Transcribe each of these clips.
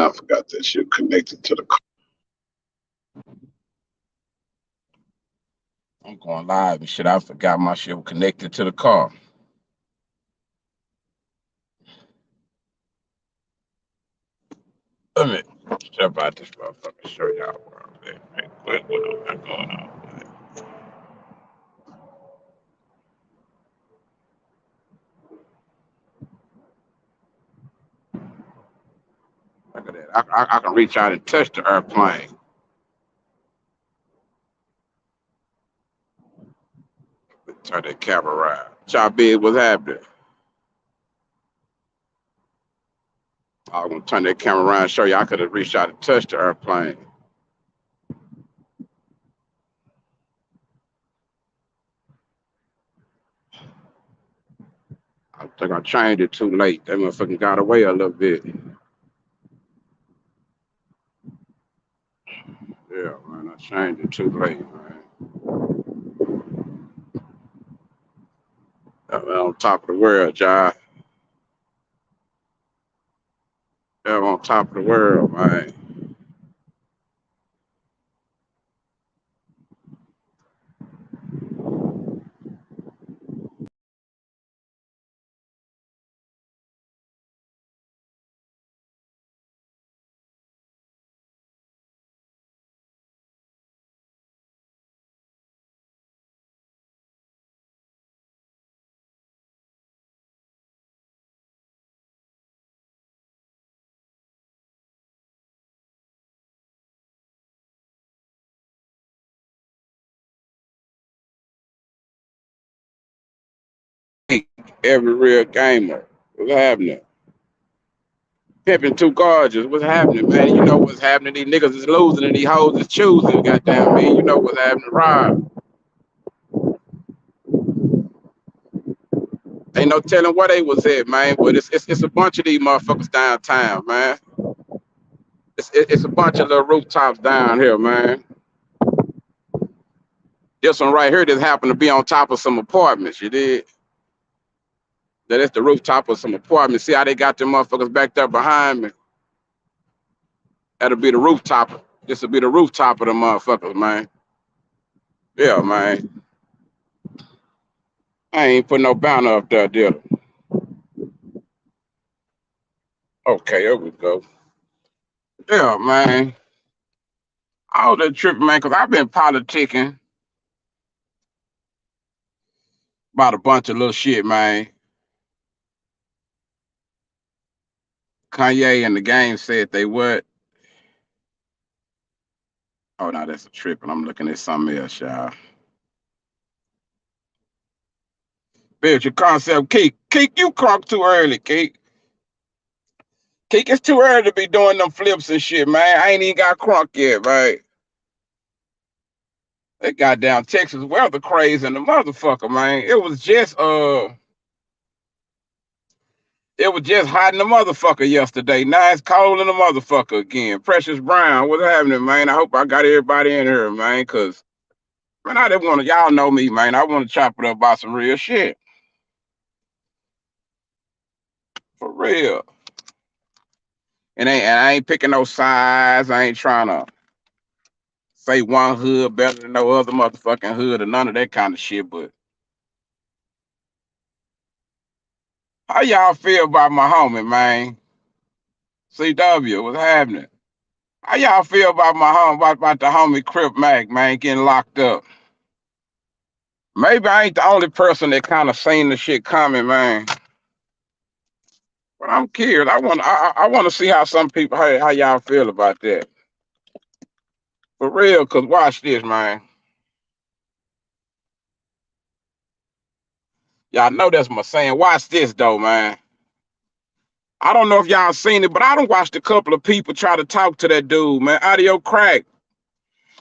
I forgot that shit connected to the car. I'm going live and shit. I forgot my shit was connected to the car. Let me step out this motherfucker, show y'all where I'm at. What going on? Look at that. I can reach out and touch the airplane. Turn that camera around. Y'all big, what's happening? I'm gonna turn that camera around and show you I could have reached out and touched the airplane. I think I changed it too late. That motherfucking got away a little bit. Yeah, man, I changed it too late, man. I'm on top of the world, y'all. I'm on top of the world, man. Every real gamer, what's happening? Pimping too gorgeous, what's happening, man? You know what's happening? These niggas is losing and these hoes is choosing. Goddamn me, you know what's happening, Rob. Ain't no telling where they was at, man. But it's a bunch of these motherfuckers downtown, man. It's a bunch of little rooftops down here, man. This one right here just happened to be on top of some apartments, you did? That's the rooftop of some apartments. See how they got them motherfuckers back there behind me? That'll be the rooftop. This will be the rooftop of the motherfuckers, man. Yeah, man. I ain't put no banner up there, did I? Okay, here we go. Yeah, man. All that tripping, man, because I've been politicking about a bunch of little shit, man. Kanye and the game said they what? Oh, no, that's a trip, and I'm looking at something else, y'all. Bitch, your concept, Keek. Keek, you crunk too early, Keek. Keek, it's too early to be doing them flips and shit, man. I ain't even got crunk yet, man. That goddamn Texas weather crazy and the motherfucker, man. It was just hot in the motherfucker yesterday. Now it's cold in the motherfucker again. Precious Brown, what's happening, man? I hope I got everybody in here, man, because, man, I just want to, y'all know me, man. I want to chop it up about some real shit. For real. And I ain't picking no sides. I ain't trying to say one hood better than no other motherfucking hood or none of that kind of shit, but how y'all feel about my homie, man? CW, what's happening? How y'all feel about my homie, about the homie Crip Mac, man, getting locked up? Maybe I ain't the only person that kind of seen the shit coming, man. But I'm curious. I want to see how some people, how y'all feel about that. For real, cause watch this, man. Y'all know that's my saying. Watch this though, man. I don't know if y'all seen it, but I done watched a couple of people try to talk to that dude, man. Audio crack.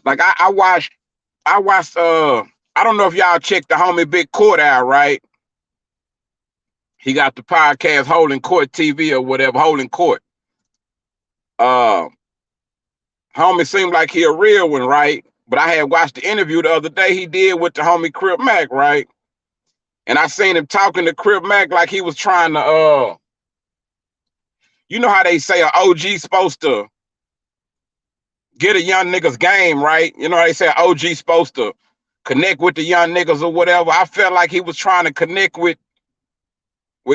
Like I watched, I don't know if y'all checked the homie Big Court out, right? He got the podcast Holding Court TV or whatever, Holding Court. Homie seemed like he a real one, right? But I had watched the interview the other day he did with the homie Crip Mac, right? And I seen him talking to Crip Mac like he was trying to You know how they say an OG supposed to get a young nigga's game, right? You know how they say an OG supposed to connect with the young niggas or whatever. I felt like he was trying to connect with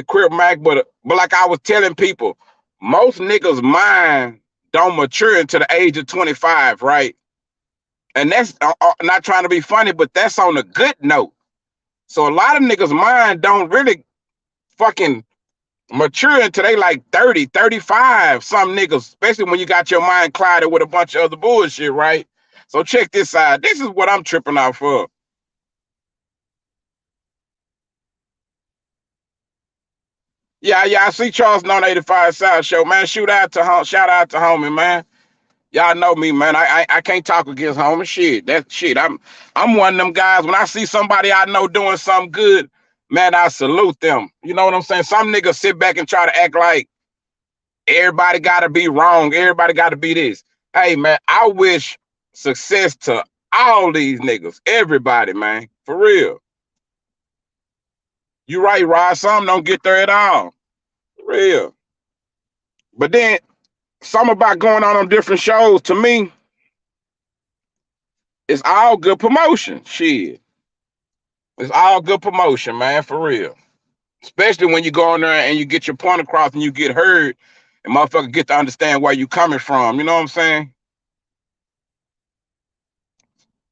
Crip Mac, but like I was telling people, most niggas' mind don't mature until the age of 25, right? And that's not trying to be funny, but that's on a good note. So a lot of niggas' mind don't really fucking mature until they like 30, 35. Some niggas, especially when you got your mind clouded with a bunch of other bullshit, right? So check this out. This is what I'm tripping out for. Yeah, I see Charles on 85 South Show, man. Shout out to homie, man. Y'all know me, man. I can't talk against homie. Shit, that shit. I'm one of them guys. When I see somebody I know doing something good, man, I salute them. You know what I'm saying? Some niggas sit back and try to act like everybody gotta be wrong. Everybody gotta be this. Hey, man, I wish success to all these niggas. Everybody, man. For real. You right, Rod. Some don't get there at all. For real. But then something about going on different shows, to me, it's all good promotion. Shit. It's all good promotion, man, for real. Especially when you go in there and you get your point across and you get heard and motherfuckers get to understand where you coming from. You know what I'm saying?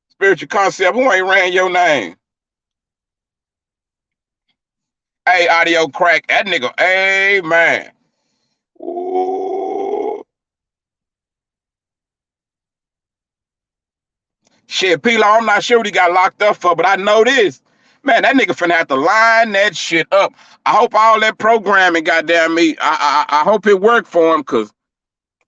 Spiritual concept, who ain't ran your name? Hey, audio crack, that nigga, hey, man. Ooh. Shit, P-Law, I'm not sure what he got locked up for, but I know this. Man, that nigga finna have to line that shit up. I hope all that programming, goddamn me, I hope it worked for him, because,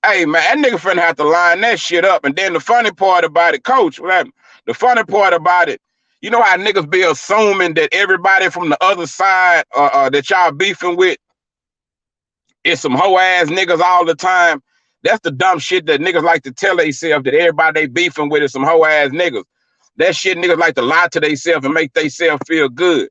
hey, man, that nigga finna have to line that shit up. And then the funny part about it, Coach, the funny part about it, you know how niggas be assuming that everybody from the other side that y'all beefing with is some hoe-ass niggas all the time. That's the dumb shit that niggas like to tell themselves, that everybody they beefing with is some hoe-ass niggas. That shit niggas like to lie to themselves and make themselves feel good.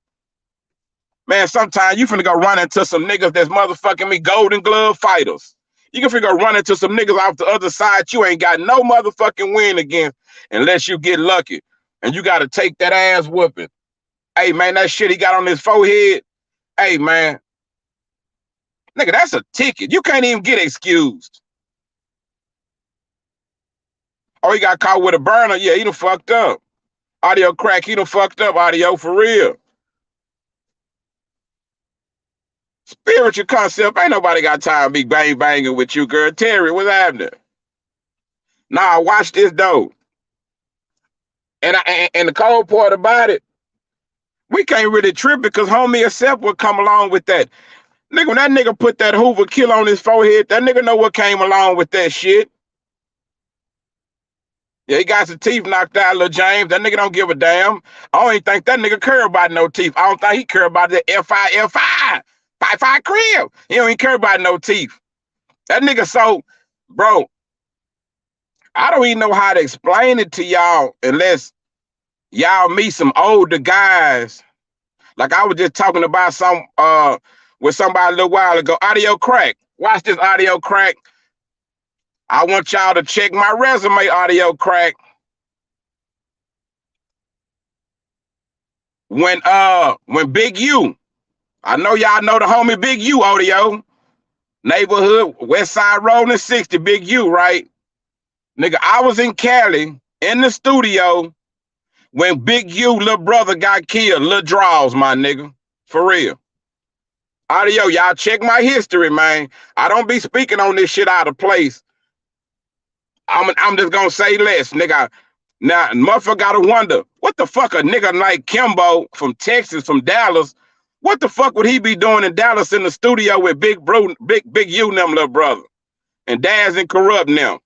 Man, sometimes you finna go run into some niggas that's motherfucking me Golden Glove fighters. You can finna go run into some niggas off the other side you ain't got no motherfucking win against unless you get lucky. And you gotta take that ass whooping. Hey, man, that shit he got on his forehead, hey, man, nigga, that's a ticket. You can't even get excused. Oh, he got caught with a burner. Yeah, he done fucked up. Audio crack, he done fucked up, audio, for real. Spiritual concept, ain't nobody got time to be banging with you, girl. Terry, what's happening? Nah, watch this though. And the cold part about it, we can't really trip because homie himself would come along with that. Nigga, when that nigga put that Hoover kill on his forehead, that nigga know what came along with that shit. Yeah, he got his teeth knocked out, Lil James. That nigga don't give a damn. I don't even think that nigga care about no teeth. I don't think he care about the F.I. 5 crib. He don't even care about no teeth. That nigga so, bro, I don't even know how to explain it to y'all unless y'all meet some older guys. Like I was just talking about with somebody a little while ago. Audio crack. Watch this, audio crack. I want y'all to check my resume, audio crack. When Big U, I know y'all know the homie Big U, audio. Neighborhood, West Side Road and 60, Big U, right? Nigga, I was in Cali in the studio when Big U, little brother, got killed. Little draws, my nigga. For real. Audio, y'all check my history, man. I don't be speaking on this shit out of place. I'm just gonna say less, nigga. Now, motherfucker gotta wonder, what the fuck a nigga like Kimbo from Texas, from Dallas, what the fuck would he be doing in Dallas in the studio with Big U and them, little brother? And Daz and Corrupt now.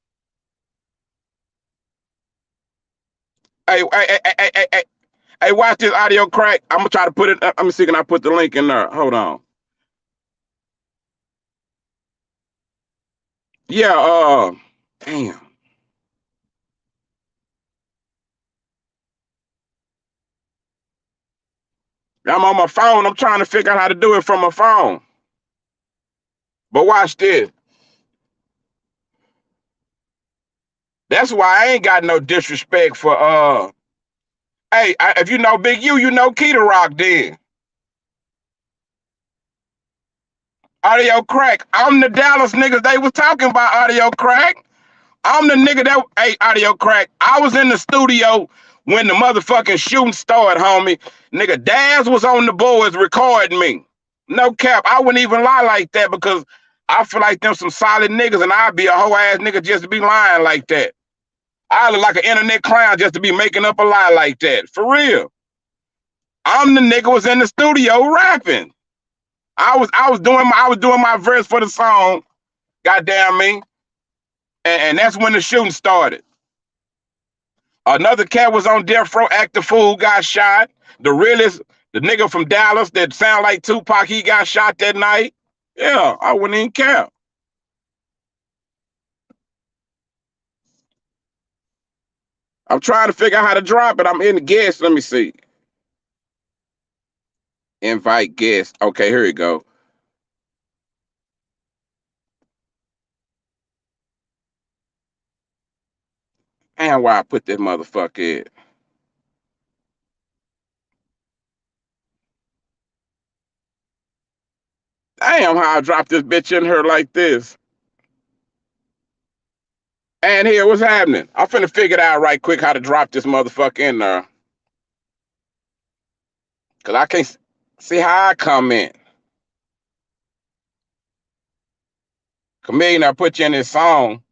Hey, watch this, audio crack. I'm gonna try to put it, let me see, can I put the link in there? Hold on. Yeah, damn. I'm on my phone. I'm trying to figure out how to do it from my phone. But watch this. That's why I ain't got no disrespect for hey, if you know Big U, you know Key Rock then. Audio Crack. I'm the Dallas niggas they was talking about, Audio Crack. I'm the nigga that, hey, Audio Crack. I was in the studio when the motherfucking shooting started, homie. Nigga, Daz was on the boards recording me. No cap. I wouldn't even lie like that because I feel like them some solid niggas and I'd be a whole ass nigga just to be lying like that. I look like an internet clown just to be making up a lie like that. For real. I'm the nigga was in the studio rapping. I was doing my verse for the song, goddamn me. And that's when the shooting started. Another cat was on death row, acting fool, got shot. The realest, the nigga from Dallas that sound like Tupac, he got shot that night. Yeah, I wouldn't even care. I'm trying to figure out how to drop it. I'm in the guest. Let me see. Invite guest. Okay, here we go. And why I put this motherfucker in. Damn, how I dropped this bitch in her like this. And here, what's happening? I'm finna figure it out right quick how to drop this motherfucker in there. Cause I can't see how I come in. Chameleon, I put you in this song.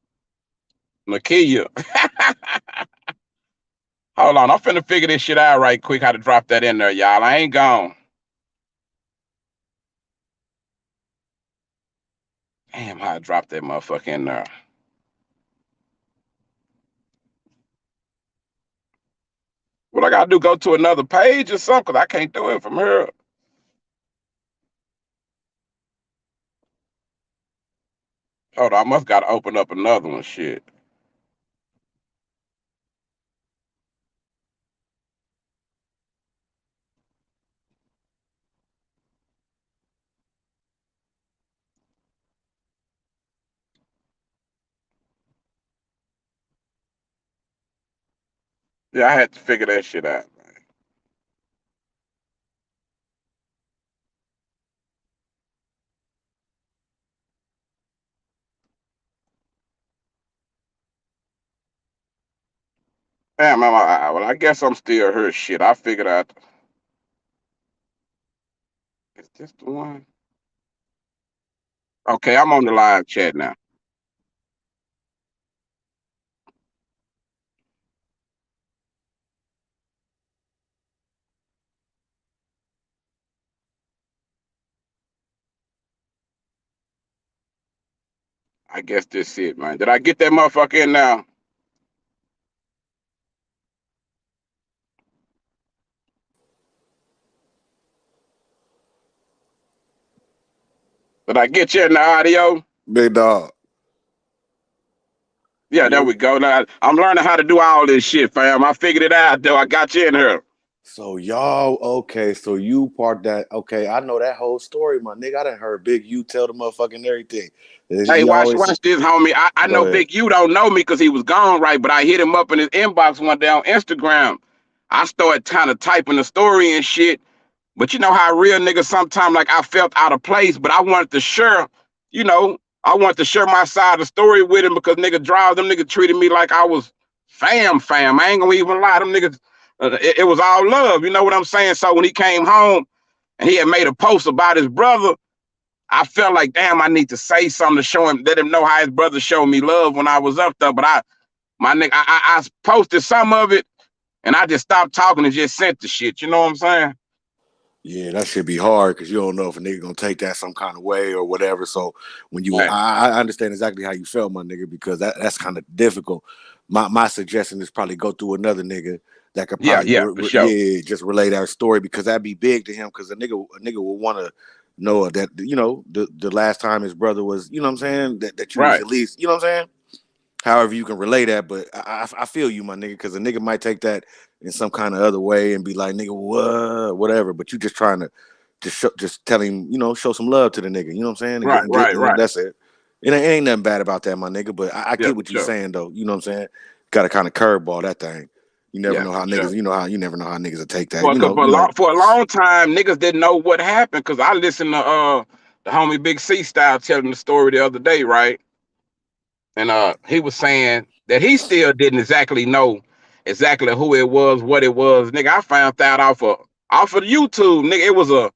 Nakia. Hold on, I'm finna figure this shit out right quick how to drop that in there, y'all. I ain't gone. Damn, how I dropped that motherfucker in there. What I gotta do, go to another page or something? Cause I can't do it from here. Hold on, I must gotta open up another one, shit. Yeah, I had to figure that shit out. Damn, well, I guess I'm still her shit. I figured out. Is this the one? Okay, I'm on the live chat now. I guess this it, man. Did I get that motherfucker in now? Did I get you in the audio? Big dog. Yeah, there Yo, we go. Now, I'm learning how to do all this shit, fam. I figured it out, though. I got you in here. so y'all, okay, so you part that, okay, I know that whole story, my nigga. I done heard Big U tell the motherfucking everything. Hey, He watch, always, watch this, homie. I go know ahead. Big U don't know me because he was gone, right? But I hit him up in his inbox one day on Instagram. I started kind of typing the story and shit. But you know how real niggas sometimes like I felt out of place, but I wanted to share, you know, I wanted to share my side of the story with him because nigga drive them niggas treated me like I was fam. I ain't gonna even lie. Them niggas, it was all love. You know what I'm saying? So when he came home and he had made a post about his brother, I felt like, damn, I need to say something to show him, let him know how his brother showed me love when I was up there. But my nigga, I posted some of it and I just stopped talking and just sent the shit. You know what I'm saying? Yeah, that should be hard because you don't know if a nigga gonna take that some kind of way or whatever. So when you, Right. I understand exactly how you felt, my nigga, because that's kind of difficult. My suggestion is probably go through another nigga that could Yeah, probably, yeah, for sure. yeah, just relay that story because that'd be big to him because a nigga will want to know that the last time his brother was, you know what I'm saying, that you was Right. at least, you know what I'm saying. However you can relay that, but I feel you, my nigga, because a nigga might take that in some kind of other way and be like, nigga, what, whatever. But you just trying to just tell him, show some love to the nigga. You know what I'm saying? Right, right, right. That's it. It ain't nothing bad about that, my nigga. But I Yeah, get for what you're sure. saying, though. You know what I'm saying? Got to kind of curveball that thing. You never Yeah, know how for sure. niggas. You never know how niggas will take that. For, You 'cause know. You know. for a long time, niggas didn't know what happened. Cause I listened to the homie Big C Style telling the story the other day, right? And he was saying that he still didn't exactly know exactly who it was, what it was. Nigga, I found out off of YouTube. Nigga, it was a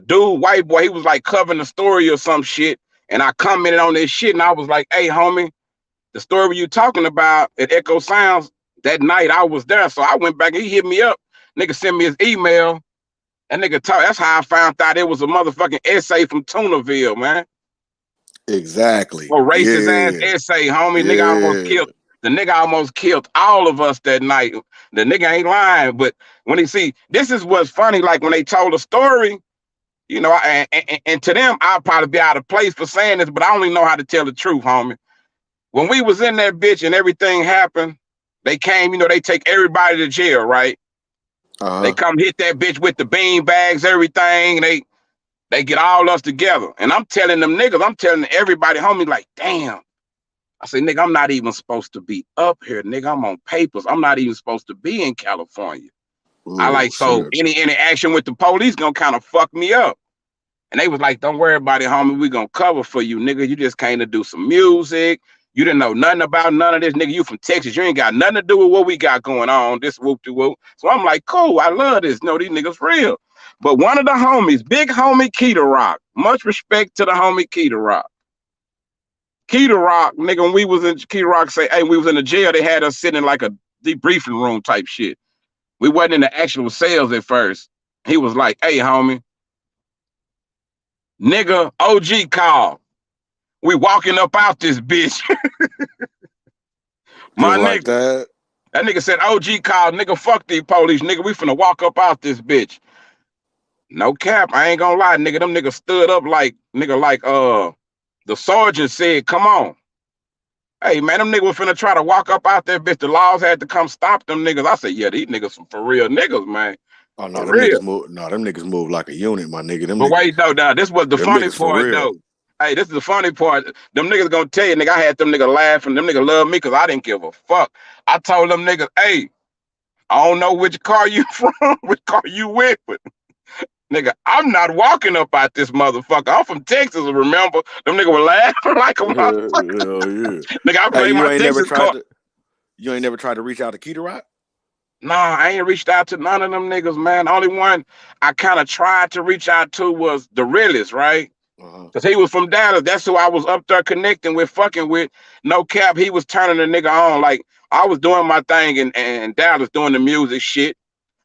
dude, white boy. He was like covering the story or some shit. And I commented on this shit, and I was like, "Hey, homie, the story you talking about at Echo Sounds that night, I was there." So I went back. He hit me up. Nigga sent me his email. That nigga talk. That's how I found out it was a motherfucking essay from Tunaville, man. Exactly. A racist ass Yeah. essay, homie. Nigga almost Yeah. killed. The nigga almost killed all of us that night. The nigga ain't lying, but when he see, this is what's funny. Like when they told the story, you know, and to them, I'll probably be out of place for saying this, but I only know how to tell the truth, homie. When we was in that bitch and everything happened, they came, you know, they take everybody to jail, right? They Uh-huh. come hit that bitch with the bean bags, everything. They get all us together. And I'm telling them niggas, I'm telling everybody, homie, like, damn. I say, nigga, I'm not even supposed to be up here, nigga. I'm on papers. I'm not even supposed to be in California. I Oh like, so shit. any action with the police gonna kind of fuck me up. And they was like, don't worry about it, homie. We gonna cover for you, nigga. You just came to do some music. You didn't know nothing about none of this, nigga. You from Texas. You ain't got nothing to do with what we got going on. This whoop-de-whoop. So I'm like, cool. I love this. No, these niggas real. But one of the homies, big homie Keita Rock, much respect to the homie Keita Rock. Keita Rock, nigga, when we was in Keita Rock, say, hey, we was in the jail, they had us sitting in like a debriefing room type shit. We wasn't in the actual cells at first. He was like, hey, homie, nigga, OG called. We walking up out this bitch. My Just like nigga. that. That nigga said, OG called, nigga, fuck these police, nigga. We finna walk up out this bitch. No cap, I ain't gonna lie, nigga. Them niggas stood up like, nigga, like the sergeant said, come on. Hey man, them niggas was finna try to walk up out there, bitch. The laws had to come stop them niggas. I said, yeah, these niggas some for real niggas, man. Oh no, For them real. niggas move. No, them niggas move like a unit, my nigga. But wait, no, this was the Them funny niggas for part, real. though. Hey, this is the funny part. Them niggas gonna tell you, nigga, I had them niggas laughing. Them niggas love me because I didn't give a fuck. I told them niggas, hey, I don't know which car you from, which car you with, but nigga, I'm not walking up out this motherfucker. I'm from Texas, remember? Them niggas were laughing like a motherfucker. Hell yeah. Nigga, I Hey, play my Texas car. you ain't never tried to reach out to Keita Rock? Nah, I ain't reached out to none of them niggas, man. The only one I kind of tried to reach out to was the realest, right? Uh-huh. Cause he was from Dallas. That's who I was up there connecting with, fucking with. No cap, he was turning the nigga on. Like I was doing my thing and Dallas doing the music shit.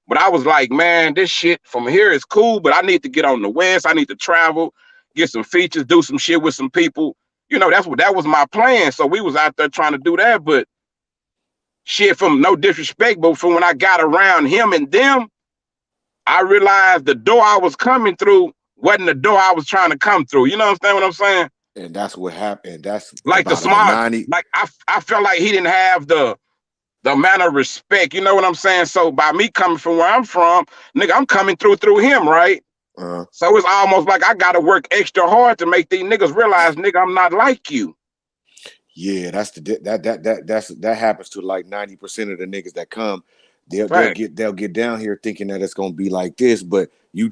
But I was like, man, this shit from here is cool, but I need to get on the West. I need to travel, get some features, do some shit with some people. You know, that was my plan. So we was out there trying to do that. But shit, from no disrespect, but from when I got around him and them, I realized the door I was coming through wasn't the door I was trying to come through. You know what I'm saying? And that's what happened. That's Like the about a smart, 90. like I felt like he didn't have the amount of respect. You know what I'm saying? So by me coming from where I'm from, nigga, I'm coming through him, right? Uh-huh. So it's almost like I gotta work extra hard to make these niggas realize, nigga, I'm not like you. Yeah, that happens to like 90% of the niggas that come. They'll Right. they'll get down here thinking that it's gonna be like this, but you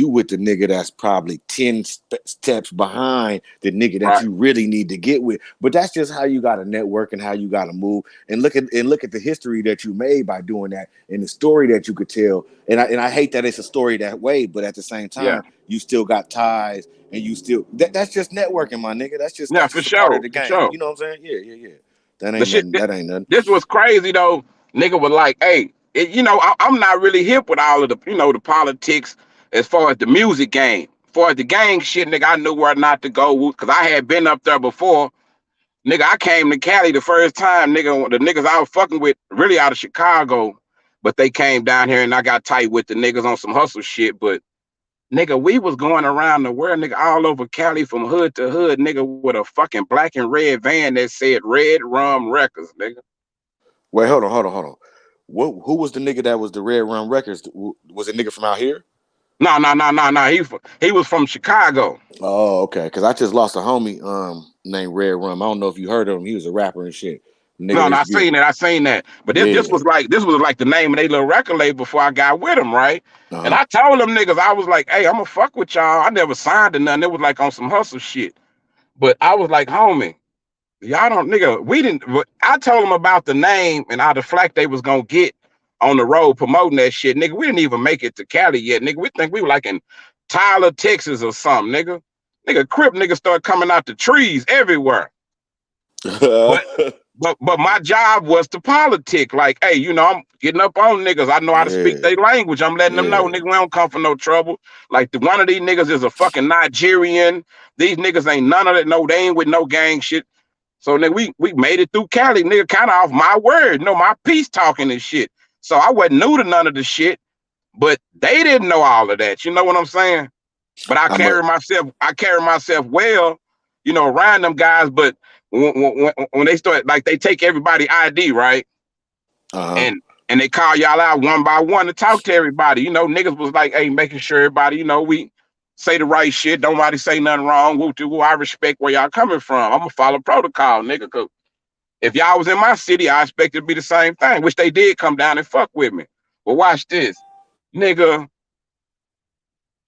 with the nigga that's probably 10 steps behind the nigga that Right. you really need to get with. But that's just how you gotta network and how you gotta move and look at the history that you made by doing that and the story that you could tell. And I hate that it's a story that way, but at the same Yeah. time, you still got ties and you still that's just networking, my nigga. That's just Yeah, for a part of sure. the For game. sure. You know what I'm saying? Yeah. That But ain't shit, nothing. That ain't nothing. this was crazy though. Nigga was like, hey, you know, I'm not really hip with all of the, you know, the politics as far as the music game. As far as the gang shit, nigga, I knew where not to go because I had been up there before. Nigga, I came to Cali the first time, nigga. The niggas I was fucking with really out of Chicago, but they came down here and I got tight with the niggas on some hustle shit. But nigga, we was going around the world, nigga, all over Cali from hood to hood, nigga, with a fucking black and red van that said Red Rum Records, nigga. Wait, hold on. Who was the nigga that was the Red Rum Records? Was it nigga from out here? No. He was from Chicago. Oh, okay. Because I just lost a homie named Red Rum. I don't know if you heard of him. He was a rapper and shit. Nigga No, that no, used I to be seen that. I seen that. But this yeah. was like the name of their little record label before I got with them, right? And Uh-huh. I told them niggas, I was like, hey, I'm gonna fuck with y'all. I never signed to nothing. It was like on some hustle shit. But I was like, homie, y'all don't, nigga, we didn't. I told them about the name and how the flack they was gonna get on the road promoting that shit, nigga. We didn't even make it to Cali yet, nigga. We think we were like in Tyler, Texas or something, nigga. Nigga, Crip niggas started coming out the trees everywhere. But but my job was to politic. Like, hey, you know, I'm getting up on niggas. I know how to speak Yeah. their language. I'm letting them know, Yeah. nigga, we don't come for no trouble. Like one of these niggas is a fucking Nigerian. These niggas ain't none of that. No, they ain't with no gang shit. So nigga, we made it through Cali, nigga, kind of off my word, you know, my peace talking and shit. So I wasn't new to none of the shit, but they didn't know all of that. You know what I'm saying? But I'm a I carry myself well, you know, around them guys. But when they start, like, they take everybody ID, right? uh-huh. And they call y'all out one by one to talk to everybody. You know, niggas was like, hey, making sure everybody, you know, we say the right shit. Don't nobody say nothing wrong. Woo, I respect where y'all coming from. I'm gonna follow protocol, nigga. Cause if y'all was in my city, I expect it to be the same thing, which they did come down and fuck with me. But watch this, nigga.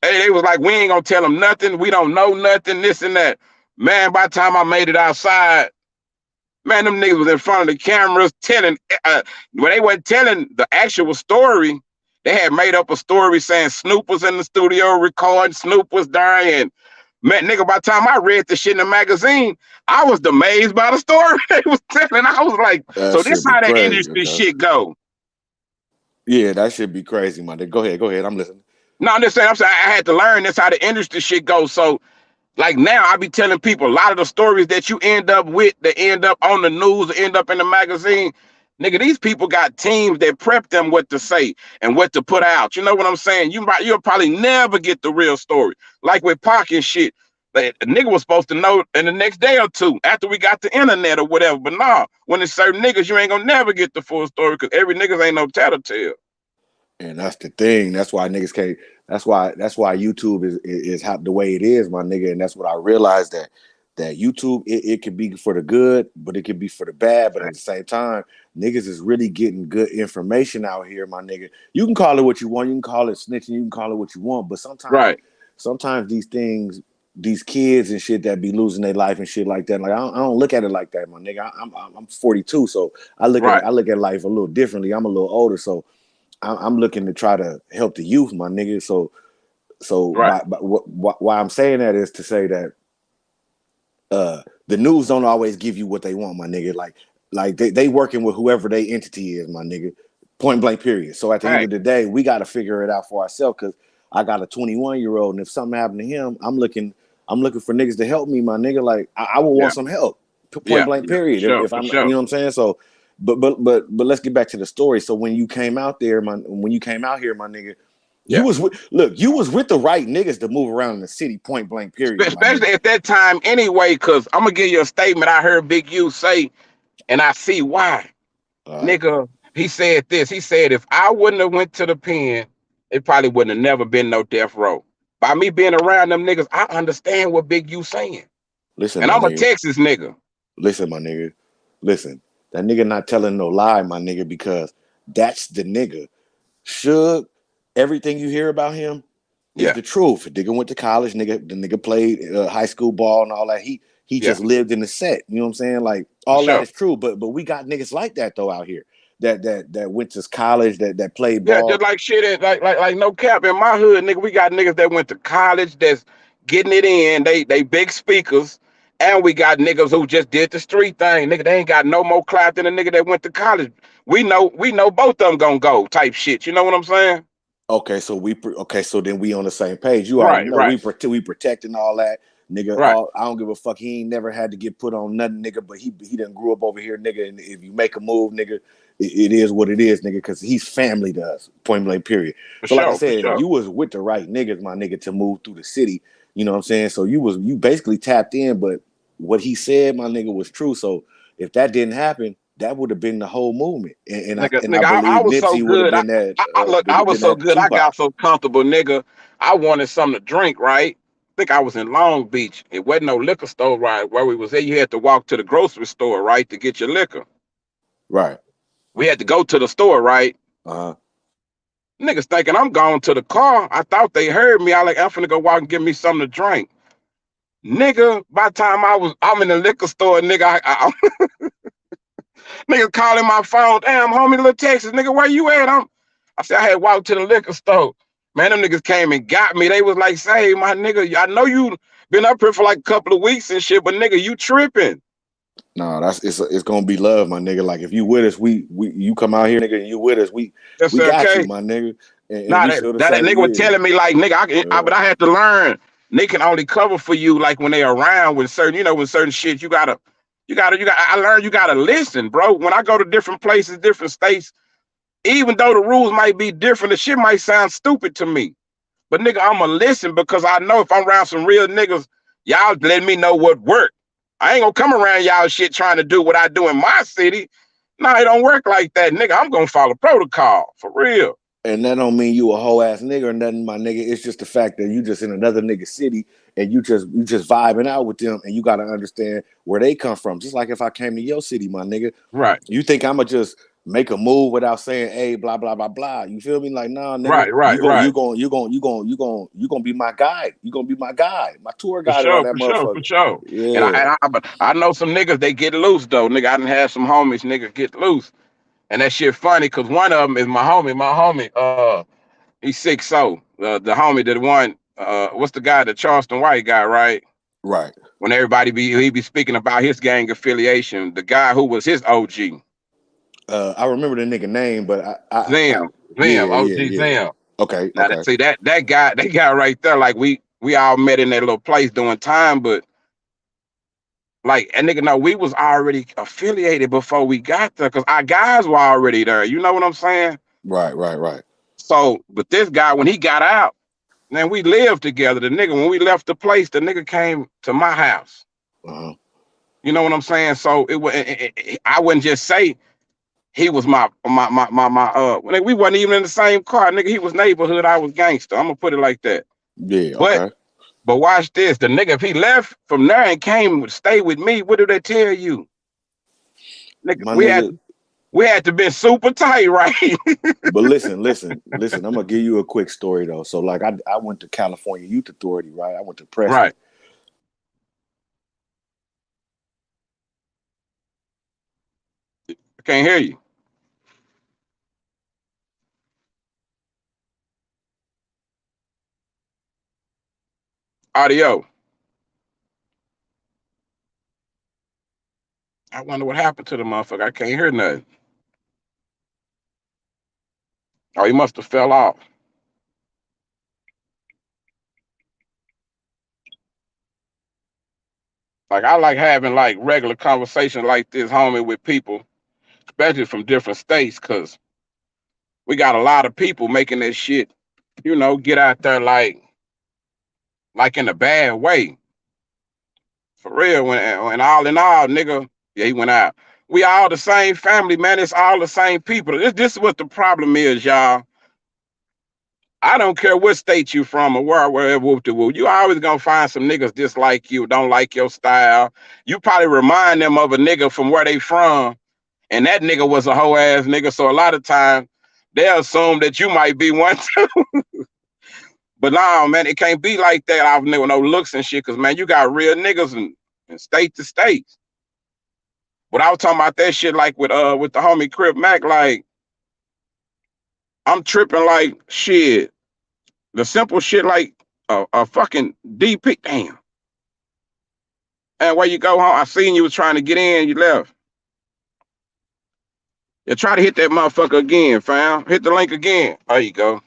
Hey, they was like, we ain't gonna tell them nothing. We don't know nothing, this and that. Man, by the time I made it outside, man, them niggas was in front of the cameras telling, when they weren't telling the actual story, they had made up a story saying Snoop was in the studio recording, Snoop was there, and man, nigga, by the time I read the shit in the magazine, I was amazed by the story they was telling. I was like, That so this should be how the crazy, industry okay. shit go. Yeah, that should be crazy, man. Go ahead. I'm listening. No, I'm saying I had to learn this how the industry shit goes. So like now, I be telling people a lot of the stories that you end up with, that end up on the news, end up in the magazine. Nigga, these people got teams that prep them what to say and what to put out. You know what I'm saying? You'll probably never get the real story. Like with Pac and shit, a nigga was supposed to know in the next day or two after we got the internet or whatever. But nah, when it's certain niggas, you ain't gonna never get the full story because every niggas ain't no tattletale. And that's the thing. That's why niggas can't. That's why YouTube is how the way it is, my nigga. And that's what I realized that YouTube it can be for the good, but it can be for the bad. But at the same time, niggas is really getting good information out here, my nigga. You can call it what you want. You can call it snitching. You can call it what you want. But Right, sometimes these things, these kids and shit that be losing their life and shit like that. Like I don't look at it like that, my nigga. I'm 42, so right, I look at life a little differently. I'm a little older, so I'm looking to try to help the youth, my nigga. So right. why I'm saying that is to say that the news don't always give you what they want, my nigga. Like they working with whoever they entity is, my nigga. Point blank, period. So at the end Hey, of the day, we got to figure it out for ourselves because I got a 21-year-old, and if something happened to him, I'm looking for niggas to help me, my nigga. Like I would yeah, want some help. Point yeah, blank, yeah, for period. sure, If for I'm, sure. you know what I'm saying. So, but let's get back to the story. So when you came out there, when you came out here, my nigga, Yeah. you was with the right niggas to move around in the city. Point blank, period, my nigga. Especially at that time anyway, because I'm gonna give you a statement I heard Big U say, and I see why. All right. Nigga, he said this. He said, if I wouldn't have went to the pen, it probably wouldn't have never been no death row. By me being around them niggas, I understand what Big U saying. Listen, And my I'm a nigga. Texas nigga. Listen, my nigga. Listen. That nigga not telling no lie, my nigga, because that's the nigga. Suge, everything you hear about him is Yeah, the truth. The nigga went to college, nigga. The nigga played high school ball and all that. He yeah, just lived in the set. You know what I'm saying? Like for all that sure. is true. But we got niggas like that though out here that went to college that played Yeah, just ball. like shit, like no cap in my hood, nigga. We got niggas that went to college that's getting it in. They big speakers, and we got niggas who just did the street thing. Nigga, they ain't got no more clout than a nigga that went to college. We know both of them gonna go type shit. You know what I'm saying? Okay, so so then we on the same page. You already Right, know right, we protecting all that, nigga. right, I don't give a fuck. He ain't never had to get put on nothing, nigga. But he done grew up over here, nigga. And if you make a move, nigga, it is what it is, nigga. Because he's family to us. Point blank, period. for So like I sure, for said, sure. you was with the right niggas, my nigga, to move through the city. You know what I'm saying? So you basically tapped in, but what he said, my nigga, was true. So if that didn't happen, that would have been the whole movement, and I I believe was so Nipsey would have good. been that Look, I was been so that good. I Tupac. got so comfortable, nigga. I wanted something to drink, right? think I was in Long Beach. It wasn't no liquor store right where we was at. You had to walk to the grocery store, right, to get your liquor. Right. We had to go to the store, right? Uh-huh. Niggas thinking I'm going to the car. I thought they heard me. I like, I'm finna go walk and get me something to drink. Nigga, by the time I'm in the liquor store, nigga, nigga calling my phone. Damn, homie, little Texas, nigga, where you at? I said, I had walked to the liquor store. Man, them niggas came and got me. They was like, say, my nigga, I know you been up here for like a couple of weeks and shit, but nigga, you tripping. No, it's gonna be love, my nigga. Like if you with us, we you come out here, nigga, and you with us, we got okay. you, my nigga. And Nah, we that feel the that same. nigga was telling me like, nigga, but I had to learn. They can only cover for you like when they around with certain, with certain shit. I learned you gotta listen, bro. When I go to different places, different states, even though the rules might be different, the shit might sound stupid to me. But nigga, I'ma listen because I know if I'm around some real niggas, y'all let me know what work. I ain't gonna come around y'all shit trying to do what I do in my city. No, it don't work like that, nigga. I'm gonna follow protocol for real. And that don't mean you a whole ass nigga or nothing, my nigga. It's just the fact that you just in another nigga city and you just vibing out with them, and you gotta understand where they come from. Just like if I came to your city, my nigga. Right. You think I'ma just make a move without saying, hey, blah, blah, blah, blah. You feel me? Like, nah, nigga, Right. you gonna be my guide. You gonna be my guide, my tour For guide around sure, that for sure, for motherfucker. sure. Yeah. But I know some niggas, they get loose though. Nigga, I done had some homies, nigga, get loose. And that shit funny because one of them is my homie. He's 6'0". The homie, the one, what's the guy, the Charleston White guy, right? Right. When everybody he be speaking about his gang affiliation, the guy who was his OG. I remember the nigga name, but Zim, OG yeah. Zim. Okay, Now okay. see that guy right there, like we all met in that little place doing time, but like, and nigga, no, we was already affiliated before we got there because our guys were already there. You know what I'm saying? Right. So, but this guy, when he got out, man, we lived together. The nigga, when we left the place, the nigga came to my house. Uh-huh. You know what I'm saying? So I wouldn't just say he was my we wasn't even in the same car, nigga. He was neighborhood, I was gangster. I'm gonna put it like that. Yeah, But okay. but watch this. The nigga, if he left from there and came to stay with me, what do they tell you? Nigga, My nigga. we had to be super tight, right? But listen. I'm gonna give you a quick story though. So like I went to California Youth Authority, right? I went to Preston. Right. I can't hear you. Audio. I wonder what happened to the motherfucker. I can't hear nothing. Oh, he must have fell off. Like I like having like regular conversations like this, homie, with people, especially from different states, cause we got a lot of people making this shit, get out there like in a bad way. For real. When all in all, nigga, yeah, he went out. We all the same family, man. It's all the same people. This is what the problem is, y'all. I don't care what state you from or wherever, whoop de whoop. You always gonna find some niggas dislike you, don't like your style. You probably remind them of a nigga from where they from, and that nigga was a hoe ass nigga. So a lot of times they'll assume that you might be one too. But nah, man, it can't be like that. I've never no looks and shit, cause man, you got real niggas in state to state. But I was talking about that shit like with the homie Crip Mac, like I'm tripping like shit. The simple shit like a fucking DP. Damn. And where you go home, I seen you was trying to get in, you left. You try to hit that motherfucker again, fam. Hit the link again. There you go.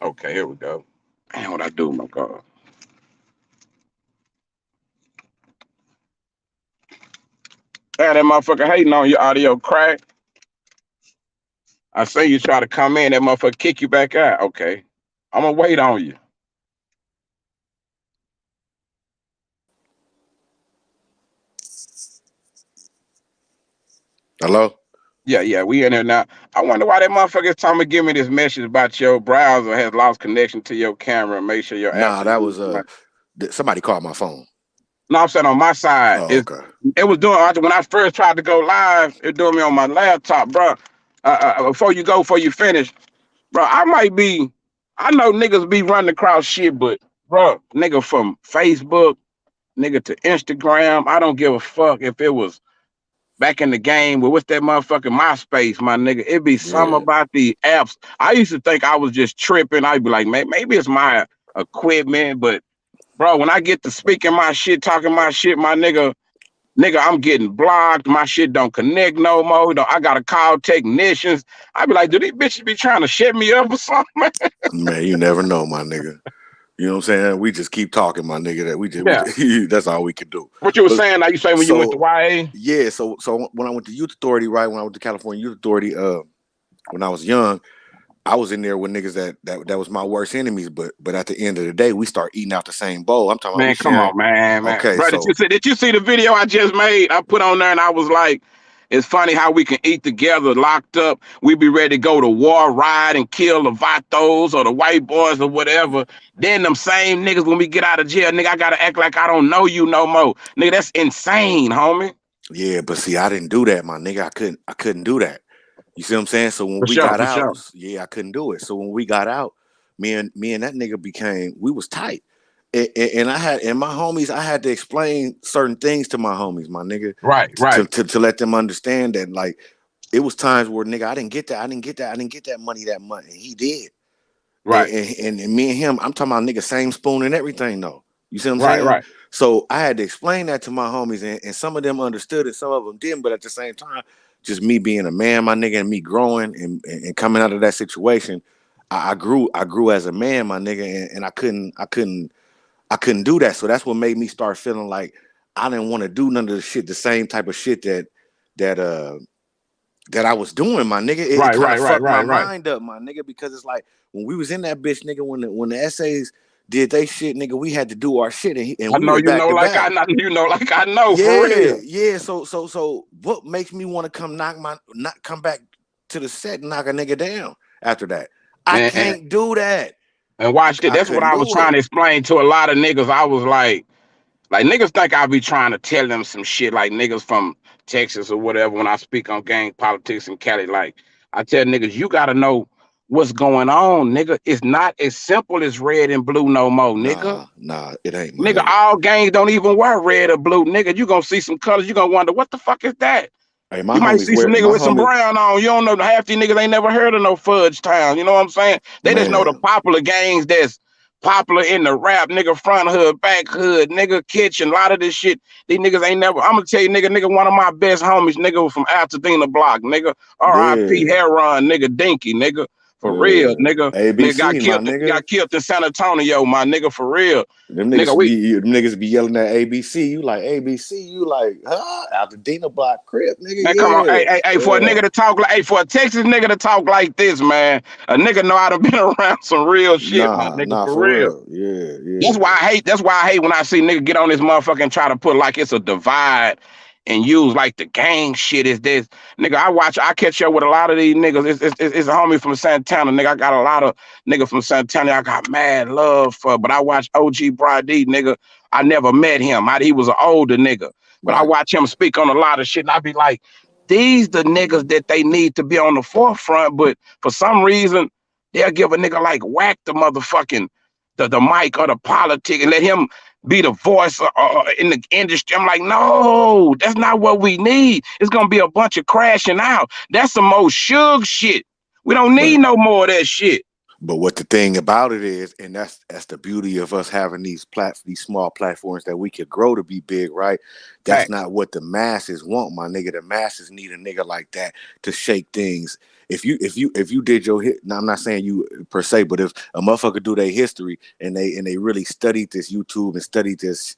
Okay, here we go. Damn, what I do, my God. Yeah, that motherfucker hating on your audio crack. I say you try to come in, that motherfucker kick you back out. Okay. I'm gonna wait on you. Hello? Yeah, we in there now. I wonder why that motherfucker is telling me give me this message about your browser has lost connection to your camera and make sure your apps Nah, are that used. was somebody called my phone. No, I'm saying on my side. Oh, okay. It was doing when I first tried to go live, it doing me on my laptop, bro. Before you finish, bro, I know niggas be running across shit, but bro, nigga from Facebook, nigga to Instagram, I don't give a fuck if it was back in the game with what's that motherfucking MySpace, my nigga. It be something Yeah. about the apps. I used to think I was just tripping. I'd be like, man, maybe it's my equipment, but bro, when I get to speaking my shit, talking my shit, my nigga, I'm getting blocked. My shit don't connect no more. I gotta call technicians. I be like, do these bitches be trying to shut me up or something? Man, you never know, my nigga. You know what I'm saying? We just keep talking, my nigga. That we Yeah. just that's all we can do. What you were But saying? Now you say when you went to YA? yeah, so when I went to Youth Authority, right? When I went to California Youth Authority, when I was young, I was in there with niggas that was my worst enemies. But at the end of the day, we start eating out the same bowl. I'm talking about we Man, come sharing. on, man. Okay, Bro, so did you see the video I just made? I put on there and I was like, it's funny how we can eat together, locked up. We be ready to go to war, ride, and kill the Vatos or the white boys or whatever. Then them same niggas, when we get out of jail, nigga, I gotta act like I don't know you no more. Nigga, that's insane, homie. yeah, but see, I didn't do that, my nigga. I couldn't do that. You see what I'm saying? So when For we sure, got for out, sure. yeah, I couldn't do it. So when we got out, me and that nigga we was tight. And my homies, I had to explain certain things to my homies, my nigga, Right. to let them understand that, like, it was times where, nigga, I didn't get that money that month, and he did. Right. And me and him, I'm talking about, nigga, same spoon and everything though. You see what I'm saying? Right. So I had to explain that to my homies, and some of them understood it, some of them didn't. But at the same time, just me being a man, my nigga, and me growing and coming out of that situation, I grew as a man, my nigga, and I couldn't do that. So that's what made me start feeling like I didn't want to do none of the shit, the same type of shit that I was doing, my nigga. It kind of fucked my Right. mind up, my nigga, because it's like when we was in that bitch, nigga, when the essays did they shit, nigga, we had to do our shit, and I we know was you back know to like I back. know, like I know, for Yeah, real. yeah. So what makes me want to not come back to the set and knock a nigga down after that? I And can't do that. watch it. I That's what couldn't I was do trying it. to explain to a lot of niggas. I was like niggas think I be trying to tell them some shit like niggas from Texas or whatever when I speak on gang politics in Cali. Like I tell niggas, you gotta know what's going on, nigga. It's not as simple as red and blue no more, nigga. Nah, it ain't, my Nigga, nigga. all gangs don't even wear red or blue, nigga. You gonna see some colors, you gonna wonder what the fuck is that? Hey, You might see some nigga with some brown on. You don't know half these niggas ain't never heard of no Fudge Town. You know what I'm saying? They just know the man. popular gangs that's popular in the rap, nigga, front hood, back hood, nigga, kitchen, a lot of this shit. These niggas ain't never. I'm gonna tell you, nigga, one of my best homies, nigga, was from Altadena Block, nigga. R.I.P. Yeah, Heron, nigga, Dinky, nigga. For real, yeah. nigga. Nigga ABC, my nigga. got killed in San Antonio, my nigga, for real. Them Nigga, niggas be yelling at ABC. You like ABC? You like, huh? Out the Dina Block crib, nigga. man, come on. Yeah, Hey, for a yeah. nigga to talk like, hey, for a Texas nigga to talk like this, man, a nigga know how to be around some real shit, my nigga, Nah, for for real. real. Yeah, That's yeah. why I hate. That's why I hate when I see nigga get on this motherfucker and try to put like it's a divide and use like the gang shit is this. Nigga, I catch up with a lot of these niggas. It's a homie from Santana, nigga. I got a lot of niggas from Santana. I got mad love for, but I watch OG Brady, nigga. I never met him. He was an older nigga, but I Right. watch him speak on a lot of shit, and I be like, these the niggas that they need to be on the forefront, but for some reason they'll give a nigga like whack the motherfucking the mic or the politic and let him be the voice in the industry. I'm like, no, that's not what we need. It's gonna be a bunch of crashing out. That's some more Suge shit. We don't need But no more of that shit. what the thing about it is, and that's the beauty of us having these small platforms that we could grow to be big, right? That's Facts. not what the masses want, my nigga. The masses need a nigga like that to shake things. If you did your hit, now I'm not saying you per se, but if a motherfucker do their history and they really studied this YouTube and studied these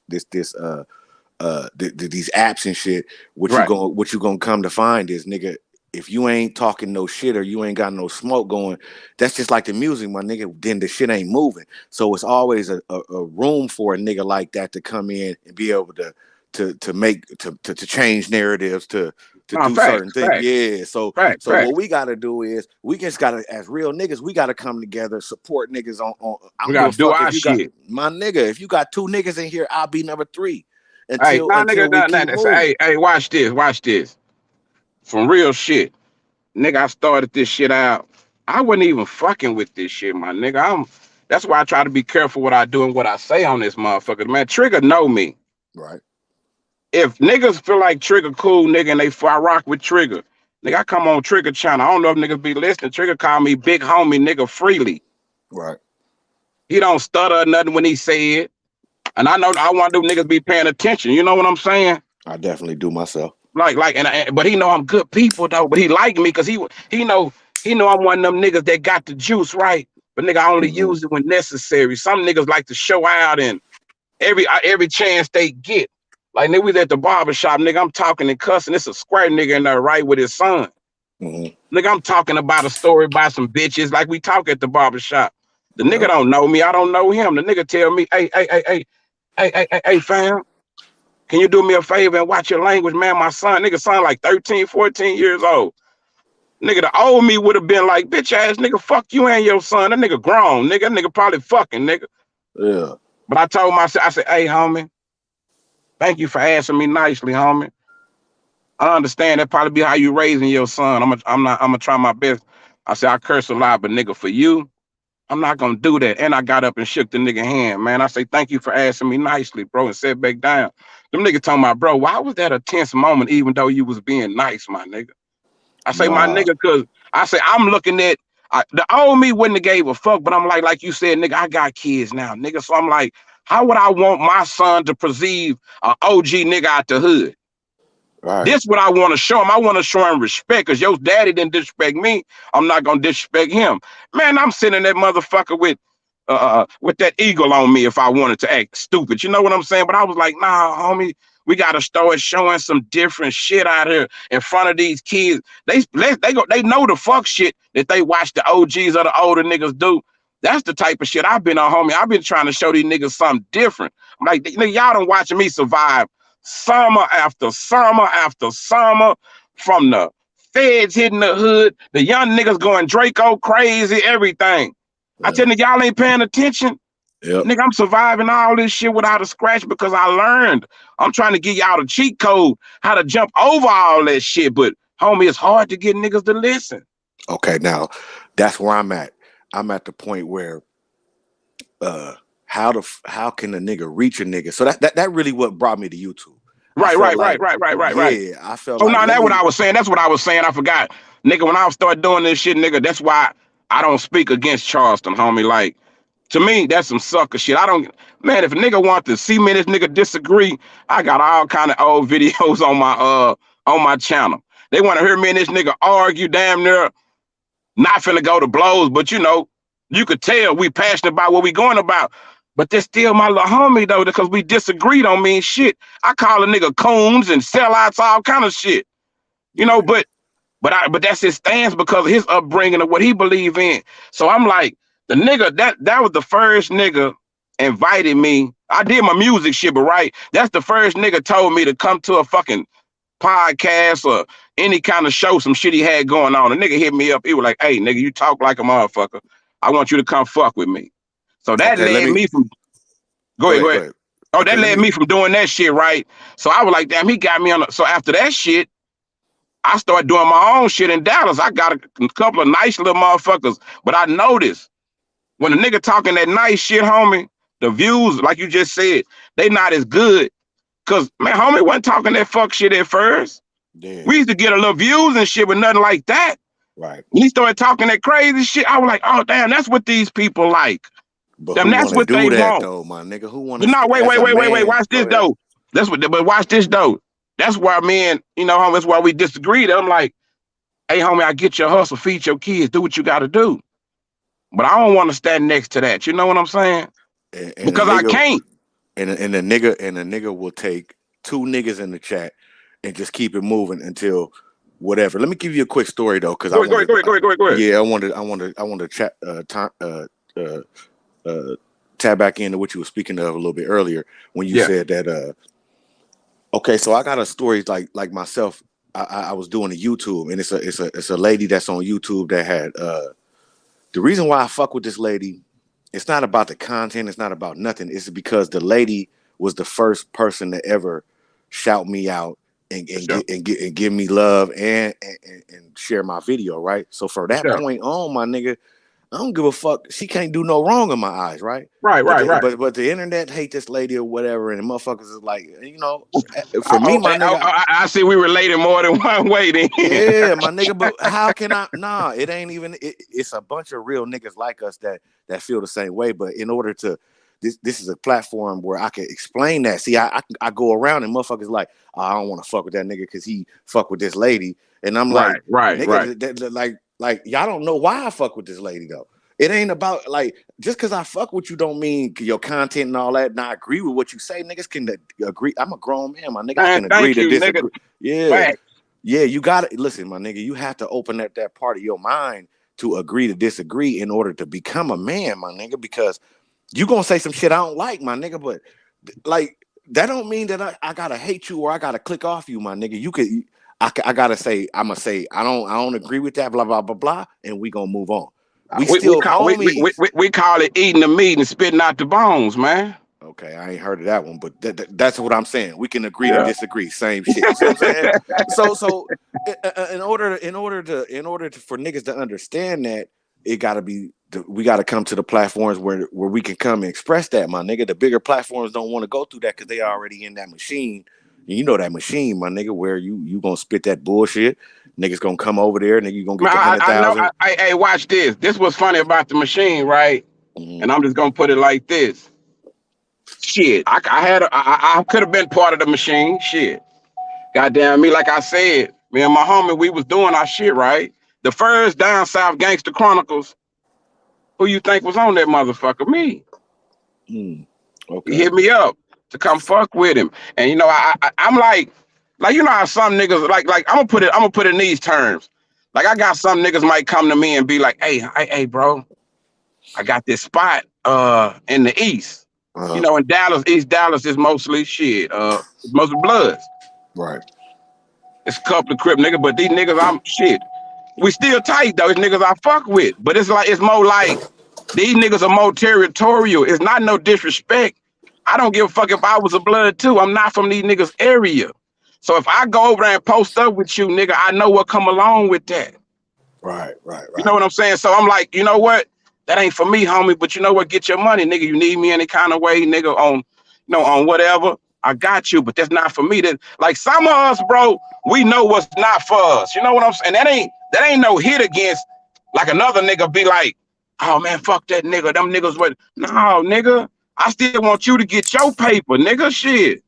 apps and shit, Right. what you gonna come to find is, nigga, if you ain't talking no shit or you ain't got no smoke going, that's just like the music, my nigga. Then the shit ain't moving. So it's always a room for a nigga like that to come in and be able to change narratives, to to do certain things. Facts, Yeah. So facts. what we gotta do is we just gotta, as real niggas, we gotta come together, support niggas on I We don't give gotta a do fuck our if you got shit. my nigga. If you got 2 niggas in here, I'll be number 3 Hey, until nah, nigga, we keep moving. hey, watch this. From real shit. Nigga, I started this shit out. I wasn't even fucking with this shit, my nigga. That's why I try to be careful what I do and what I say on this motherfucker. Man, Trigger know me. Right. If niggas feel like Trigger cool, nigga, and I rock with Trigger, nigga, I come on Trigger channel. I don't know if niggas be listening. Trigger call me big homie, nigga, freely. Right. He don't stutter or nothing when he say it. And I know I want them niggas be paying attention. You know what I'm saying? I definitely do myself. But he know I'm good people though. But he like me because he know I'm one of them niggas that got the juice, right? But nigga, I only use it when necessary. Some niggas like to show out and every chance they get. Like nigga, we was at the barbershop, nigga. I'm talking and cussing. It's a square nigga in there, right, with his son. Nigga, I'm talking about a story about some bitches like we talk at the barbershop. The nigga don't know me. I don't know him. The nigga tell me, hey, fam. Can you do me a favor and watch your language, man? My son, nigga, son like 13, 14 years old. Nigga, the old me would have been like, bitch ass nigga, fuck you and your son. That nigga grown, nigga. That nigga probably fucking, nigga. Yeah. But I told myself, I said, hey, homie, thank you for asking me nicely, homie. I understand that probably be how you raising your son. I'm gonna try my best. I said, I curse a lot, but nigga, for you, I'm not gonna do that. And I got up and shook the nigga hand, man. I say, thank you for asking me nicely, bro, and sat back down. Them niggas talking about, bro, why was that a tense moment even though you was being nice, my nigga? I say, my nigga, cause I say, I'm looking at, the old me wouldn't have gave a fuck, but I'm like you said, nigga, I got kids now, nigga. So I'm like, how would I want my son to perceive an OG nigga out the hood? Right. This what I want to show him. I want to show him respect because your daddy didn't disrespect me. I'm not going to disrespect him. Man, I'm sitting that motherfucker with that eagle on me if I wanted to act stupid. You know what I'm saying? But I was like, nah, homie, we got to start showing some different shit out here in front of these kids. They know the fuck shit that they watch the OGs or the older niggas do. That's the type of shit I've been on, homie. I've been trying to show these niggas something different. I'm like, y'all don't watch me survive summer after summer after summer, from the feds hitting the hood, the young niggas going Draco crazy, everything. I tell you, y'all ain't paying attention. Yep. Nigga, I'm surviving all this shit without a scratch because I learned. I'm trying to get y'all the cheat code, how to jump over all that shit. But homie, it's hard to get niggas to listen. Okay, now that's where I'm at. I'm at the point where how can a nigga reach a nigga? So that really what brought me to YouTube. Right. Yeah, I felt Oh, like no, that's what I was saying. That's what I was saying. I forgot. Nigga, when I start doing this shit, nigga, that's why I don't speak against Charleston, homie. Like, to me, that's some sucker shit. Man, if a nigga want to see me and this nigga disagree, I got all kind of old videos on my channel. They want to hear me and this nigga argue damn near, not finna go to blows, but you know, you could tell we passionate about what we going about. But that's still my little homie though, because we disagreed on me and shit. I call a nigga coons and sellouts, all kind of shit. You know, but that's his stance because of his upbringing and what he believe in. So I'm like, the nigga, that was the first nigga invited me. I did my music shit, but right, that's the first nigga told me to come to a fucking podcast or any kind of show, some shit he had going on. The nigga hit me up. He was like, hey, nigga, you talk like a motherfucker. I want you to come fuck with me. So that led me from, go ahead. Oh, that led me from doing that shit, right? So I was like, damn, he got me on. So after that shit, I started doing my own shit in Dallas. I got a couple of nice little motherfuckers, but I noticed when a nigga talking that nice shit, homie, the views, like you just said, they not as good. Cause man, homie wasn't talking that fuck shit at first. Yeah. We used to get a little views and shit, but nothing like that. Right. When he started talking that crazy shit, I was like, oh damn, that's what these people like. But damn, that's what they want. Though, my nigga, who want to? No, wait. Watch this though. But watch this though. That's why me and homie, that's why we disagreed. I'm like, hey, homie, I get your hustle, feed your kids, do what you got to do. But I don't want to stand next to that. You know what I'm saying? And because I can't. And a nigga will take 2 niggas in the chat and just keep it moving until whatever. Let me give you a quick story though, because go ahead. Yeah, I want to chat tap back into what you were speaking of a little bit earlier when you said that. Okay, so I got a story like myself I was doing a YouTube, and it's a lady that's on YouTube that had the reason why I fuck with this lady. It's not about the content. It's not about nothing. It's because the lady was the first person to ever shout me out and give me love and share my video, right? So for that point on, my nigga, I don't give a fuck. She can't do no wrong in my eyes, right? Right. But the internet hate this lady or whatever, and the motherfuckers is like, you know, for me, my nigga. I see we related more than one way then. Yeah, my nigga, but how can I? Nah, it ain't even. It's a bunch of real niggas like us that feel the same way. But in order to, this is a platform where I can explain that. See, I go around and motherfuckers like, oh, I don't want to fuck with that nigga because he fuck with this lady, and I'm like, nigga, like y'all don't know why I fuck with this lady though. It ain't about like just because I fuck with you don't mean your content and all that. And I agree with what you say. Niggas can agree. I'm a grown man, my nigga. I can agree to disagree. Nigga. Yeah. Fact. Yeah, you gotta listen, my nigga. You have to open up that part of your mind to agree to disagree in order to become a man, my nigga, because you gonna say some shit I don't like, my nigga, but like that don't mean that I gotta hate you or I gotta click off you, my nigga. You could I gotta say, I'm gonna say I don't agree with that, blah blah blah blah, and we gonna move on. We call it eating the meat and spitting out the bones, man. Okay, I ain't heard of that one, but that's what I'm saying. We can agree to disagree. Same shit. You know what I'm saying? So in order for niggas to understand that, it gotta be we gotta come to the platforms where we can come and express that, my nigga. The bigger platforms don't want to go through that because they already in that machine. And you know that machine, my nigga, where you gonna spit that bullshit. Niggas gonna come over there, nigga, you gonna get 100,000. Hey, watch this. This was funny about the machine, right? And I'm just gonna put it like this. Shit, I could have been part of the machine. Shit, goddamn me, like I said, me and my homie, we was doing our shit, right? The first Down South Gangster Chronicles. Who you think was on that motherfucker? Me. Okay. He hit me up to come fuck with him, and you know, I'm like you know how some niggas like I'm gonna put it in these terms. Like I got some niggas might come to me and be like, hey, bro, I got this spot in the East. You know, in Dallas, East Dallas is mostly shit. It's mostly Bloods. Right. It's a couple of Crip niggas, but these niggas, I'm shit. We still tight though. It's niggas I fuck with, but it's more like these niggas are more territorial. It's not no disrespect. I don't give a fuck if I was a Blood too. I'm not from these niggas area. So if I go over there and post up with you, nigga, I know what come along with that. Right. You know what I'm saying? So I'm like, you know what? That ain't for me, homie. But you know what? Get your money, nigga. You need me any kind of way, nigga, on whatever. I got you, but that's not for me. That like some of us, bro, we know what's not for us. You know what I'm saying? That ain't no hit against like another nigga be like, oh man, fuck that nigga. Them niggas what? No, nigga. I still want you to get your paper, nigga. Shit.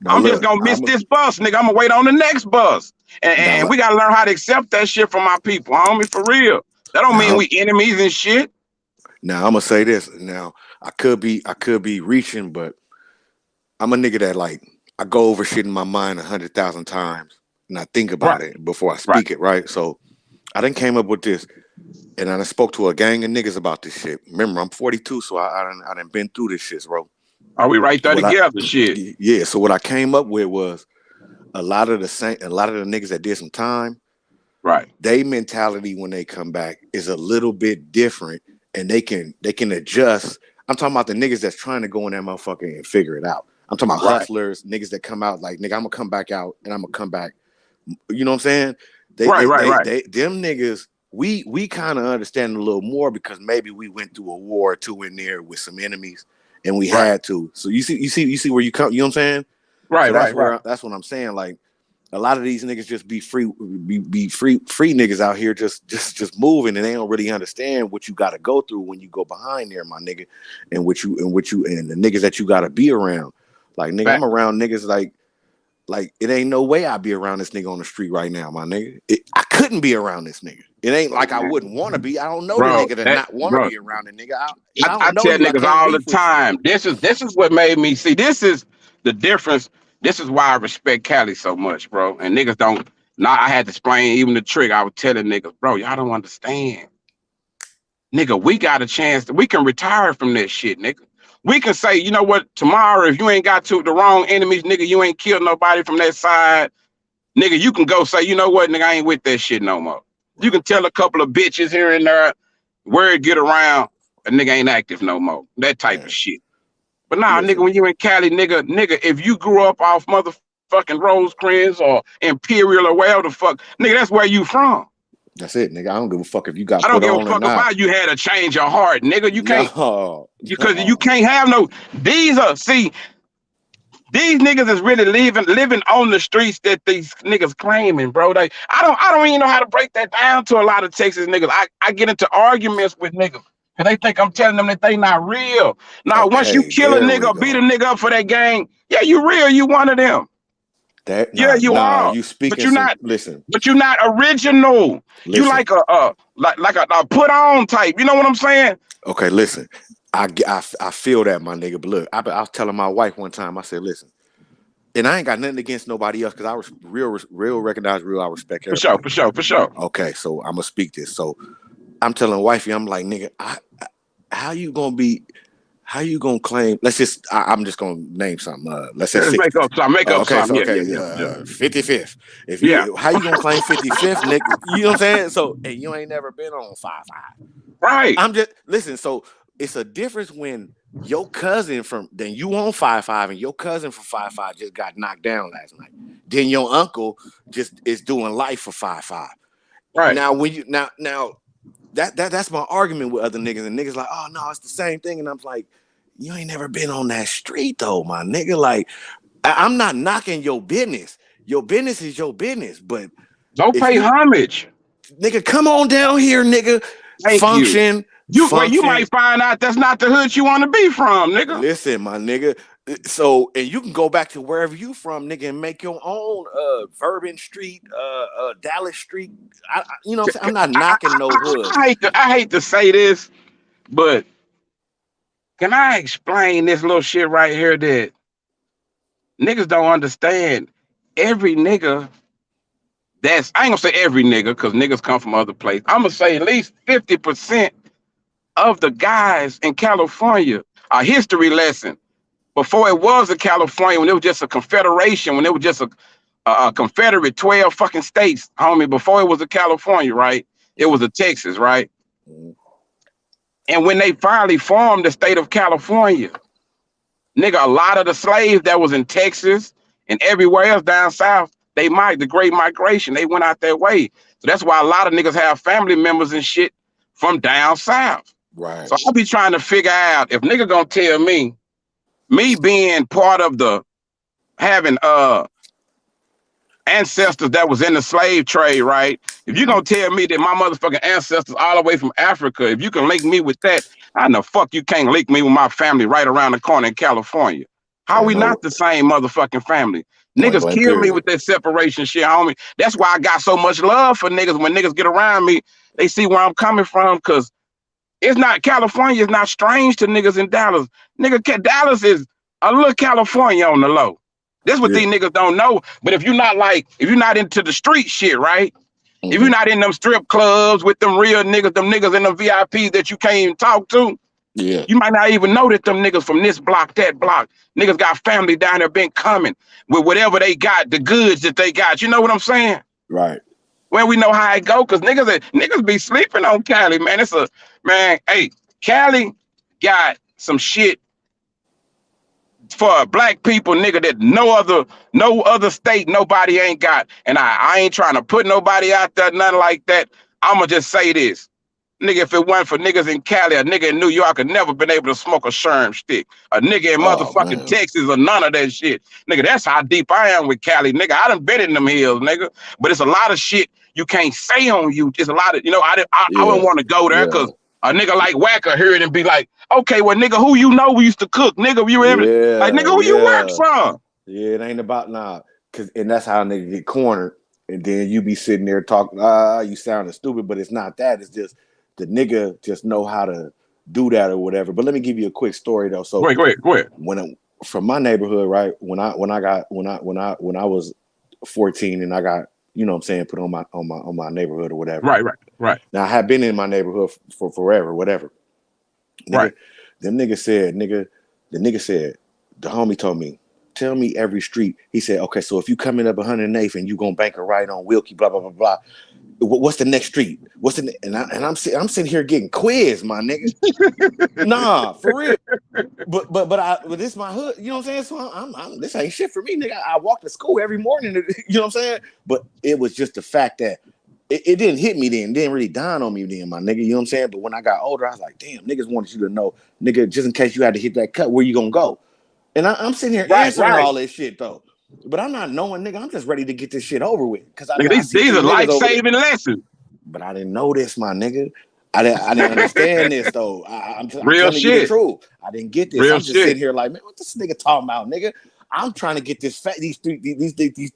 No, I'm just gonna miss this bus, nigga. I'm gonna wait on the next bus. And we gotta learn how to accept that shit from our people, homie, for real. That don't mean we enemies and shit. Now I'm gonna say this. Now I could be reaching, but I'm a nigga that like I go over shit in my mind 100,000 times and I think about it before I speak it, right? So I done came up with this, and I done spoke to a gang of niggas about this shit. Remember, I'm 42, so I done been through this shit, bro. Are we right there together? Shit. Yeah. So what I came up with was a lot of the niggas that did some time, right? They mentality when they come back is a little bit different, and they can adjust. I'm talking about the niggas that's trying to go in that motherfucker and figure it out. I'm talking about hustlers, niggas that come out like, nigga, I'm gonna come back out and I'm gonna come back. You know what I'm saying? Them niggas, we kind of understand a little more because maybe we went through a war or two in there with some enemies and we had to. So you see where you come, you know what I'm saying? Right, so that's what I'm saying. Like a lot of these niggas just be free niggas out here just moving, and they don't really understand what you got to go through when you go behind there, my nigga, and what you and the niggas that you got to be around. Like nigga, I'm around niggas like it ain't no way I'd be around this nigga on the street right now, my nigga. I couldn't be around this nigga. It ain't like I wouldn't want to be. I don't know the nigga that not want to be around the nigga. I tell niggas all the time. This is what made me see. This is the difference. This is why I respect Cali so much, bro. And niggas don't. Now I had to explain even the trick. I was telling niggas, bro, y'all don't understand. Nigga, we got a chance that we can retire from that shit, nigga. We can say, you know what, tomorrow, if you ain't got the wrong enemies, nigga, you ain't killed nobody from that side, nigga, you can go say, you know what, nigga, I ain't with that shit no more. You can tell a couple of bitches here and there, word get around, a nigga ain't active no more. That type of shit. But nah, nigga, when you in Cali, nigga, if you grew up off motherfucking Rosecrans or Imperial or wherever the fuck, nigga, that's where you from. That's it, nigga. I don't give a fuck if you got I don't put give a on or fuck not. about you had a change of heart, nigga. You can't, because No. you can't have no. These niggas is really living on the streets that these niggas claiming, bro. I don't even know how to break that down to a lot of Texas niggas. I get into arguments with niggas because they think I'm telling them that they not real. Now, once you kill a nigga, beat a nigga up for that gang, yeah, you real. You one of them. Yeah, you are. You speaking but you're not. Listen. But you're not original. Listen. You like a put on type. You know what I'm saying? Okay, listen. I feel that, my nigga. But look, I was telling my wife one time. I said, listen, and I ain't got nothing against nobody else because I was real recognize real. I respect everybody. For sure. Okay, so I'm gonna speak this. So I'm telling wifey, I'm like, nigga, how you gonna claim? Let's just, I'm just gonna name something. Let's say make up something. Okay, something. So, Yeah. 55th. If you, how you gonna claim 55th, nigga? You know what I'm saying? So, hey, you ain't never been on 5-5. Right. I'm just listen. So it's a difference when your cousin then you on 5-5 and your cousin from 5-5 just got knocked down last night. Then your uncle just is doing life for 5-5. Right. Now when you now that's my argument with other niggas, and niggas like, oh no, it's the same thing. And I'm like, you ain't never been on that street though, my nigga. Like, I'm not knocking your business. Your business is your business, but don't pay homage. Nigga, come on down here, nigga. Function. You might find out that's not the hood you want to be from, nigga. Listen, my nigga. So, and you can go back to wherever you from, nigga, and make your own Bourbon Street, Dallas Street. You know what I'm saying? I'm not knocking no hood. I hate to say this, but can I explain this little shit right here that niggas don't understand? Every nigga I ain't gonna say every nigga, because niggas come from other places. I'm gonna say at least 50% of the guys in California, a history lesson. Before it was a California, when it was just a confederation, when it was just a confederate 12 fucking states, homie, before it was a California, right? It was a Texas, right? And when they finally formed the state of California, nigga, a lot of the slaves that was in Texas and everywhere else down south, the Great Migration, they went out their way. So that's why a lot of niggas have family members and shit from down south. Right. So I'll be trying to figure out if nigga gonna tell me being part of having ancestors that was in the slave trade, right? If you gonna tell me that my motherfucking ancestors all the way from Africa, if you can link me with that, I know fuck you can't link me with my family right around the corner in California. How we not the same motherfucking family? Niggas kill me with that separation shit, homie. That's why I got so much love for niggas. When niggas get around me, they see where I'm coming from, because California is not strange to niggas in Dallas. Nigga, Dallas is a little California on the low. That's what these niggas don't know. But if you're not into the street shit, right? If you're not in them strip clubs with them real niggas, them niggas in them VIPs that you can't even talk to, you might not even know that them niggas from this block, that block, niggas got family down there been coming with whatever they got, the goods that they got. You know what I'm saying? Right. Well, we know how it go, because niggas be sleeping on Cali, man. Hey, Cali got some shit for black people, nigga, that no other state, nobody ain't got. And I ain't trying to put nobody out there, nothing like that. I'ma just say this. Nigga, if it wasn't for niggas in Cali, a nigga in New York had never been able to smoke a sherm stick. A nigga in motherfucking Texas or none of that shit. Nigga, that's how deep I am with Cali. Nigga, I done been in them hills, nigga. But it's a lot of shit you can't say on you. It's a lot of, I wouldn't want to go there, because a nigga like Wacker hear it and be like, okay, well, nigga, who you know we used to cook? Nigga, you ever, like, nigga, who you work from? Yeah, it ain't about and that's how nigga get cornered. And then you be sitting there talking, you sounding stupid, but it's not that. It's just the nigga just know how to do that or whatever. But let me give you a quick story though. So go ahead. When from my neighborhood, right? When I was 14 and I got, you know what I'm saying, put on my neighborhood or whatever. Right. Now I had been in my neighborhood for forever, whatever. Nigga, the nigga said, the homie told me, tell me every street. He said, okay, so if you come in up 108th and you gonna bank a right on Wilkie, blah blah blah blah. What's the next street? What's the and I'm sitting here getting quizzed, my nigga. Nah, for real. But this is my hood. You know what I'm saying? So I'm this ain't shit for me, nigga. I walk to school every morning. You know what I'm saying? But it was just the fact that it didn't hit me then. It didn't really dawn on me then, my nigga. You know what I'm saying? But when I got older, I was like, damn, niggas wanted you to know, nigga, just in case you had to hit that cut, where you gonna go? And I'm sitting here answering all this shit though. But I'm not knowing, nigga. I'm just ready to get this shit over with. Because these are life-saving lessons. But I didn't know this, my nigga. I didn't understand this though. I'm telling you the truth. I didn't get this. I'm just sitting here like, man, what this nigga talking about, nigga? I'm trying to get this these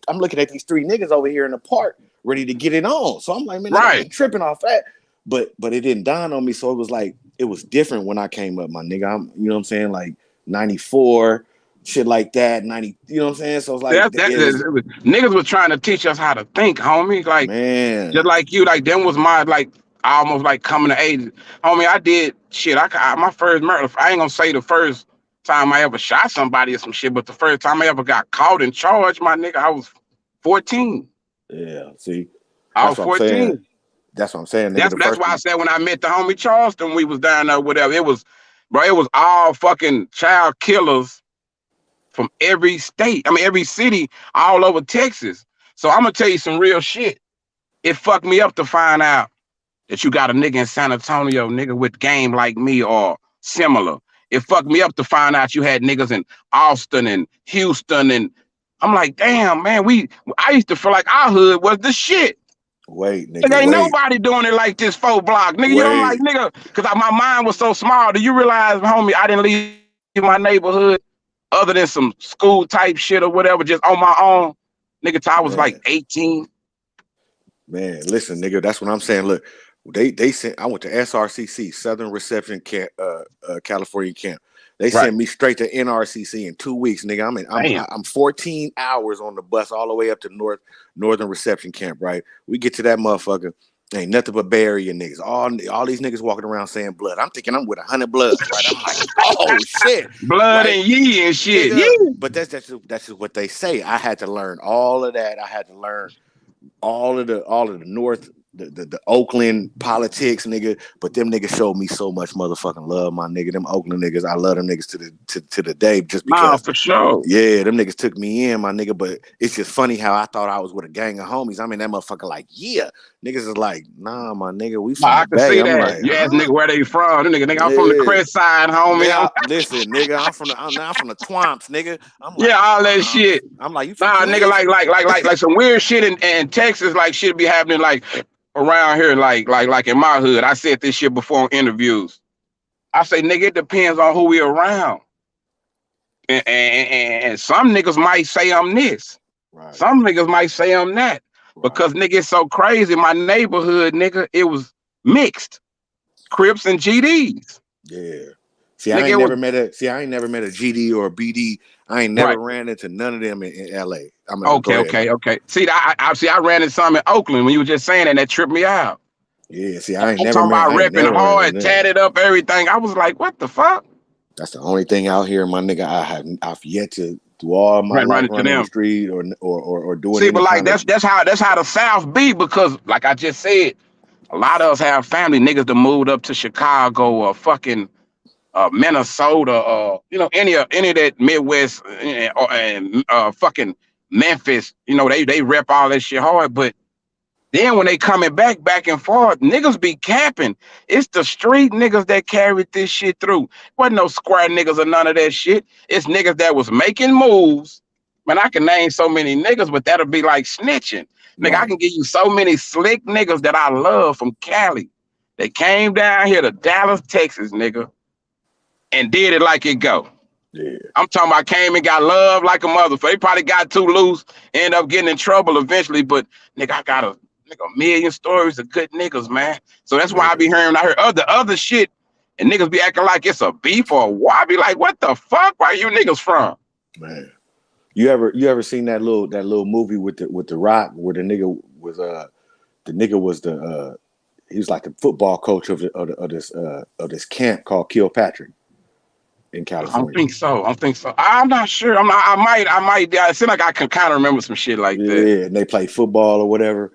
I'm looking at these three niggas over here in the park ready to get it on. So I'm like, man, I'm tripping off that. But it didn't dawn on me. So it was like, it was different when I came up, my nigga. You know what I'm saying? Like 94, shit like that, 90, you know what I'm saying? So it's like niggas was trying to teach us how to think, homie. Like, man, just like you, like them was my like almost like coming to age. Homie, I did shit. My first murder, I ain't gonna say the first time I ever shot somebody or some shit, but the first time I ever got caught and charged, my nigga, I was 14. Yeah, see, I was 14. That's what I'm saying. Nigga, that's why I said when I met the homie Charleston, we was down there, whatever. It was all fucking child killers from every state. I mean, every city all over Texas. So I'm gonna tell you some real shit. It fucked me up to find out that you got a nigga in San Antonio, nigga with game like me or similar. It fucked me up to find out you had niggas in Austin and Houston, and I'm like, damn, man, I used to feel like our hood was the shit. Wait, nigga. There ain't nobody doing it like this 4 block. Nigga, I'm like, nigga, because my mind was so small. Do you realize, homie, I didn't leave my neighborhood other than some school type shit or whatever, just on my own? Nigga, till I was like 18. Man, listen, nigga, that's what I'm saying. Look, they sent, I went to SRCC, Southern Reception Camp, California camp. They sent me straight to NRCC in 2 weeks, nigga. I'm 14 hours on the bus all the way up to Northern Reception Camp, right? We get to that motherfucker. Ain't nothing but Bay Area niggas. All these niggas walking around saying blood. I'm thinking I'm with 100 bloods, right? I'm like, oh shit, blood and yee and shit. Yeah. But that's just what they say. I had to learn all of that. I had to learn all of the North. The Oakland politics, nigga, but them niggas showed me so much motherfucking love, my nigga. Them Oakland niggas, I love them niggas to the day, just because. Nah, for sure. Yeah, them niggas took me in, my nigga. But it's just funny how I thought I was with a gang of homies. I mean, that motherfucker like, yeah, niggas is like, nah, my nigga, we from I the can Bay. see I'm that. like, You ask nigga where they from. Nigga, I'm from the Crest Side, homie. Listen, nigga, I'm from the Twomps, nigga. I'm like, all that shit. I'm like, you from nigga, like some weird shit in Texas, like shit be happening like around here, like in my hood. I said this shit before in interviews. I say, nigga, it depends on who we around. And some niggas might say I'm this. Right. Some niggas might say I'm that. Right. Because nigga, it's so crazy. My neighborhood, nigga, it was mixed. Crips and GDs. Yeah. See, I ain't never met a GD or a BD. I ain't never ran into none of them in LA. Okay. See, I ran into some in Oakland when you were just saying that, and that tripped me out. Yeah, see, I ain't never talking about repping hard, tatted up everything. I was like, what the fuck? That's the only thing out here, my nigga. I've yet to do all my life running the street or doing. See, but like that's how the South be, because like I just said, a lot of us have family niggas that moved up to Chicago or fucking Minnesota, or any of that Midwest and fucking Memphis. They rep all that shit hard, but then when they coming back and forth, niggas be capping. It's the street niggas that carried this shit through. Wasn't no square niggas or none of that shit. It's niggas that was making moves. Man, I can name so many niggas, but that'll be like snitching. Nigga, I can give you so many slick niggas that I love from Cali. They came down here to Dallas, Texas, nigga, and did it like it go. Yeah. I'm talking about came and got love like a motherfucker. They probably got too loose, end up getting in trouble eventually, but nigga, I got a million stories of good niggas, man. So that's why I heard other shit, and niggas be acting like it's a beef or a war. I be like, what the fuck? Where you niggas from? Man, you ever seen that little movie with the Rock where the nigga was he was like the football coach of this camp called Kilpatrick, in I California. don't think so. I don't think so. I'm not sure. I'm not. I might. It seems like I can kind of remember some shit like that. Yeah, and they play football or whatever.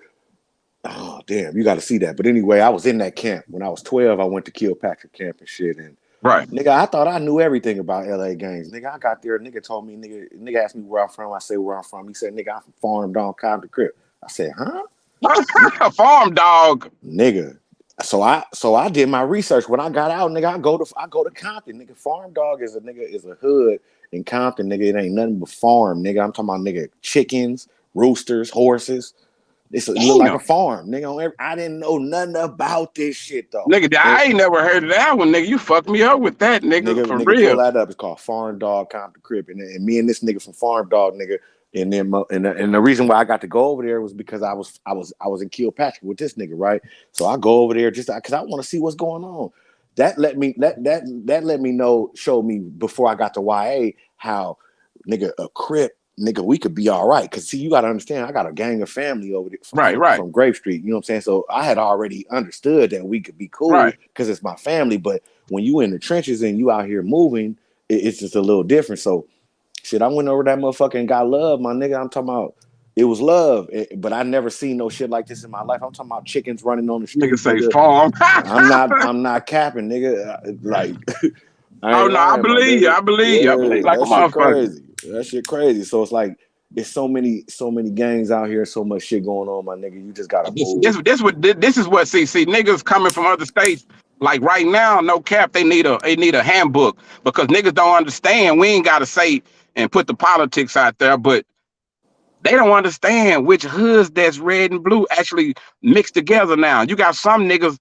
Oh damn, you got to see that. But anyway, I was in that camp when I was 12. I went to Kilpatrick camp and shit. And Right. nigga, I thought I knew everything about LA gangs. Nigga, I got there. Nigga told me. Nigga asked me where I'm from. I said where I'm from. He said, nigga, I'm from Farm Dog, Compton Crip. I said, huh? Farm dog. Nigga. So I did my research. When I got out, nigga, I go to Compton. Nigga, Farm Dog is a hood in Compton. Nigga, it ain't nothing but farm. Nigga, I'm talking about nigga chickens, roosters, horses. It look like a farm, nigga. I didn't know nothing about this shit though. Nigga, I ain't never heard of that one, nigga. You fucked me up with that, nigga. For nigga, real. pull that up. It's called Farm Dog Compton Crip, and me and this nigga from Farm Dog, nigga. And then and the reason why I got to go over there was because I was in Kilpatrick with this nigga, right? So I go over there just because I want to see what's going on. That let me know, showed me before I got to YA how nigga a Crip. Nigga, we could be all right. Cause see, you gotta understand, I got a gang of family over there from Grave Street. You know what I'm saying? So I had already understood that we could be cool because it's my family. But when you in the trenches and you out here moving, it's just a little different. So shit, I went over that motherfucker and got love, my nigga. I'm talking about it was love, but I never seen no shit like this in my life. I'm talking about chickens running on the street. Nigga say farm. I'm not capping, nigga. Like oh no, I believe you. I believe you. I believe like a motherfucker. That shit crazy. So it's like it's so many gangs out here, so much shit going on, my nigga. You just gotta move. This is what see niggas coming from other states. Like right now, no cap, they need a handbook because niggas don't understand. We ain't gotta say and put the politics out there, but they don't understand which hoods that's red and blue actually mixed together now. You got some niggas,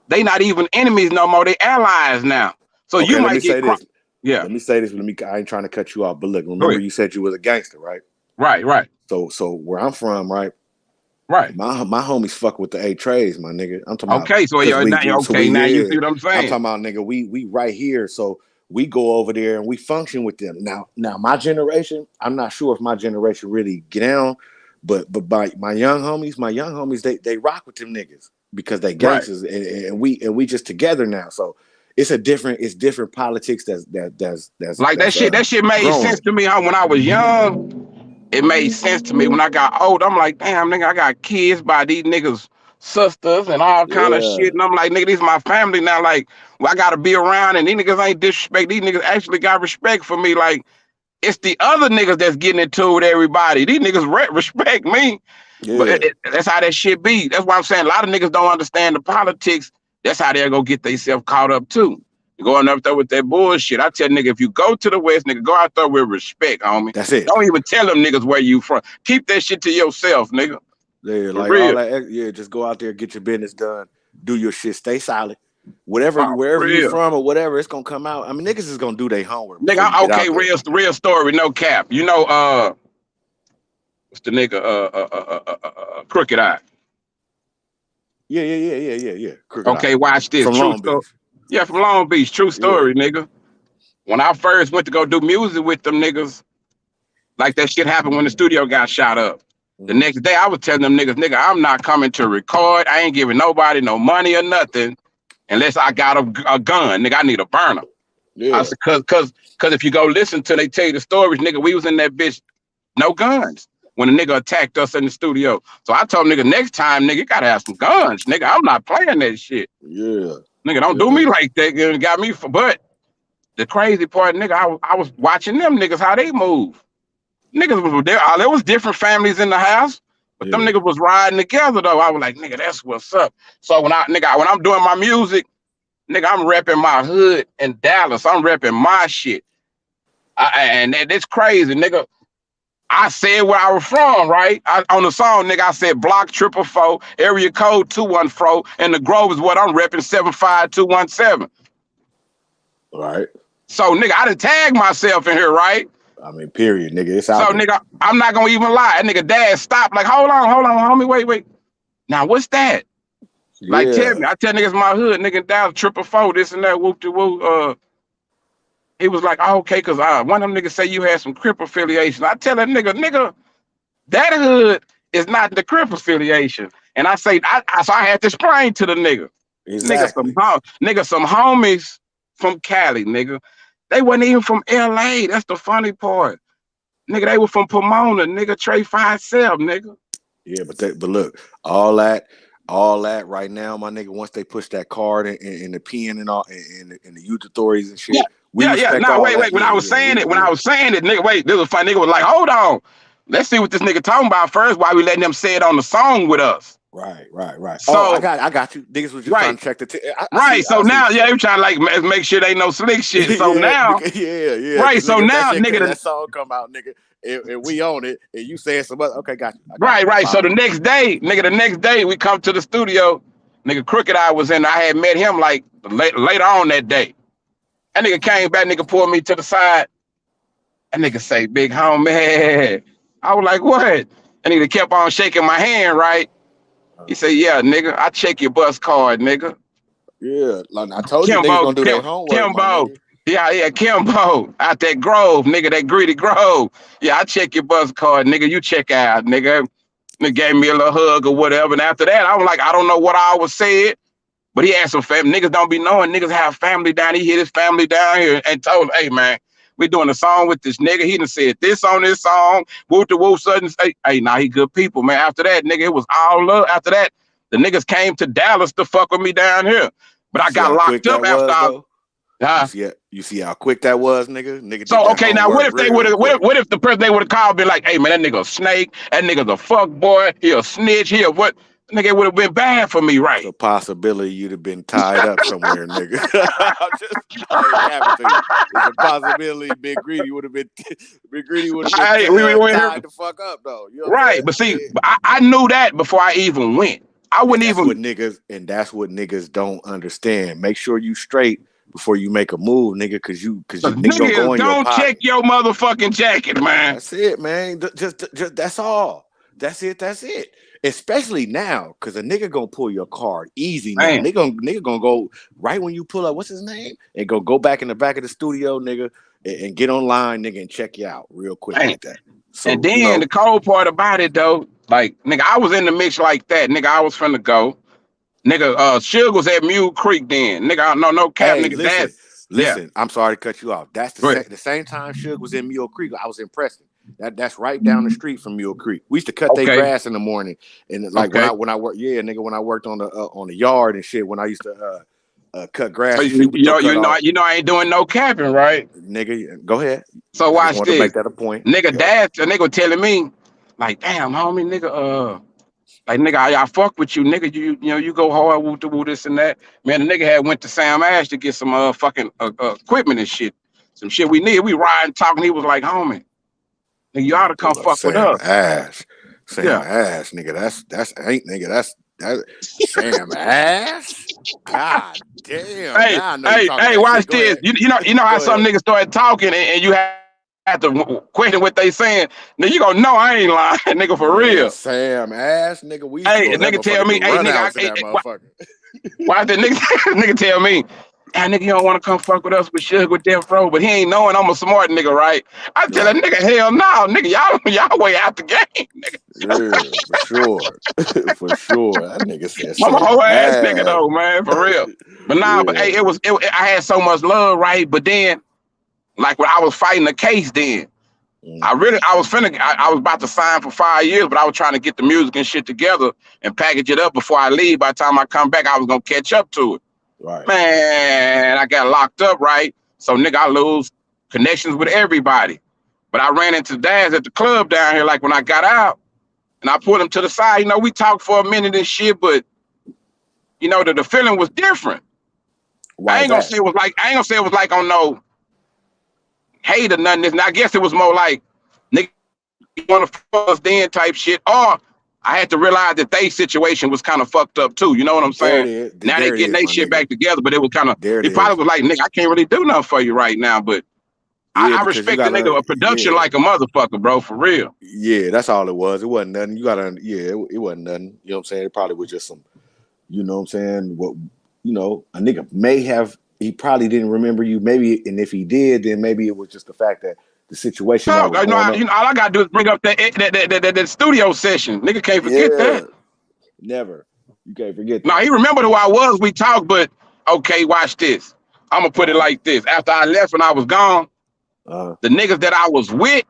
they not even enemies no more, they allies now. So okay, you might get yeah. Let me say this. I ain't trying to cut you off, but look, remember you said you was a gangster, right? Right. So where I'm from, right? My homies fuck with the A trades, my nigga. I'm talking about. Okay, so now you see what I'm saying. I'm talking about, nigga. We right here, so we go over there and we function with them. Now my generation, I'm not sure if my generation really get down, but by my young homies, they rock with them niggas because they gangsters, and we just together now. So it's different politics that's like that shit. That shit made sense to me when I was young. It made sense to me when I got old. I'm like, damn, nigga, I got kids by these niggas' sisters and all kind of shit. And I'm like, nigga, these my family now. Like, well, I gotta be around, and these niggas ain't disrespect. These niggas actually got respect for me. Like, it's the other niggas that's getting into it with everybody. These niggas respect me. Yeah. But that's how that shit be. That's why I'm saying a lot of niggas don't understand the politics. That's how they'll go get themselves caught up too. Going up there with that bullshit. I tell nigga, if you go to the West, nigga, go out there with respect, homie. That's it. Don't even tell them niggas where you from. Keep that shit to yourself, nigga. Yeah, like all that. Just go out there, get your business done, do your shit, stay solid. Wherever you're from or whatever, it's gonna come out. I mean, niggas is gonna do their homework. Nigga, okay, real story, no cap. You know, what's the nigga? Crooked Eye. Yeah. Crooked okay, Eye. watch this. From Long Beach. Yeah, from Long Beach. True story, nigga. When I first went to go do music with them niggas, like that shit happened when the studio got shot up. The next day, I was telling them niggas, nigga, I'm not coming to record. I ain't giving nobody no money or nothing unless I got a gun. Nigga, I need a burner. Yeah. I said, cause if you go listen to, they tell you the stories, nigga, we was in that bitch, no guns. When a nigga attacked us in the studio. So I told nigga, next time, nigga, you gotta have some guns. Nigga, I'm not playing that shit. Yeah. Nigga, don't do me like that. It got me but the crazy part, nigga, I was watching them niggas, how they move. Niggas was there. There was different families in the house, but them niggas was riding together though. I was like, nigga, that's what's up. So when I'm doing my music, nigga, I'm repping my hood in Dallas. I'm repping my shit. And it's crazy, nigga. I said where I was from, right? On the song, nigga, I said block 444, area code 214, and the Grove is what I'm repping 75217. All right. So, nigga, I done tagged myself in here, right? I mean, period, nigga. It's out there. Nigga, I'm not gonna even lie. That nigga dad stopped, like, hold on, homie, wait. Now, what's that? Yeah. Like, tell me. I tell niggas my hood, nigga, down 444, this and that, whoop-de-whoop. He was like, oh, okay, because one of them niggas say you had some Crip affiliation. I tell that nigga, that hood is not the Crip affiliation. And I say, so I had to explain to the nigga. Exactly. Nigga, some homies from Cali, nigga. They wasn't even from LA. That's the funny part. Nigga, they were from Pomona, nigga, Trey 5-7, nigga. Yeah, but look, all that right now, my nigga, once they push that card in the pen and all in the youth authorities and shit, we respect Nah, all wait. that. When I was saying it, nigga, wait, this was funny. Nigga was like, hold on. Let's see what this nigga talking about first. Why we letting them say it on the song with us? Right. So I got you. Niggas was just trying to check the so now, they trying to like make sure they know slick shit. So now, yeah. Right. So now, nigga, that song come out, nigga, and we own it, and you saying some other. Okay, got you. Right. So the next day, we come to the studio. Nigga, Crooked Eye was in. I had met him like later on that day. That nigga came back. Nigga pulled me to the side. That nigga say, "Big homie." I was like, "What?" And nigga kept on shaking my hand. Right. He said, "Yeah, nigga, I check your bus card, nigga." Yeah, like I told you, niggas gonna do their homework. Kimbo. Yeah, Kimbo. Out that Grove, nigga, that greedy Grove. Yeah, I check your bus card, nigga. You check out, nigga. Nigga gave me a little hug or whatever. And after that, I was like, I don't know what I always said, but he had some family. Niggas don't be knowing. Niggas have family down. He hit his family down here and told him, hey, man, we doing a song with this nigga. He done said this on this song. Woo to woo, sudden. Hey, nah, he good people, man. After that, nigga, it was all love. After that, the niggas came to Dallas to fuck with me down here. But I got locked up after you see how quick that was, nigga. So okay, now what if they would have? What if the person they would have called been like, "Hey man, that nigga a snake. That nigga's a fuck boy. He a snitch. He a what?" Nigga, it would have been bad for me, right? It's a possibility you'd have been tied up somewhere, nigga. It's a possibility Big Greedy would have been tied the fuck up though. You know right, but see, I knew that before I even went. I wouldn't even. That's what niggas don't understand. Make sure you straight before you make a move, nigga, because niggas don't check your motherfucking jacket, man. That's it, man. Just that's all. That's it. Especially now, because a nigga gonna pull your card easy now. Nigga gonna go right when you pull up. What's his name? And go back in the back of the studio, nigga, and get online, nigga, and check you out real quick like that. So, and then the cold part about it though, like nigga, I was in the mix like that, nigga. I was finna go. Nigga, Suge was at Mule Creek then. Nigga, no cap, hey, nigga. Listen, I'm sorry to cut you off. That's the same time Suge was in Mule Creek. I was in Preston. That's right down the street from Mule Creek. We used to cut their grass in the morning, and like when I worked, nigga, when I worked on the yard and shit. When I used to cut grass, you know, I ain't doing no capping, right? Nigga, go ahead. So watch this. Make that a point, nigga. Dad, a nigga telling me, like, damn, homie, nigga, like nigga, I fuck with you, nigga. You know, you go hard, woo to woo this and that. Man, the nigga had went to Sam Ash to get some fucking equipment and shit, some shit we need. We riding, talking. He was like, homie, nigga, you ought to come fuck with us. Sam Ash, nigga. That's Sam Ash. God damn. Hey, watch this. You know how some niggas started talking and you have to question what they saying. Now you gonna know I ain't lying, nigga, for real. Sam Ash, nigga. Nigga tell me, hey, nigga, why the nigga tell me, hey, nigga, you don't want to come fuck with us with Suge with Death Row, but he ain't knowing I'm a smart nigga, right? I tell that nigga, hell no, nigga, y'all way out the game, nigga. Yeah, for sure. For sure. That nigga said I'm a whole ass nigga though, man, for real. But nah, but hey, I had so much love, right? But then, like when I was fighting the case then, I was about to sign for 5 years, but I was trying to get the music and shit together and package it up before I leave. By the time I come back, I was gonna catch up to it. Right. Man, I got locked up, right? So nigga, I lose connections with everybody. But I ran into Daz at the club down here, like when I got out, and I pulled him to the side. You know, we talked for a minute and shit, but you know, the feeling was different. I ain't gonna say it was like on no hate or nothing. And I guess it was more like, nigga, you wanna fuck us then type shit. Or I had to realize that their situation was kind of fucked up too. You know what I'm saying? Now they getting their shit back together, but it was kind of, it probably was like, nigga, I can't really do nothing for you right now. But I respect the nigga, a production like a motherfucker, bro, for real. Yeah, that's all it was. It wasn't nothing. It wasn't nothing. You know what I'm saying? It probably was just some, you know what I'm saying? What, you know, a nigga he probably didn't remember you. Maybe, and if he did, then maybe it was just the fact that the situation. No, all I gotta do is bring up that studio session. Nigga can't forget that. Never. You can't forget that. No, he remembered who I was. We talked, but okay, watch this. I'm gonna put it like this. After I left and I was gone, the niggas that I was with,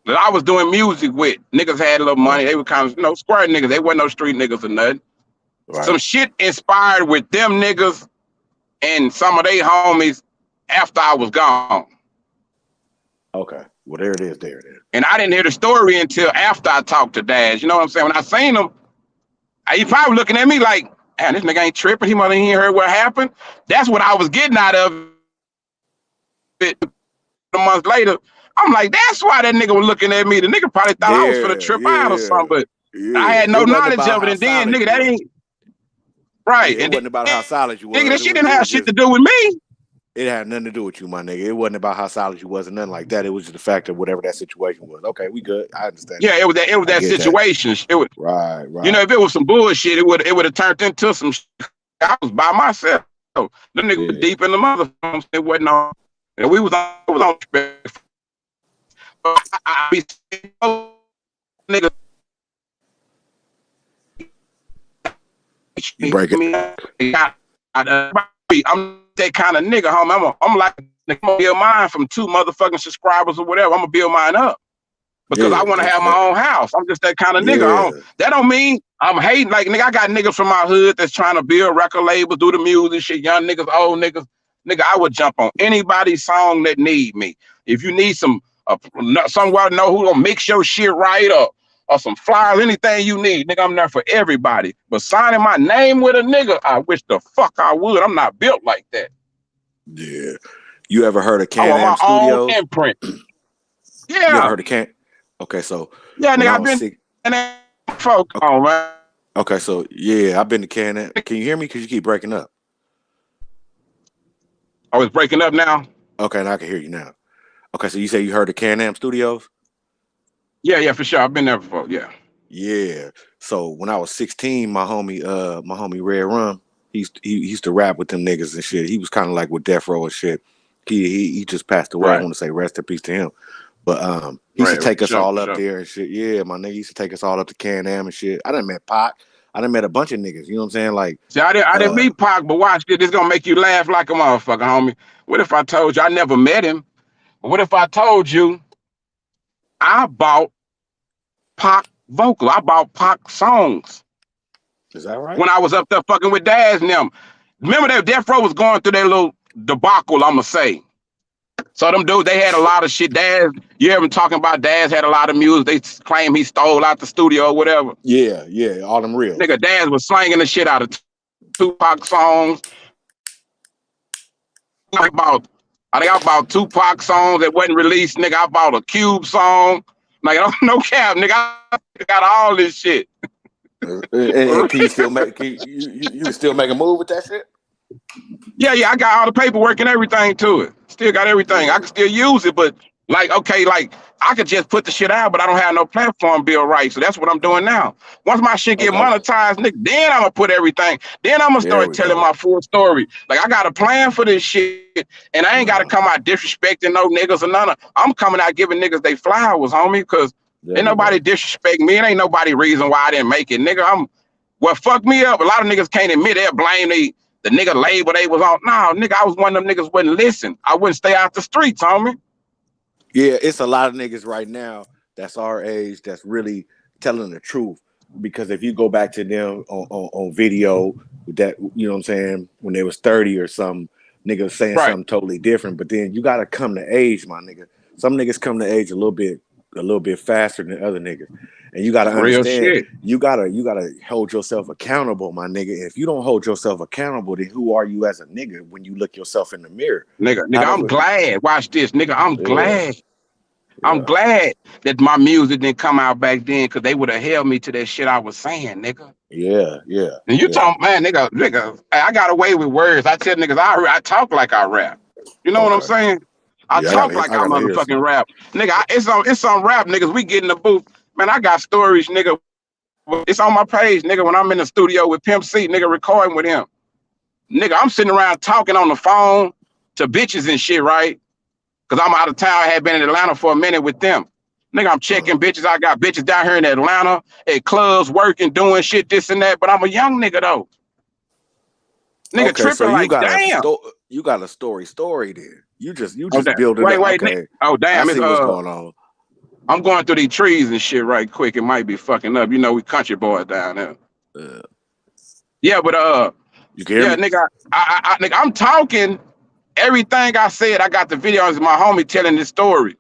that I was doing music with, niggas had a little money. They were kind of, you know, square niggas. They wasn't no street niggas or nothing. Right. Some shit inspired with them niggas and some of they homies after I was gone. Okay. Well, there it is. There it is. And I didn't hear the story until after I talked to Dash. You know what I'm saying? When I seen him, he probably looking at me like, man, this nigga ain't tripping. He must have heard what happened. That's what I was getting out of it. A month later, I'm like, that's why that nigga was looking at me. The nigga probably thought I was finna trip out or something, but I had no knowledge of it. And then, nigga, that ain't right. Yeah, it wasn't about how solid you was. Nigga, that shit didn't have shit to do with me. It had nothing to do with you, my nigga. It wasn't about how solid you was and nothing like that. It was just the fact of whatever that situation was. Okay, we good. I understand. Yeah, it was that situation. That. It was right. You know, if it was some bullshit, it would have turned into some shit. I was by myself. The nigga was deep in the motherfucker. It wasn't on. And we was on respect. But I be nigga. You break it. I'm that kind of nigga, homie. I'm like, I'm gonna build mine from 2 motherfucking subscribers or whatever. I'm gonna build mine up because I want to have my own house. I'm just that kind of nigga. That don't mean I'm hating. Like, nigga, I got niggas from my hood that's trying to build record labels, do the music shit. Young niggas, old niggas. Nigga, I would jump on anybody's song that need me. If you need someone to know who gonna mix your shit right up, or some flyers, anything you need, nigga, I'm there for everybody. But signing my name with a nigga, I wish the fuck I would. I'm not built like that. Yeah. You ever heard of Can-Am Studios? Own imprint. Yeah. You ever heard of Can? Okay, so yeah, nigga, I've been Can-Am folk. Okay. Oh man. Okay, so yeah, I've been to Can-Am. Can you hear me? Because you keep breaking up. I was breaking up now. Okay, now I can hear you now. Okay, so you say you heard of Can-Am Studios? Yeah, for sure. I've been there before. Yeah. Yeah. So when I was 16, my homie Red Rum, he used to rap with them niggas and shit. He was kind of like with Death Row and shit. He just passed away. I want to say rest in peace to him. But he used to take us all up there and shit. Yeah, my nigga used to take us all up to Can-Am and shit. I done met Pac. I done met a bunch of niggas. You know what I'm saying? Like, see, I didn't meet Pac, but watch this. This gonna make you laugh like a motherfucker, homie. What if I told you I never met him? But what if I told you I bought Pac vocal? I bought Pac songs. Is that right? When I was up there fucking with Daz and them. Remember that Death Row was going through their little debacle, I'ma say. So them dudes, they had a lot of shit. Daz, you hear them talking about Daz had a lot of music. They claim he stole out the studio or whatever. Yeah, all them real. Nigga, Daz was slanging the shit out of Tupac songs. I think I bought Tupac songs that wasn't released. Nigga, I bought a Cube song. Like, no cap, nigga, I got all this shit. And can you still make you still make a move with that shit? Yeah, I got all the paperwork and everything to it. Still got everything. I can still use it, but like, okay, like I could just put the shit out, but I don't have no platform bill right. So that's what I'm doing now. Once my shit get monetized, nigga, then I'm gonna put everything. Then I'm gonna start telling my full story. Like, I got a plan for this shit, and I ain't gotta come out disrespecting no niggas or none of. I'm coming out giving niggas they flowers, homie, because ain't nobody disrespect me. It ain't nobody reason why I didn't make it, nigga. What fucked me up, a lot of niggas can't admit it, blame the nigga label they was on. No, nigga, I was one of them niggas wouldn't listen. I wouldn't stay out the streets, homie. Yeah, it's a lot of niggas right now that's our age that's really telling the truth. Because if you go back to them on video, that, you know what I'm saying, when they was 30 or something, niggas saying something totally different. But then you gotta come to age, my nigga. Some niggas come to age a little bit faster than other niggas. And you gotta understand, you gotta hold yourself accountable, my nigga. If you don't hold yourself accountable, then who are you as a nigga when you look yourself in the mirror? Nigga, I'm glad. Watch this, nigga. I'm glad. I'm glad that my music didn't come out back then, because they would have held me to that shit I was saying, nigga. Yeah. And you talk, man, nigga, I got away with words. I tell niggas I talk like I rap. You know what I'm saying? I talk like I motherfucking rap. Nigga, it's on rap, niggas. We get in the booth. Man, I got stories, nigga. It's on my page, nigga, when I'm in the studio with Pimp C, nigga, recording with him. Nigga, I'm sitting around talking on the phone to bitches and shit, right? Because I'm out of town. I had been in Atlanta for a minute with them. Nigga, I'm checking bitches. I got bitches down here in Atlanta at clubs, working, doing shit, this and that. But I'm a young nigga, though. Nigga, tripping so like, damn. you got a story there. You just Oh, build it up. wait, Okay. oh I damn, see what's going on. I'm going through these trees and shit right quick. It might be fucking up. You know, we country boys down there. Yeah, but you can hear me? nigga, nigga, I'm talking. Everything I said, I got the videos of my homie telling this story.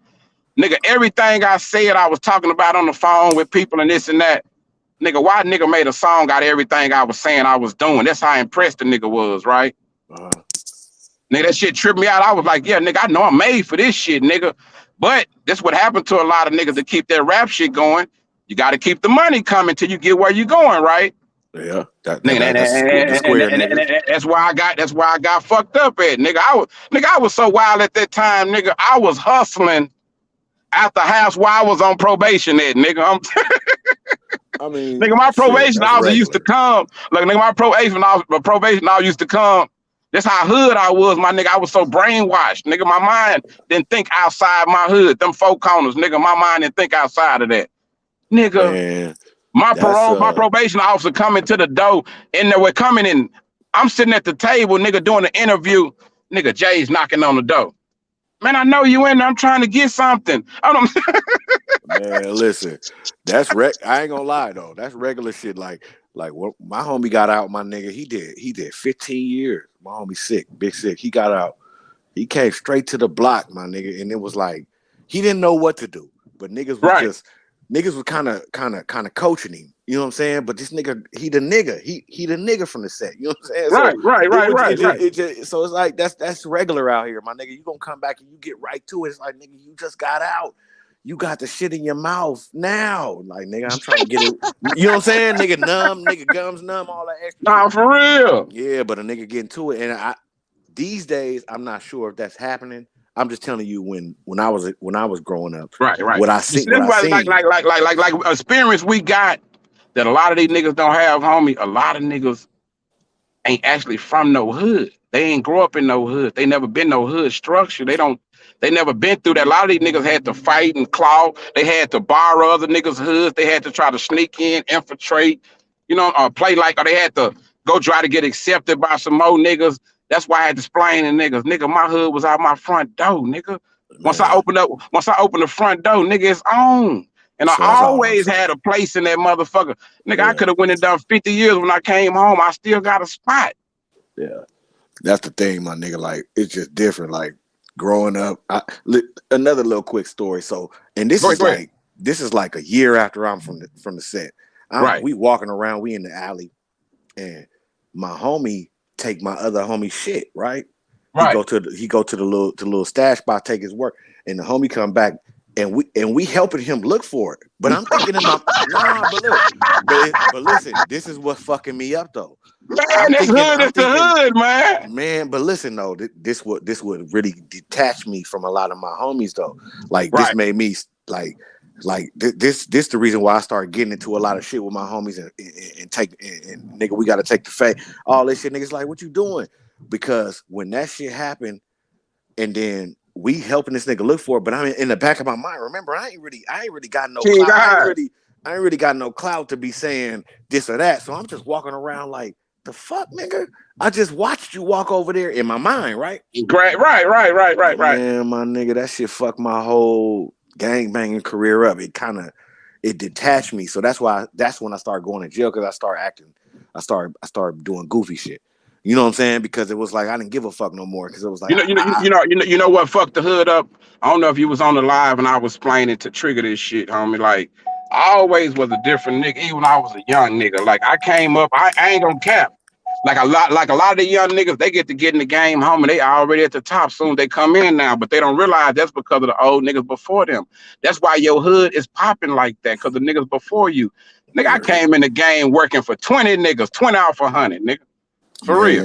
Nigga, everything I said, I was talking about on the phone with people and this and that. Nigga, why nigga made a song out of everything I was saying I was doing? That's how impressed the nigga was, right? Nigga, that shit tripped me out. I was like, yeah, nigga, I know I'm made for this shit, nigga. But this what happened to a lot of niggas to keep that rap shit going. You got to keep the money coming till you get where you going, right? Yeah, that's square, nigga. That's why I got fucked up at, nigga. I was so wild at that time, nigga. I was hustling out the house while I was on probation at, nigga. I mean, nigga, my probation officer used to come. Like, nigga, my probation officer used to come. That's how hood I was, my nigga. I was so brainwashed, nigga. My mind didn't think outside my hood. Them 4 corners, nigga. My mind didn't think outside of that, nigga. Man, my probation officer coming to the door, and they were coming in. I'm sitting at the table, nigga, doing the interview. Nigga, Jay's knocking on the door. Man, I know you in there. I'm trying to get something. I don't. Man, listen, that's I ain't gonna lie though. That's regular shit. Like what my homie got out, my nigga. He did 15 years. My homie sick, big sick. He got out. He came straight to the block, my nigga, and it was like he didn't know what to do. But niggas was niggas was kind of coaching him. You know what I'm saying? But this nigga, he the nigga from the set. You know what I'm saying? Right. So it's like that's regular out here, my nigga. You gonna come back and you get right to it. It's like, nigga, you just got out. You got the shit in your mouth now. Like, nigga, I'm trying to get it. You know what I'm saying? Nigga numb, nigga gums numb, all that extra. Nah, for real. Yeah, but a nigga getting to it. And these days, I'm not sure if that's happening. I'm just telling you when I was growing up. Right. What I see. Like experience we got that a lot of these niggas don't have, homie. A lot of niggas ain't actually from no hood. They ain't grow up in no hood. They never been no hood structure. They never been through that. A lot of these niggas had to fight and claw. They had to borrow other niggas' hoods. They had to try to sneak in, infiltrate, play like, or they had to go try to get accepted by some more niggas. That's why I had to explain to niggas, nigga, my hood was out my front door, nigga. Once I opened the front door, nigga, it's on. And so I always had a place in that motherfucker. Nigga, I could have went and done 50 years when I came home. I still got a spot. Yeah. That's the thing, my nigga. Like, it's just different. Like, growing up, another little quick story. So, and this is like a year after I'm from the set. We walking around, we in the alley, and my homie take my other homie shit, right? He go to the little stash spot, take his work, and the homie come back, and we helping him look for it. But I'm thinking in my but listen, this is what fucking me up though. Man, this hood is the hood, man. Man, but listen though, this would really detach me from a lot of my homies though. Like this made me like this the reason why I started getting into a lot of shit with my homies and nigga, we gotta take the fake. All this shit, niggas like, what you doing? Because when that shit happened, and then we helping this nigga look for it, but I'm in the back of my mind. Remember, I ain't really got no clout. I ain't really got no clout to be saying this or that. So I'm just walking around like, the fuck, nigga? I just watched you walk over there in my mind, right? Right. Man, my nigga, that shit fucked my whole gangbanging career up. It detached me. So that's when I started going to jail, because I started doing goofy shit. You know what I'm saying? Because it was like I didn't give a fuck no more. Because it was like you know what fucked the hood up? I don't know if you was on the live and I was explaining to trigger this shit, homie. Like, I always was a different nigga, even when I was a young nigga. Like, I came up, I ain't gonna cap. Like a lot of the young niggas, they get in the game, homie. They already at the top. Soon they come in now, but they don't realize that's because of the old niggas before them. That's why your hood is popping like that, because the niggas before you. Nigga, I came in the game working for 20 niggas, 20 out for 100, nigga. For real.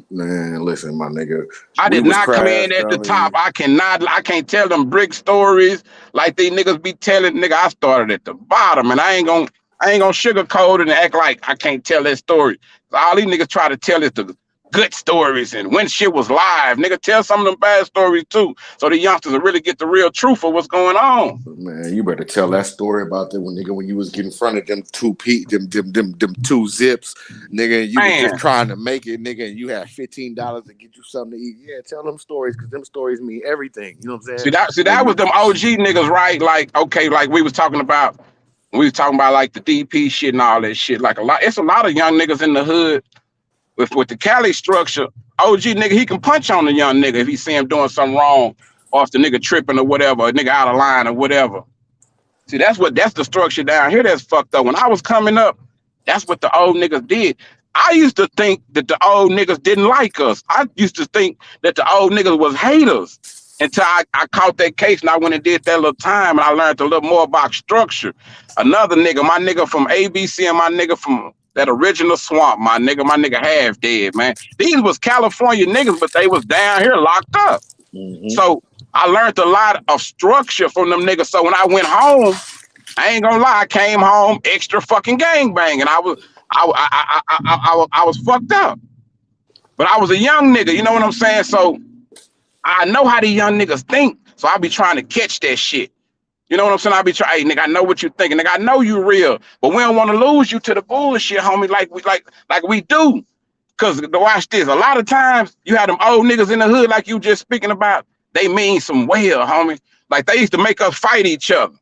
Man, listen, my nigga. I did not come in at the top. I can't tell them brick stories like these niggas be telling. Nigga, I started at the bottom, and I ain't gonna sugarcoat it and act like I can't tell that story. All these niggas try to tell is the good stories and when shit was live. Nigga, tell some of them bad stories too, so the youngsters will really get the real truth of what's going on. Man, you better tell that story about that when you was getting in front of them them two zips, nigga, and you was just trying to make it, nigga, and you had $15 to get you something to eat. Yeah, tell them stories, because them stories mean everything. You know what I'm saying? See that was them OG niggas, right? Like, okay, like we was talking about like the DP shit and all that shit. Like it's a lot of young niggas in the hood with the Cali structure. OG nigga, he can punch on the young nigga if he see him doing something wrong, or if the nigga tripping or whatever, a nigga out of line or whatever. See, that's the structure down here that's fucked up. When I was coming up, that's what the old niggas did. I used to think that the old niggas didn't like us. I used to think that the old niggas was haters until I caught that case and I went and did that little time and I learned a little more about structure. Another nigga, my nigga from ABC and my nigga from that original swamp, my nigga half dead, man. These was California niggas, but they was down here locked up. So I learned a lot of structure from them niggas. So when I went home, I ain't gonna lie, I came home extra fucking gangbang, and I was fucked up. But I was a young nigga, you know what I'm saying? So I know how these young niggas think. So I be trying to catch that shit. You know what I'm saying? I be trying, hey, nigga, I know what you thinking. Nigga, I know you real, but we don't want to lose you to the bullshit, homie, like we do. Cause watch this. A lot of times you have them old niggas in the hood, like you just speaking about, they mean some well, homie. Like they used to make us fight each other.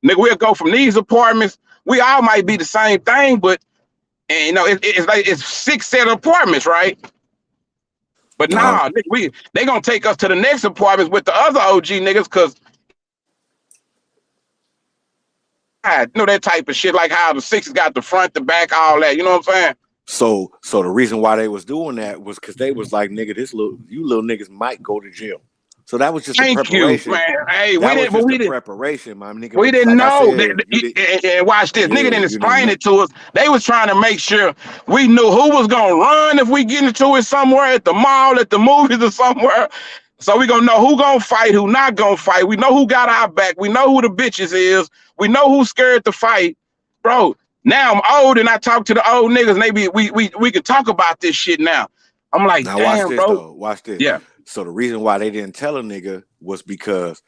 Nigga, we'll go from these apartments. We all might be the same thing, but and you know, it's like it's 6 set of apartments, right? But nah, nigga, they gonna take us to the next apartments with the other OG niggas, cause you know that type of shit, like how the 6s got the front, the back, all that. You know what I'm saying? So the reason why they was doing that was because they was like, nigga, you little niggas might go to jail. So that was just a preparation. You, man. Hey, we didn't preparation, my nigga. We didn't know. And watch this. Nigga didn't explain it to us. They was trying to make sure we knew who was gonna run if we get into it somewhere at the mall, at the movies, or somewhere. So we gonna know who gonna fight, who not gonna fight. We know who got our back. We know who the bitches is. We know who's scared to fight, bro. Now I'm old and I talk to the old niggas. Maybe we can talk about this shit now. I'm like, now damn, watch this, bro. though. Watch this. Yeah. So the reason why they didn't tell a nigga was because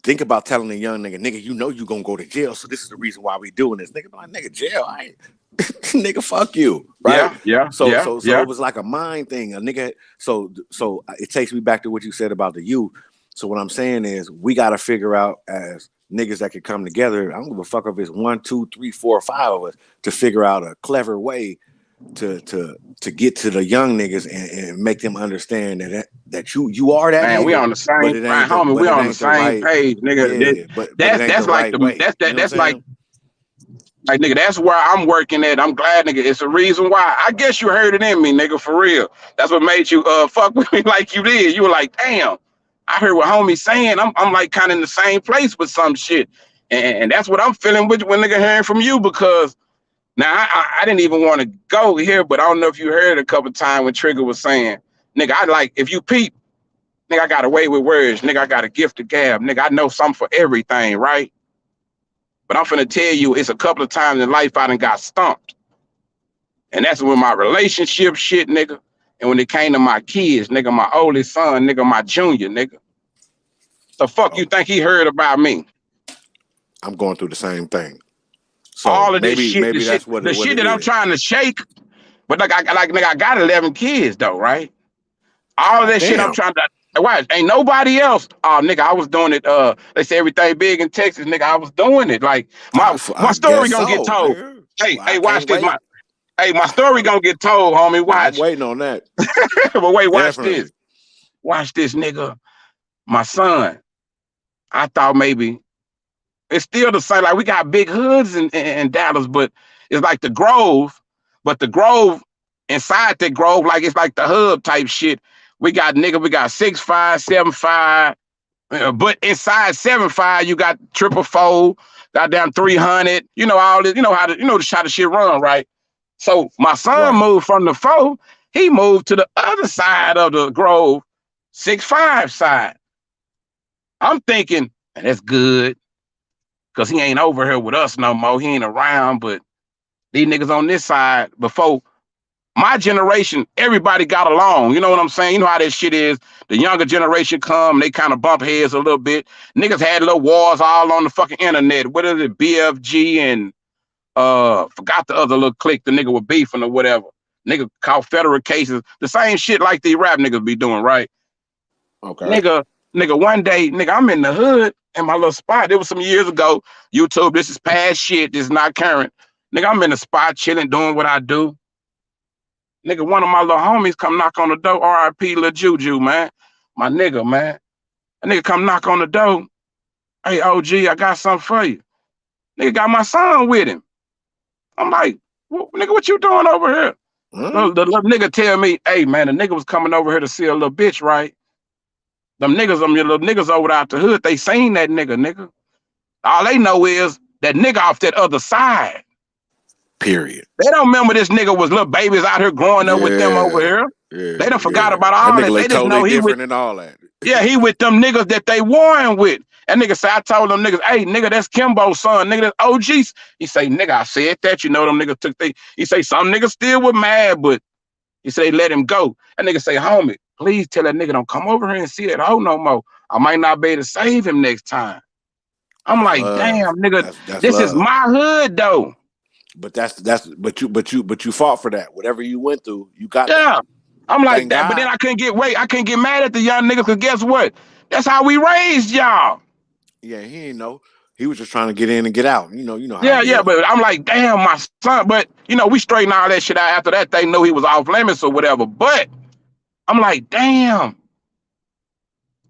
think about telling a young nigga, you know you gonna go to jail. So this is the reason why we doing this. Nigga, like, nigga, jail. I ain't nigga, fuck you. Right? Yeah. So it was like a mind thing. A nigga, so it takes me back to what you said about the youth. So what I'm saying is we gotta figure out as niggas that could come together. I don't give a fuck if it's 1, 2, 3, 4, 5 of us to figure out a clever way to get to the young niggas and make them understand that you are that man. nigga, we on the same, right, homie. We on the same page, nigga. Yeah, but that's like that's like nigga. That's where I'm working at. I'm glad, nigga. It's a reason why. I guess you heard it in me, nigga. For real. That's what made you fuck with me like you did. You were like, damn. I heard what homie saying. I'm like kind of in the same place with some shit, and that's what I'm feeling with when nigga hearing from you, because. Now, I didn't even want to go here, but I don't know if you heard a couple times when Trigger was saying, nigga, I like, if you peep, nigga, I got a way with words. Nigga, I got a gift to gab. Nigga, I know something for everything, right? But I'm finna tell you, it's a couple of times in life I done got stumped. And that's when my relationship shit, nigga, and when it came to my kids, nigga, my oldest son, nigga, my junior, nigga. The fuck you think he heard about me? I'm going through the same thing. So all of maybe, this shit, maybe that's what the what shit it that I'm is. trying to shake, but like nigga, I got 11 kids though, right? All of that shit I'm trying to watch. Ain't nobody else. Oh, nigga, I was doing it. They say everything big in Texas, nigga. I was doing it. Like my story gonna get told. Nigga. Hey, watch this. My story gonna get told, homie. Watch. I'm waiting on that. But wait, watch Definitely. this. Watch this, nigga. My son. I thought maybe. It's still the same. Like we got big hoods in Dallas, but it's like the Grove. But the Grove, inside the Grove, like it's like the hub type shit. We got 6'5", 7'5", but inside 7'5", you got 444, goddamn 300. You know all this. You know how the shit run, right? So my son moved from the 4. He moved to the other side of the Grove, 6'5" side. I'm thinking that's good. Cause he ain't over here with us no more. He ain't around, but these niggas on this side, before My generation, everybody got along. You know what I'm saying? You know how that shit is. The younger generation come, they kind of bump heads a little bit. Niggas had little wars all on the fucking internet. What is it? BFG and forgot the other little clique the nigga was beefing or whatever. Nigga caught federal cases. The same shit like the rap niggas be doing, right? Okay. Nigga, one day, nigga, I'm in the hood in my little spot. It was some years ago. YouTube, this is past shit. This is not current. Nigga, I'm in the spot chilling, doing what I do. Nigga, one of my little homies come knock on the door. R.I.P. Lil Juju, man. My nigga, man. A nigga come knock on the door. Hey, OG, I got something for you. Nigga got my son with him. I'm like, nigga, what you doing over here? The little nigga tell me, hey, man, the nigga was coming over here to see a little bitch, right? Them little niggas over there out the hood, they seen that nigga. All they know is that nigga off that other side. Period. They don't remember this nigga was little babies out here growing up with them over here. Yeah, they done forgot about all that. They just know he with, and all that. Yeah, he with them niggas that they warring with. And nigga say, I told them niggas, hey, nigga, that's Kimbo's son. Nigga, that's OG's. He say, nigga, I said that. You know, them niggas took he say, some niggas still were mad, but he say, let him go. That nigga say, homie, please tell that nigga don't come over here and see that hoe no more. I might not be able to save him next time. I'm like, damn, nigga, this is my hood though. But but you fought for that. Whatever you went through, you got that. I'm like Thank that, God. But then I couldn't get mad at the young niggas, because guess what? That's how we raised y'all. Yeah, he ain't know. He was just trying to get in and get out. You know how Yeah, but I'm like, damn, my son. But we straightened all that shit out after that. They knew he was off limits or whatever. But I'm like, damn.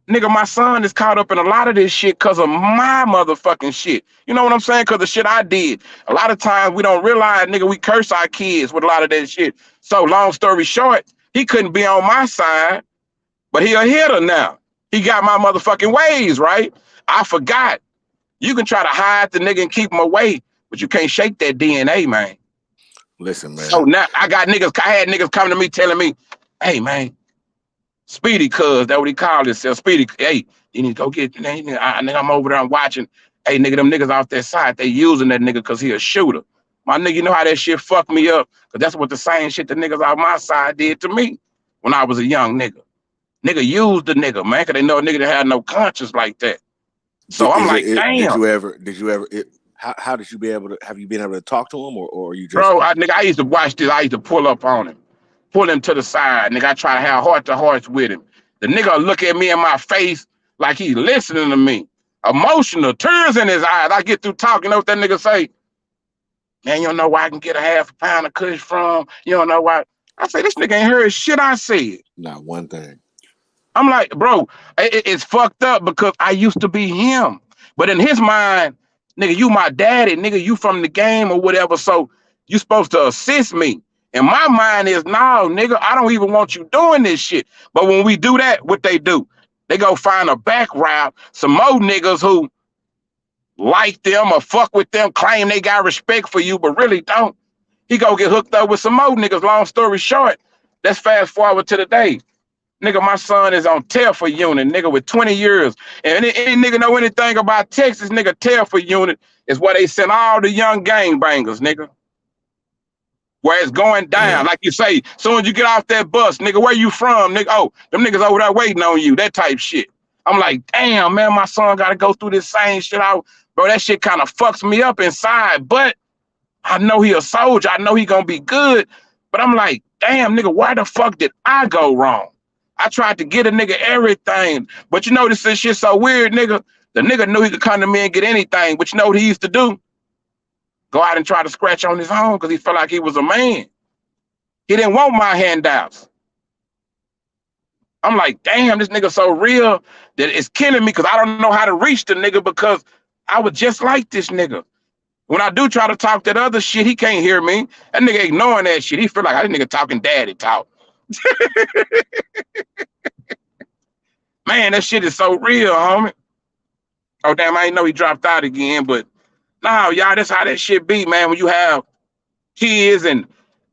Nigga, my son is caught up in a lot of this shit because of my motherfucking shit. You know what I'm saying? Because the shit I did. A lot of times we don't realize, nigga, we curse our kids with a lot of that shit. So long story short, he couldn't be on my side, but he a hitter now. He got my motherfucking ways, right? I forgot. You can try to hide the nigga and keep him away, but you can't shake that DNA, man. Listen, man. So now I had niggas coming to me telling me, hey, man, Speedy, cuz, that's what he called himself. Speedy, hey, you need to go get, nigga, I'm over there, I'm watching. Hey, nigga, them niggas off that side, they using that nigga because he a shooter. My nigga, you know how that shit fucked me up? Because that's what the same shit the niggas off my side did to me when I was a young nigga. Nigga used the nigga, man, because they know a nigga that had no conscience like that. So I'm like, damn. Did you ever, how did you have you been able to talk to him or you just? Bro, I used to watch this. I used to pull up on him. Pull him to the side, nigga. I try to have heart-to-hearts with him. The nigga look at me in my face like he's listening to me. Emotional, tears in his eyes. I get through talking, you know what that nigga say? Man, you don't know where I can get a half a pound of kush from. You don't know why. I say, this nigga ain't heard shit I said. Not one thing. I'm like, bro, it's fucked up because I used to be him. But in his mind, nigga, you my daddy, nigga, you from the game or whatever, so you supposed to assist me. And my mind is, no, nigga, I don't even want you doing this shit. But when we do that, what they do? They go find a back route, some more niggas who like them or fuck with them, claim they got respect for you, but really don't. He go get hooked up with some more niggas, long story short. Let's fast forward to the day. Nigga, my son is on Telfer unit, nigga, with 20 years. And any nigga know anything about Texas, nigga, Telfer unit is where they send all the young gangbangers, nigga. Where it's going down, like you say, soon as you get off that bus, nigga, where you from, nigga? Oh, them niggas over there waiting on you, that type shit. I'm like, damn, man, my son got to go through this same shit out. Bro, that shit kind of fucks me up inside, but I know he a soldier. I know he gonna be good, but I'm like, damn, nigga, why the fuck did I go wrong? I tried to get a nigga everything, but you know this shit so weird, nigga. The nigga knew he could come to me and get anything, but you know what he used to do? Go out and try to scratch on his own because he felt like he was a man. He didn't want my handouts. I'm like, damn, this nigga so real that it's killing me because I don't know how to reach the nigga because I was just like this nigga. When I do try to talk that other shit, he can't hear me. That nigga ignoring that shit. He feel like that nigga talking daddy talk. Man, that shit is so real, homie. Oh, damn, I didn't know he dropped out again, but no, y'all, that's how that shit be, man, when you have kids, and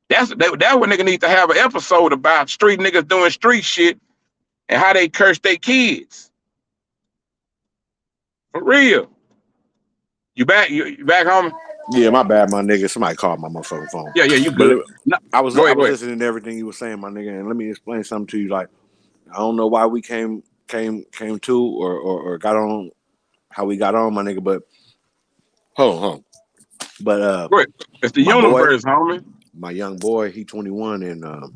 that's what nigga need to have an episode about street niggas doing street shit and how they curse their kids. For real. You back, homie? Yeah, my bad, my nigga. Somebody called my motherfucking phone. Yeah, you But good. No, I was go ahead. listening to everything you were saying, my nigga, and let me explain something to you. Like, I don't know why we came to or got on how we got on, my nigga, but hold on. But Go ahead. It's the my boy, universe, homie. my young boy, he 21, and I'm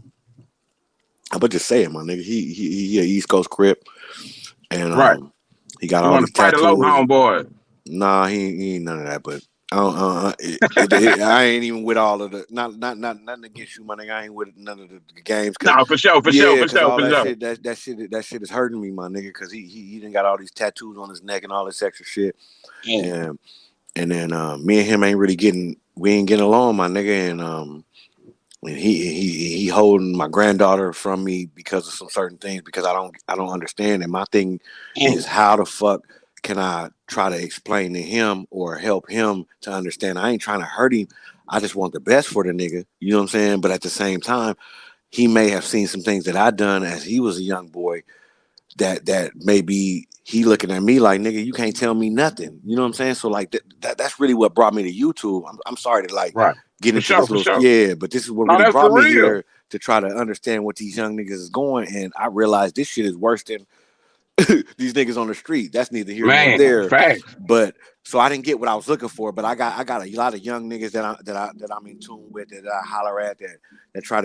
just saying, my nigga, he a East Coast Crip, and Right. he got You all want these to fight a low tattoos. homeboy. Nah, he ain't none of that, but I ain't even with all of the nothing against you, my nigga. I ain't with none of the games. No, for sure. Cause all that shit is hurting me, my nigga. Cause he done got all these tattoos on his neck and all this extra shit, Yeah. and then me and him we ain't getting along, my nigga, and he holding my granddaughter from me because of some certain things because I don't understand. And my thing is how the fuck can I try to explain to him or help him to understand? I ain't trying to hurt him. I just want the best for the nigga. You know what I'm saying? But at the same time, he may have seen some things that I done as he was a young boy that maybe he looking at me like, nigga, you can't tell me nothing. You know what I'm saying? So like that's really what brought me to YouTube. I'm sorry to like Right. get into this little but this is what No, really that's brought for me real. here to try to understand what these young niggas is going. And I realized this shit is worse than these niggas on the street. That's neither here nor Man, there. facts. But so I didn't get what I was looking for. But I got a lot of young niggas that I'm in tune with, that I holler at, that try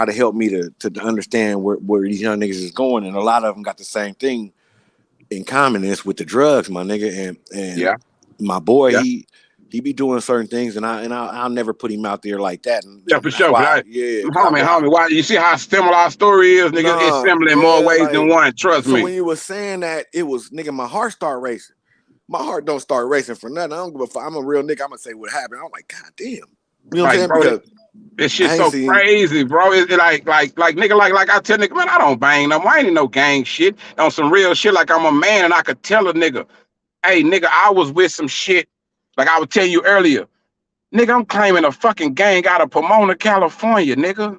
to help me to understand where these young niggas is going. And a lot of them got the same thing in common is with the drugs, my nigga. And Yeah. my boy, Yeah. he be doing certain things, and I'll never put him out there like that. And Yeah, for that's sure. why, yeah, Homie, why you see how similar our story is, nigga? It's no, similar in more yeah, ways than like, one. Trust so me. when you were saying that, it was, nigga, my heart started racing. My heart don't start racing for nothing. I don't give a fuck. I'm a real nigga. I'm gonna say what happened. I'm like, God damn. You know what I'm Like, saying? bro, Because this I shit's ain't so seen. crazy, bro. It's like nigga, like I tell nigga, man, I don't bang no more. I ain't in no gang shit. On some real shit, like I'm a man and I could tell a nigga, hey, nigga, I was with some shit. Like I was telling you earlier, nigga, I'm claiming a fucking gang out of Pomona, California, nigga.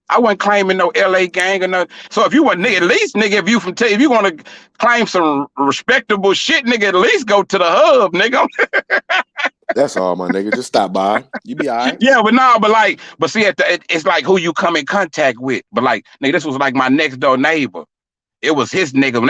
I wasn't claiming no LA gang or nothing. So if you want nigga, at least nigga, if you want to claim some respectable shit, nigga, at least go to the hub, nigga. That's all, my nigga. Just stop by. You be all right. Yeah, but see, it's like who you come in contact with. But like, nigga, this was like my next door neighbor. It was his nigga. When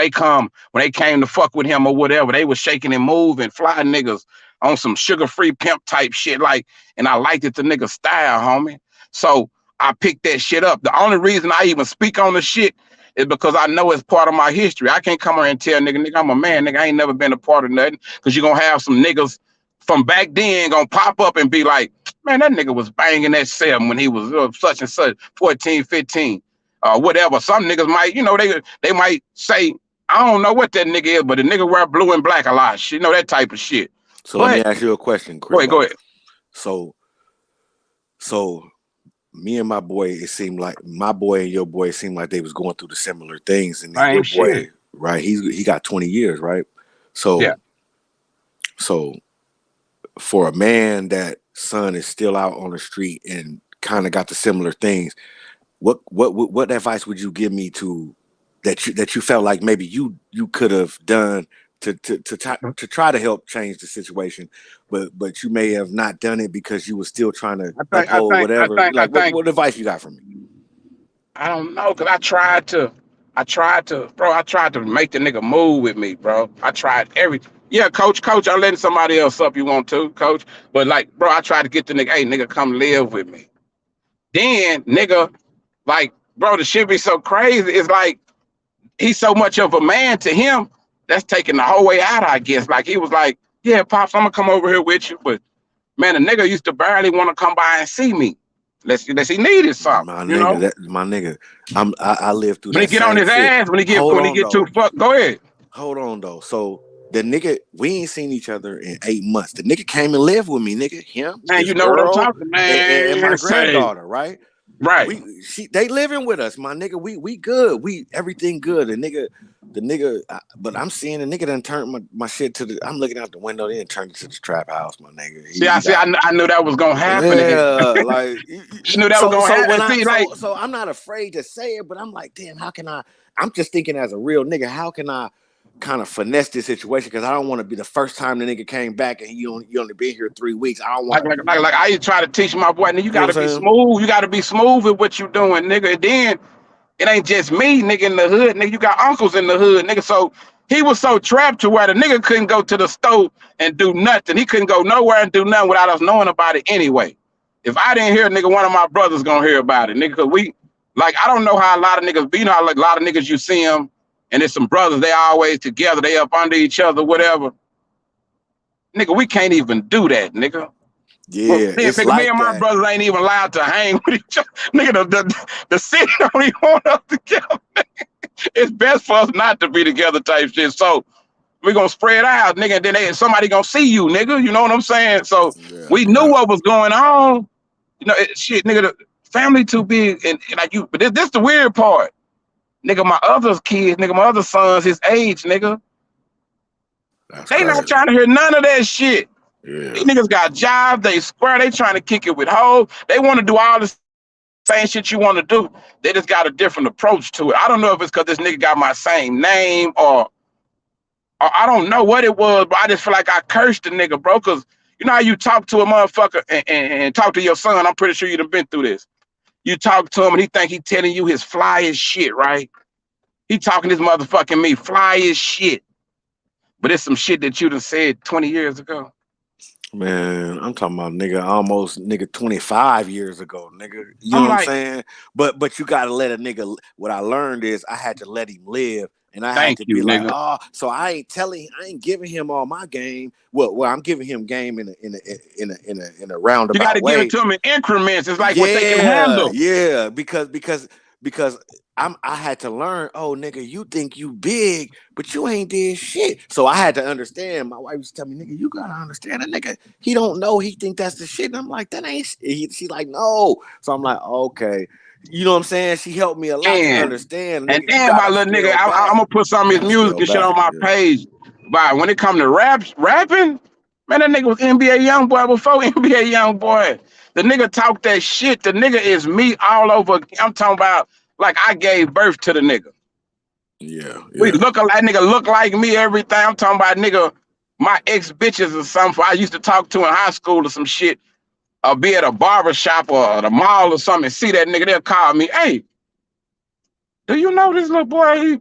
they came to fuck with him or whatever, they was shaking and moving, fly niggas on some sugar-free pimp type shit. Like, and I liked it, the nigga style, homie. So I picked that shit up. The only reason I even speak on the shit is because I know it's part of my history. I can't come here and tell nigga, I'm a man, nigga, I ain't never been a part of nothing. Cause you're gonna have some niggas from back then gonna pop up and be like, man, that nigga was banging that 7 when he was such and such, 14, 15. Whatever. Some niggas might, they might say, I don't know what that nigga is, but the nigga wear blue and black a lot. Shit, that type of shit. So let me ask you a question, Crip. Go ahead. So me and my boy, it seemed like my boy and your boy seemed like they was going through the similar things. And then your boy, right? He got 20 years, right? So yeah. So for a man that son is still out on the street and kind of got the similar things, what advice would you give me to that you felt like maybe you could have done to try to help change the situation, but you may have not done it because you were still trying to uphold whatever. Like what advice you got from me? I don't know, cause I tried to make the nigga move with me, bro. I tried everything. Yeah, coach, I'm letting somebody else up you want to, coach. But like, bro, I tried to get the nigga, hey, nigga, come live with me. Then, nigga, like, bro, the shit be so crazy. It's like, he's so much of a man to him, that's taking the whole way out, I guess. Like, he was like, yeah, Pops, I'm gonna come over here with you. But, man, the nigga used to barely want to come by and see me. Unless he needed something, My nigga, I lived through When he that get on same his shit. ass, when he get too fucked, go ahead. Hold on though. So the nigga, we ain't seen each other in 8 months. The nigga came and lived with me, nigga. Him, Man, his you know what I'm girl, talking, man. and my granddaughter, right? Right. They living with us, my nigga. We good. Everything good. The nigga. But I'm seeing the nigga done turn my shit to the. I'm looking out the window. They done turned it to the trap house, my nigga. I knew that was gonna happen. Yeah, like She knew that was gonna happen. So I'm not afraid to say it, but I'm like, damn, how can I? I'm just thinking as a real nigga, how can I kind of finesse this situation because I don't want to be the first time the nigga came back and you only been here 3 weeks. I don't want like I used to try to teach my boy, nigga, you gotta be saying? smooth. You gotta be smooth with what you doing, nigga. And then it ain't just me, nigga, in the hood, nigga. You got uncles in the hood, nigga. So he was so trapped to where the nigga couldn't go to the store and do nothing. He couldn't go nowhere and do nothing without us knowing about it anyway. If I didn't hear, nigga, one of my brothers gonna hear about it, nigga. Cause we, like, I don't know how a lot of niggas be. You know, like a lot of niggas you see them, and it's some brothers. They always together. They up under each other, whatever. Nigga, we can't even do that, nigga. Yeah, it's nigga, like me and my that. brothers ain't even allowed to hang with each other. Nigga, the city don't even want us together. It's best for us not to be together type shit. So we gonna spread out, nigga, and then somebody gonna see you, nigga. You know what I'm saying? So we knew what was going on. You know, shit, nigga, the family too big, and like you, but this the weird part. Nigga, my other kids, nigga, my other sons, his age, nigga. That's They crazy. not trying to hear none of that shit. Yeah. These niggas got jobs, they square, they trying to kick it with hoes. They want to do all the same shit you want to do. They just got a different approach to it. I don't know if it's because this nigga got my same name or I don't know what it was, but I just feel like I cursed the nigga, bro, because you know how you talk to a motherfucker and talk to your son. I'm pretty sure you've been through this. You talk to him and he think he telling you his fly as shit, right? He talking this motherfucking me, fly as shit. But it's some shit that you done said 20 years ago. Man, I'm talking about almost 25 years ago, nigga. You know what I'm saying? But you gotta let a nigga. What I learned is I had to let him live, and I had to be like, oh, so I ain't giving him all my game. Well, I'm giving him game in a roundabout way. You gotta give it to him in increments. It's like what they can handle. Yeah, because I had to learn, oh nigga, you think you big, but you ain't did shit. So I had to understand. My wife used to tell me, nigga, you gotta understand a nigga. He don't know, he think that's the shit. And I'm like, that ain't shit. She like, no. So I'm like, okay. You know what I'm saying? She helped me a lot to understand. And then my little nigga, I'm gonna put some of his music and shit on my page. But when it come to rapping, man, that nigga was NBA Youngboy before NBA Youngboy. The nigga talk that shit. The nigga is me all over. I'm talking about like I gave birth to the nigga. Yeah. We look like nigga look like me, everything. I'm talking about nigga, my ex bitches or something I used to talk to in high school or some shit. Or be at a barber shop or the mall or something and see that nigga, they'll call me, hey, do you know this little boy?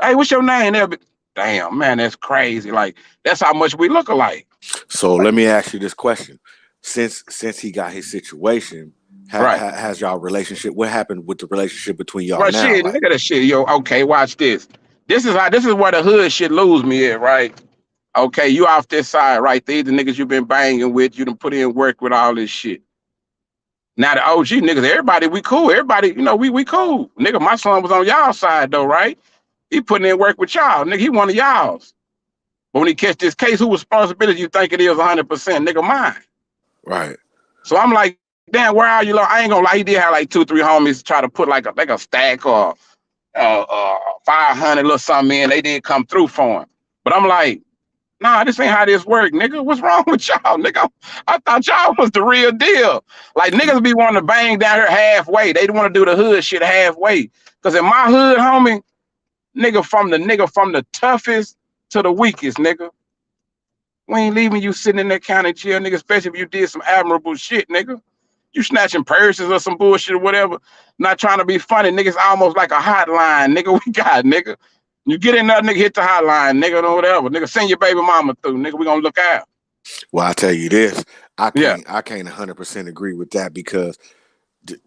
Hey, what's your name? They'll be, damn, man, that's crazy. Like, that's how much we look alike. So let me ask you this question. Since he got his situation, has y'all relationship? What happened with the relationship between y'all now? Shit, like, look at that shit, yo. Okay, watch this. This is where the hood shit lose me at, right? Okay, you off this side, right? These the niggas you been banging with, you done put in work with all this shit. Now the OG niggas, everybody, we cool. Everybody, you know, we cool. Nigga, my son was on y'all side though, right? He putting in work with y'all. Nigga, he one of y'all's. But when he catch this case, who responsibility you think it is 100%? Nigga, mine. Right. So I'm like, damn, where are you? I ain't gonna lie, he did have like 2, 3 homies try to put like a stack or 500 or something in. They did come through for him. But I'm like, nah, this ain't how this work, nigga. What's wrong with y'all, nigga? I thought y'all was the real deal. Like niggas be wanting to bang down here halfway. They want to do the hood shit halfway. Cause in my hood, homie, nigga from the toughest to the weakest, nigga. We ain't leaving you sitting in that county jail, nigga, especially if you did some admirable shit, nigga. You snatching purses or some bullshit or whatever. Not trying to be funny, nigga. It's almost like a hotline, nigga. We got, nigga. You get in there, nigga, hit the hotline, nigga, or whatever. Nigga, send your baby mama through, nigga. We gonna look out. Well, I tell you this, I can't 100% agree with that because,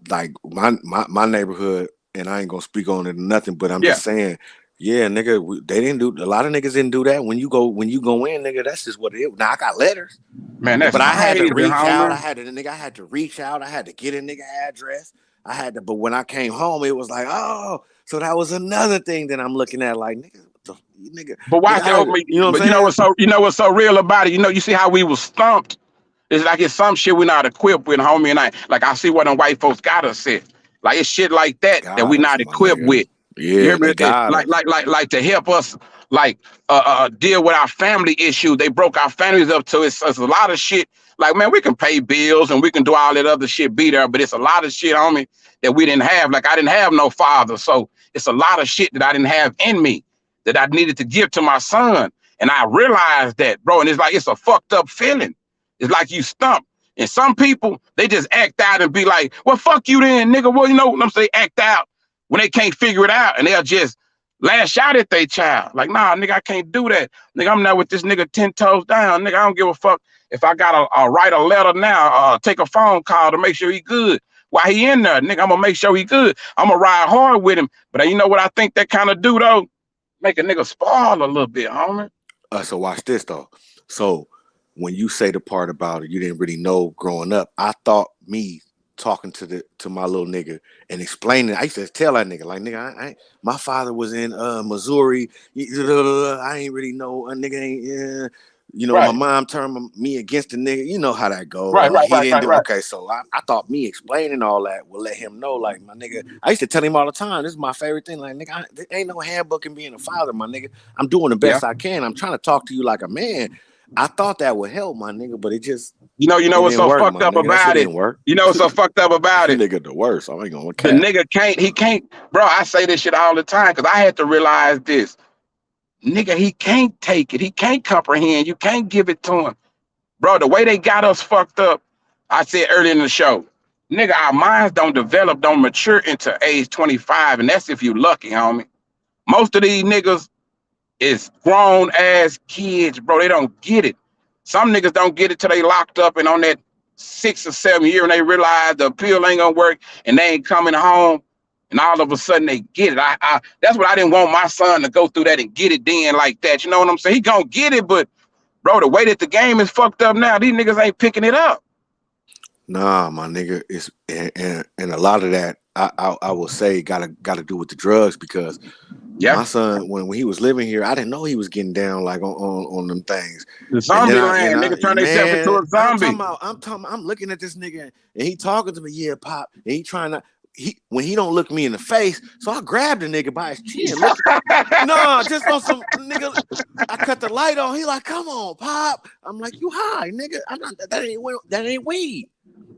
like my neighborhood, and I ain't gonna speak on it or nothing, but I'm just saying, yeah, nigga, they didn't do. A lot of niggas didn't do that. When you go in, nigga, that's just what it is. Now I got letters, man. That's but I had to reach out. Homie. I had to reach out. I had to get a nigga address. But when I came home, it was like, oh, so that was another thing that I'm looking at, like, nigga. But why you know what I'm saying? You know what's so real about it? You see how we was stumped? It's like it's some shit we not equipped with, homie. And I see what them white folks got us at. Like it's shit like that we not equipped with. Yeah, you hear me? Like to help us deal with our family issues. They broke our families up to it's a lot of shit. Like, man, we can pay bills and we can do all that other shit, be there, but it's a lot of shit, homie, that we didn't have. Like I didn't have no father, so it's a lot of shit that I didn't have in me. that I needed to give to my son. And I realized that, bro, and it's like, it's a fucked up feeling. It's like you stumped. And some people, they just act out and be like, well, fuck you then, nigga. Well, you know what I'm saying? Act out when they can't figure it out, and they'll just lash out at their child. Like, nah, nigga, I can't do that. Nigga, I'm not with this nigga 10 toes down. Nigga, I don't give a fuck if I gotta write a letter now, take a phone call to make sure he good. While he in there, nigga, I'm gonna make sure he good. I'm gonna ride hard with him. But you know what I think that kind of do, though? Make a nigga spoil a little bit, homie. So watch this, though. So when you say the part about it, you didn't really know growing up. I thought me talking to my little nigga and explaining, I used to tell that nigga, like, nigga, my father was in Missouri. I ain't really know a nigga ain't, you know, right. My mom turned me against the nigga. You know how that goes. Right. Okay, so I thought me explaining all that would let him know, like, my nigga, I used to tell him all the time, this is my favorite thing. Like, nigga, there ain't no handbook in being a father, my nigga. I'm doing the best I can. I'm trying to talk to you like a man. I thought that would help, my nigga, but it just, you know what's so fucked up about it? You know what's so fucked up about it? Nigga, the worst. I ain't gonna the nigga he can't, bro. I say this shit all the time because I had to realize this. Nigga, he can't take it. He can't comprehend. You can't give it to him. Bro, the way they got us fucked up, I said earlier in the show, nigga, our minds don't develop, don't mature into age 25, and that's if you lucky, homie. Most of these niggas is grown ass kids, bro. They don't get it. Some niggas don't get it till they locked up and on that 6 or 7 year and they realize the pill ain't gonna work and they ain't coming home. And all of a sudden they get it. That's what I didn't want my son to go through that and get it then like that. You know what I'm saying? He gonna get it, but bro, the way that the game is fucked up now, these niggas ain't picking it up. Nah, my nigga, it's and a lot of that I will say gotta do with the drugs because my son when he was living here, I didn't know he was getting down like on them things. The zombie land, nigga turn himself into a zombie. I'm looking at this nigga and he talking to me, yeah, pop, and he trying to. When he don't look me in the face, so I grabbed the nigga by his chin. No, just on some nigga. I cut the light on. He like, come on, pop. I'm like, you high, nigga. I'm not. That ain't weed.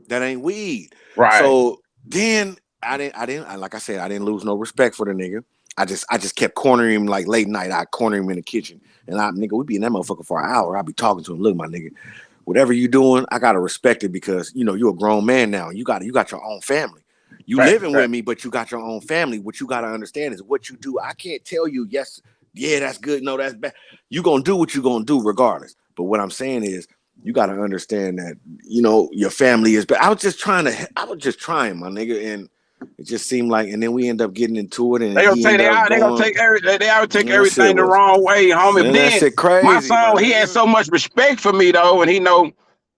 That ain't weed. Right. So then I didn't. Like I said, I didn't lose no respect for the nigga. I just kept cornering him like late night. I corner him in the kitchen, and we be in that motherfucker for an hour. I be talking to him. Look, my nigga, whatever you doing, I gotta respect it because you know you're a grown man now. You got your own family. You living with me, but you got your own family. What you got to understand is what you do. I can't tell you, yes, yeah, that's good. No, that's bad. You're going to do what you're going to do regardless. But what I'm saying is you got to understand that, you know, your family is bad. I was just trying, my nigga. And it just seemed like, and then we end up getting into it. And they gonna take everything the wrong way, homie. Man, that shit crazy. My son, he had so much respect for me though. And he know,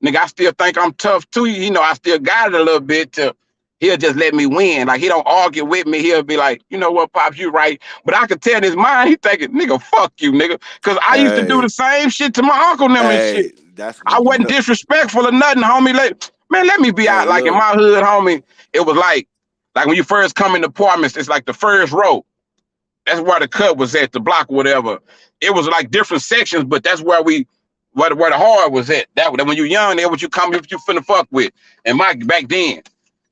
nigga, I still think I'm tough too. You know, I still got it a little bit to, he'll just let me win. Like, he don't argue with me. He'll be like, you know what, Pops, you right. But I could tell in his mind, he thinking, nigga, fuck you, nigga. Because I used to do the same shit to my uncle and them and shit. I wasn't disrespectful or nothing, homie. Like, man, let me be out. Like, in my hood, homie, it was like when you first come in the apartments, it's like the first row. That's where the cut was at, the block, whatever. It was like different sections, but that's where where the hard was at. That when you young, that's what you finna fuck with. And back then.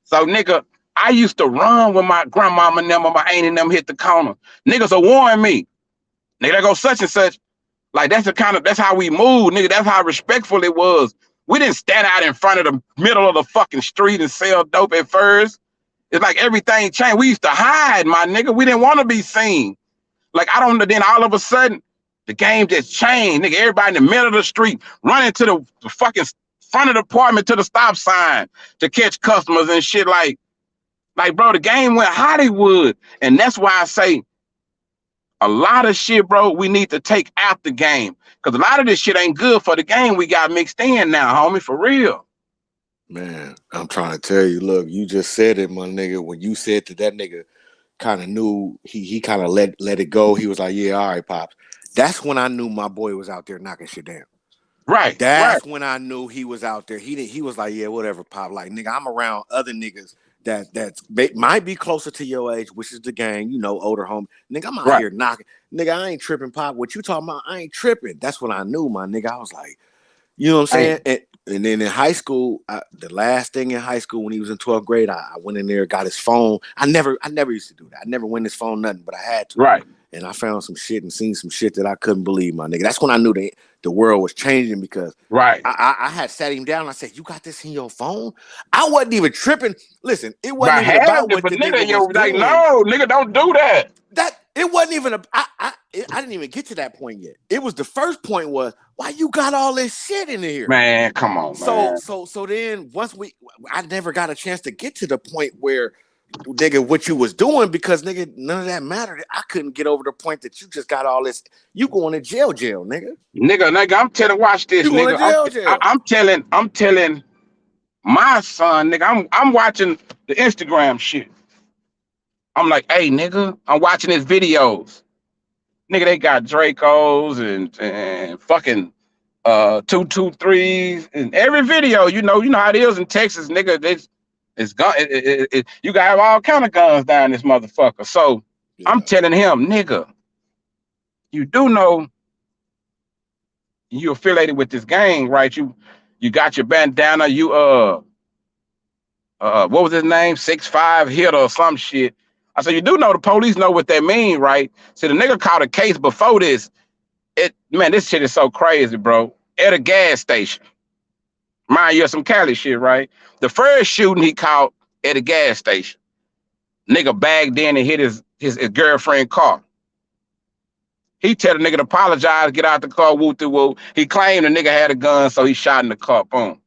So, nigga, I used to run when my grandmama and them or my aunt and them hit the corner. Niggas will warn me. Nigga, they go such and such. Like, that's how we moved, nigga. That's how respectful it was. We didn't stand out in front of the middle of the fucking street and sell dope at first. It's like everything changed. We used to hide, my nigga. We didn't want to be seen. Like, then all of a sudden, the game just changed. Nigga, everybody in the middle of the street running to the fucking front of the apartment to the stop sign to catch customers and shit. Like, bro, the game went Hollywood. And that's why I say a lot of shit, bro, we need to take out the game. Because a lot of this shit ain't good for the game we got mixed in now, homie, for real. Man, I'm trying to tell you, look, you just said it, my nigga. When you said that nigga kind of knew, he kind of let it go. He was like, yeah, all right, Pops. That's when I knew my boy was out there knocking shit down. Right. That's when I knew he was out there. He was like, yeah, whatever, Pop. Like, nigga, I'm around other niggas that might be closer to your age, which is the gang, you know, older homie. Nigga, I'm out here knocking. Nigga, I ain't tripping, Pop. What you talking about? I ain't tripping. That's when I knew, my nigga. I was like, you know what I'm saying? And then in high school, the last thing in high school when he was in 12th grade, I went in there, got his phone. I never used to do that. I never went his phone, nothing, but I had to. Right. and I found some shit and seen some shit that I couldn't believe, my nigga. That's when I knew the world was changing because right. I had sat him down and I said, "You got this in your phone?" I wasn't even tripping. Listen, it wasn't But even having about it, what but the nigga, nigga you're was like, doing. no, nigga, don't do that. That it wasn't even I didn't even get to that point yet. It was the first point was why you got all this shit in here, man. Come on, man. So then once I never got a chance to get to the point where nigga what you was doing because nigga none of that mattered. I couldn't get over the point that you just got all this. You going to jail, nigga. Nigga, I'm telling. Watch this, You going nigga. to jail. I'm telling my son, nigga. I'm watching the Instagram shit. I'm like, hey, nigga, I'm watching his videos. Nigga, they got Dracos and fucking 223s in every video. You know how it is in Texas, nigga. It's gun. You got have all kind of guns down this motherfucker. So Yeah. I'm telling him, nigga, you do know you affiliated with this gang, right? You got your bandana. You what was his name? 6'5" hitter or some shit. I said, you do know the police know what that mean, right? So the nigga caught a case before this. Man, this shit is so crazy, bro. At a gas station. Mind you, some Cali shit, right? The first shooting he caught at a gas station. Nigga bagged in and hit his girlfriend car. He tell the nigga to apologize, get out the car, woo-woo. He claimed the nigga had a gun, so he shot in the car. Boom.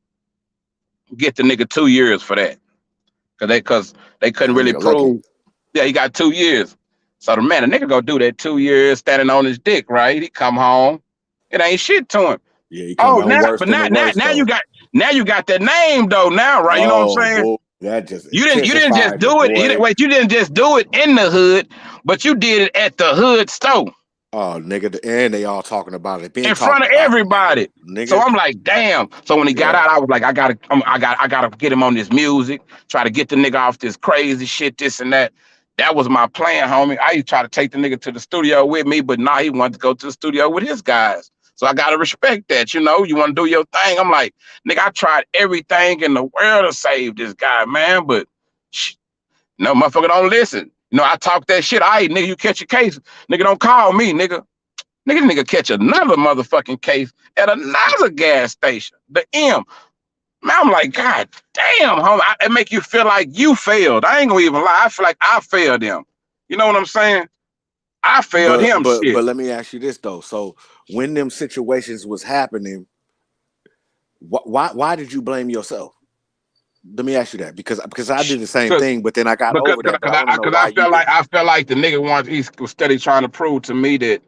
Get the nigga 2 years for that. Cause they couldn't really prove. Lucky. Yeah, he got 2 years. So the nigga go do that 2 years standing on his dick, right? He come home. It ain't shit to him. Yeah, he come home worse than the worst, now you got that name though now, right? You know what I'm saying? Boy, that just you didn't just do it. You didn't just do it in the hood, but you did it at the hood store. Oh, nigga, and they all talking about it in front of everybody. Nigga. So I'm like, damn. So when he got out, I was like, I gotta get him on this music, try to get the nigga off this crazy shit, this and that. That was my plan, homie. I used to try to take the nigga to the studio with me, but nah, he wanted to go to the studio with his guys. So I gotta respect that, you know. You want to do your thing. I'm like, nigga, I tried everything in the world to save this guy, man, but no motherfucker don't listen. You know, I talk that shit. Nigga, you catch a case. Nigga, don't call me, nigga. Nigga catch another motherfucking case at another gas station. The M. Man, I'm like, God damn, homie. It make you feel like you failed. I ain't gonna even lie. I feel like I failed him. You know what I'm saying? I failed him. But let me ask you this though. So when them situations was happening, why did you blame yourself? Let me ask you that because I did the same thing, but then I got over that. I felt like the nigga he was steady trying to prove to me that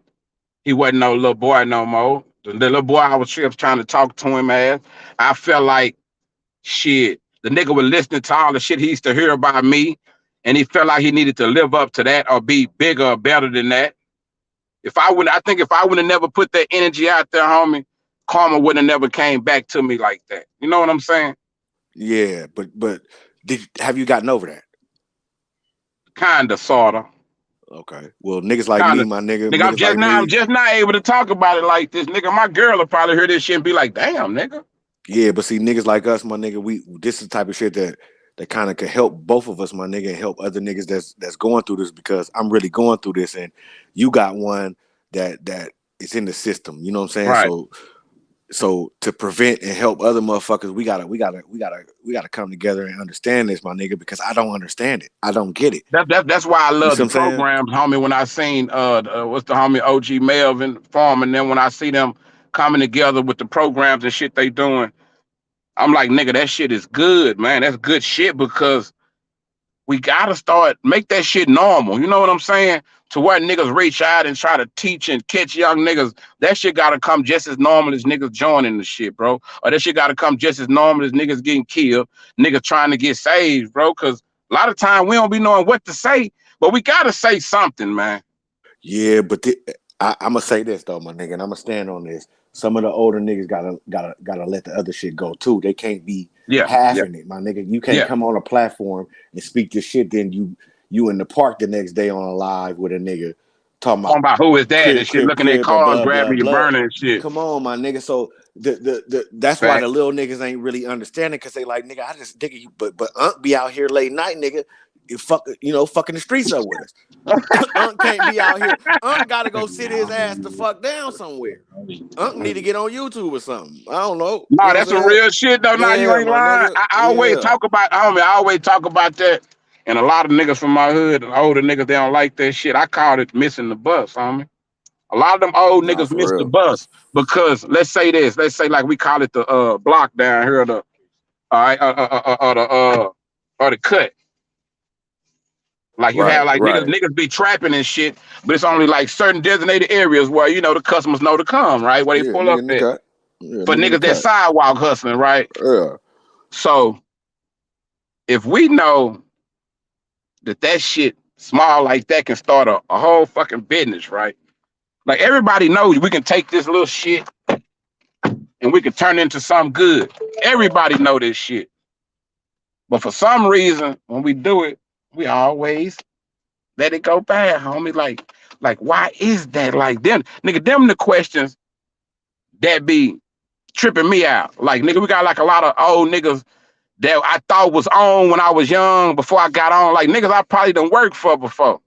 he wasn't no little boy no more. The little boy I was trying to talk to him as. I felt like shit. The nigga was listening to all the shit he used to hear about me, and he felt like he needed to live up to that or be bigger or better than that. I think if I would have never put that energy out there, homie, karma would have never came back to me like that. You know what I'm saying? Yeah, but have you gotten over that? Kinda, sorta. Okay. Well, niggas like me, my nigga. Nigga, I'm just not able to talk about it like this, nigga. My girl will probably hear this shit and be like, damn, nigga. Yeah, but see, niggas like us, my nigga, this is the type of shit that kind of could help both of us, my nigga, and help other niggas that's going through this because I'm really going through this, and you got one that is in the system. You know what I'm saying? Right. So to prevent and help other motherfuckers, we gotta come together and understand this, my nigga, because I don't understand it. I don't get it. That's why I love the programs, homie. When I seen what's the homie OG Melvin Farm, and then when I see them coming together with the programs and shit they doing, I'm like, nigga, that shit is good, man. That's good shit because we gotta make that shit normal. You know what I'm saying? To where niggas reach out and try to teach and catch young niggas, that shit gotta come just as normal as niggas joining the shit, bro. Or that shit gotta come just as normal as niggas getting killed, niggas trying to get saved, bro. Cause a lot of time we don't be knowing what to say, but we gotta say something, man. Yeah, but I'm gonna say this though, my nigga, and I'm gonna stand on this. Some of the older niggas gotta let the other shit go too. They can't be halving it, my nigga. You can't come on a platform and speak this shit, then you in the park the next day on a live with a nigga talking about who is that and shit, looking at cars, grabbing your burner and shit. Come on, my nigga. So that's why the little niggas ain't really understanding because they like, nigga, I just nigga, but Unc be out here late night, nigga. fucking the streets up with us. Unc can't be out here. Unc got to go sit his ass the fuck down somewhere. Unc need to get on YouTube or something. I don't know. No, that's some real shit though. Nah, you ain't lying. Nigga. I always talk about, homie. I always talk about that. And a lot of niggas from my hood, the older niggas, they don't like that shit. I call it missing the bus, homie. A lot of them old niggas miss the bus because let's say like we call it the block down here, the or the cut. Like you have like niggas be trapping and shit, but it's only like certain designated areas where the customers know to come, right? Where they pull up there. For niggas that sidewalk hustling, right? Yeah. So if we know that shit small like that can start a whole fucking business, right? Like everybody knows we can take this little shit and we can turn it into something good. Everybody know this shit. But for some reason, when we do it, we always let it go bad, homie. Like why is that? Like them the questions that be tripping me out. Like nigga, we got like a lot of old niggas that I thought was on when I was young before I got on. Like niggas I probably done worked for before.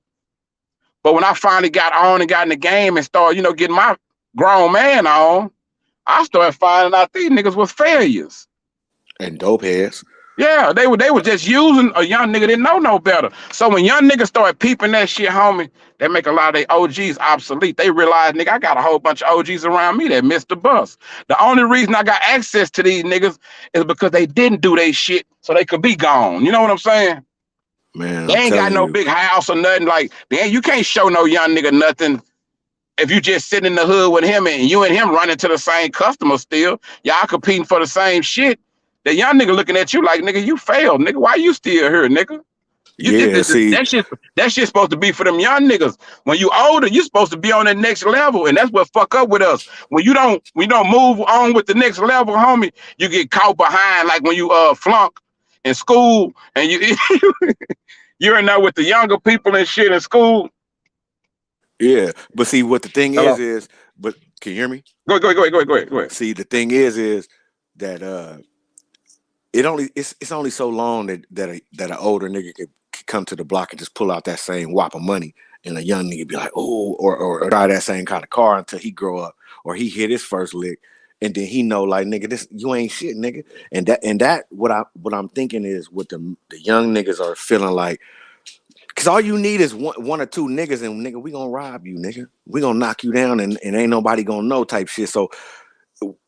But when I finally got on and got in the game and started, getting my grown man on, I started finding out these niggas was failures. And dope heads. Yeah, they were just using a young nigga didn't know no better. So when young niggas started peeping that shit, homie, that make a lot of their OGs obsolete. They realize, nigga, I got a whole bunch of OGs around me that missed the bus. The only reason I got access to these niggas is because they didn't do their shit so they could be gone. You know what I'm saying? Man, they ain't got no big house or nothing. Like, you can't show no young nigga nothing if you just sit in the hood with him and you and him running to the same customer still. Y'all competing for the same shit. The young nigga looking at you like, nigga, you failed, nigga. Why you still here, nigga? That shit's supposed to be for them young niggas. When you older, you supposed to be on that next level, and that's what fuck up with us. When you don't move on with the next level, homie, you get caught behind. Like when you flunk in school and you're in there with the younger people and shit in school. Yeah, but see what the thing is, but can you hear me? Go ahead. See, the thing is that it's only so long that an older nigga could come to the block and just pull out that same whop of money, and a young nigga be like, oh, or drive that same kind of car until he grow up or he hit his first lick, and then he know like, nigga, this you ain't shit, nigga. And that what I'm thinking is what the young niggas are feeling like, because all you need is one or two niggas, and nigga, we gonna rob you, nigga. We gonna knock you down, and ain't nobody gonna know type shit. So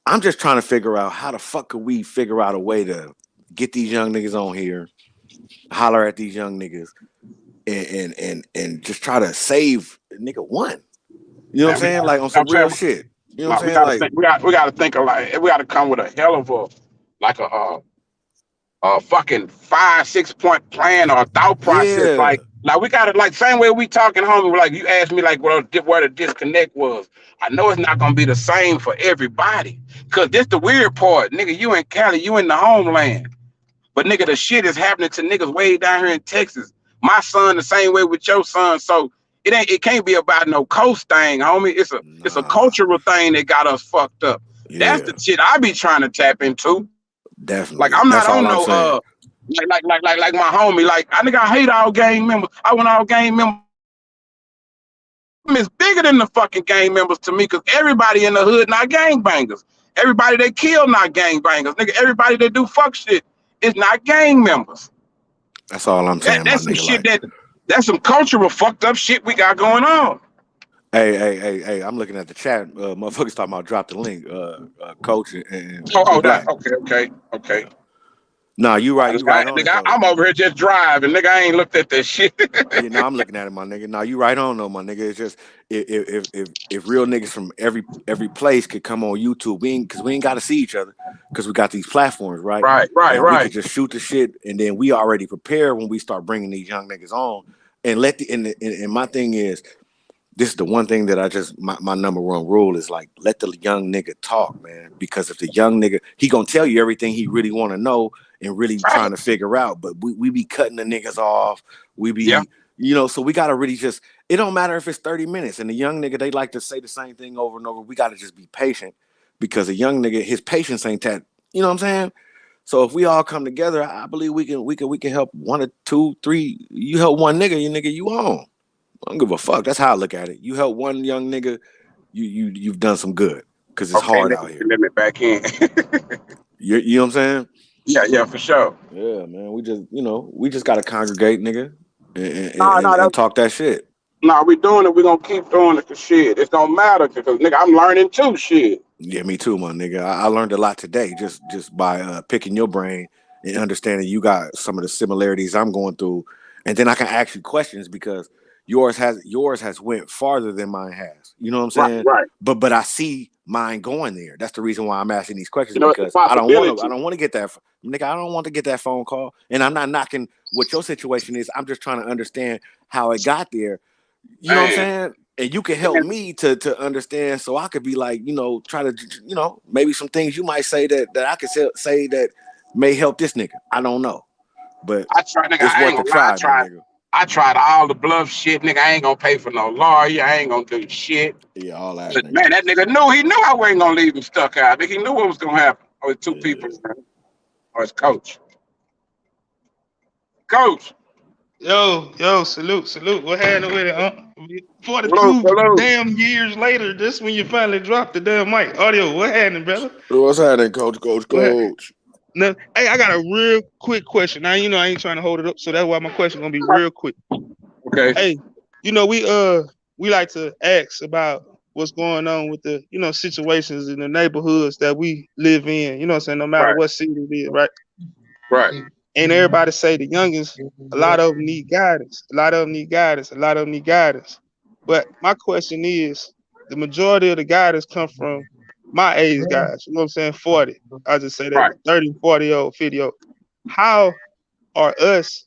I'm just trying to figure out how the fuck could we figure out a way to get these young niggas on here, holler at these young niggas, and just try to save nigga one. You know what I'm saying? Like on some real shit. You know what I'm saying? We gotta think of we gotta come with a hell of a fucking 5-6 point plan or a thought process. Yeah. Like we gotta, like, same way we talking, homie. Like you asked me like where the disconnect was. I know it's not gonna be the same for everybody. Cause this the weird part, nigga. You in Cali, you in the homeland. But nigga, the shit is happening to niggas way down here in Texas. My son the same way with your son. So it can't be about no coast thing, homie. It's a cultural thing that got us fucked up. Yeah. That's the shit I be trying to tap into. Definitely. Like I'm not on no like my homie. Like I hate all gang members. I want all gang members. It's bigger than the fucking gang members to me, because everybody in the hood not gang bangers. Everybody that kill not gang bangers. Nigga, everybody that do fuck shit is not gang members. That's all I'm saying. That's some shit that's some cultural fucked up shit we got going on. Hey, I'm looking at the chat. Motherfuckers talking about drop the link, coach and okay. Nah, you right. You right on nigga, I'm over here just driving. Nigga, I ain't looked at that shit. Yeah, no, I'm looking at it, my nigga. Nah, you right on though, my nigga. It's just if real niggas from every place could come on YouTube, because we ain't got to see each other, because we got these platforms, right? Right. We could just shoot the shit, and then we already prepare when we start bringing these young niggas on, and and my thing is, this is the one thing that my number one rule is, like, let the young nigga talk, man. Because if the young nigga, he gonna tell you everything he really want to know and really trying to figure out, but we be cutting the niggas off. We be, so we gotta really just, it don't matter if it's 30 minutes. And the young nigga, they like to say the same thing over and over. We gotta just be patient, because a young nigga, his patience ain't that, you know what I'm saying? So if we all come together, I believe we can help one or two, three. You help one nigga, you on. I don't give a fuck. That's how I look at it. You help one young nigga, you've done some good because it's hard out here. Let me back in. You know what I'm saying? Yeah, for sure. Yeah, man. We just gotta congregate, nigga, and talk that shit. Nah, we doing it. We gonna keep doing it. Cause shit, it don't matter. Because nigga, I'm learning too. Shit. Yeah, me too, my nigga. I learned a lot today just by picking your brain and understanding you got some of the similarities I'm going through, and then I can ask you questions because yours has went farther than mine has. You know what I'm saying? Right. But I see mine going there. That's the reason why I'm asking these questions, You know, because I don't want to get that nigga. I don't want to get that phone call, and I'm not knocking what your situation is. I'm just trying to understand how it got there. You know what I'm saying? And you can help me to understand, so I could be like, try to, maybe some things you might say that I could say that may help this nigga. I don't know, but I tried, nigga. it's worth a try, nigga. I tried all the bluff shit, nigga. I ain't gonna pay for no lawyer. I ain't gonna do shit. Yeah, all that. But, man, that nigga knew. He knew I wasn't gonna leave him stuck out. Nigga, he knew what was gonna happen. Or two people, or his coach. Coach. Yo, salute. What happened with it? 42 damn years later, this when you finally dropped the damn mic. Audio, what happened, brother? What's happening, coach? No, hey, I got a real quick question. Now, I ain't trying to hold it up, so that's why my question gonna be real quick. Okay. Hey, we like to ask about what's going on with the, situations in the neighborhoods that we live in. You know what I'm saying? No matter what city it is, right? Right. And everybody say the youngest, a lot of them need guidance. But my question is, the majority of the guidance come from my age guys. You know what I'm saying? 40. I just say that. Right. 30, 40 old, 50 old. How are us,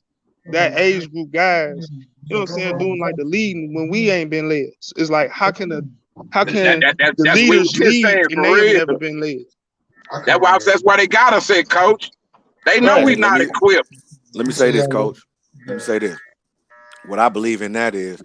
that age group guys, you know what I'm saying, doing like the leading when we ain't been led? It's like, how can the leaders lead and they have never been led? That's why they got us at, coach. They know we not equipped. Let me say this, coach. Let me say this. What I believe in that is,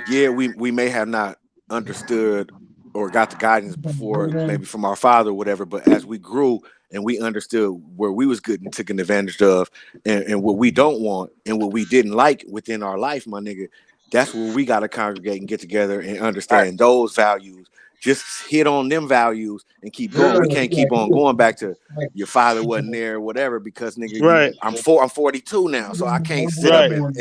yeah, we may have not understood or got the guidance before, maybe from our father or whatever, but as we grew and we understood where we was getting taken advantage of and what we don't want and what we didn't like within our life, my nigga, that's where we got to congregate and get together and understand those values. Just hit on them values and keep going. We can't keep on going back to your father wasn't there or whatever, because nigga, I'm 42 now, so I can't sit up and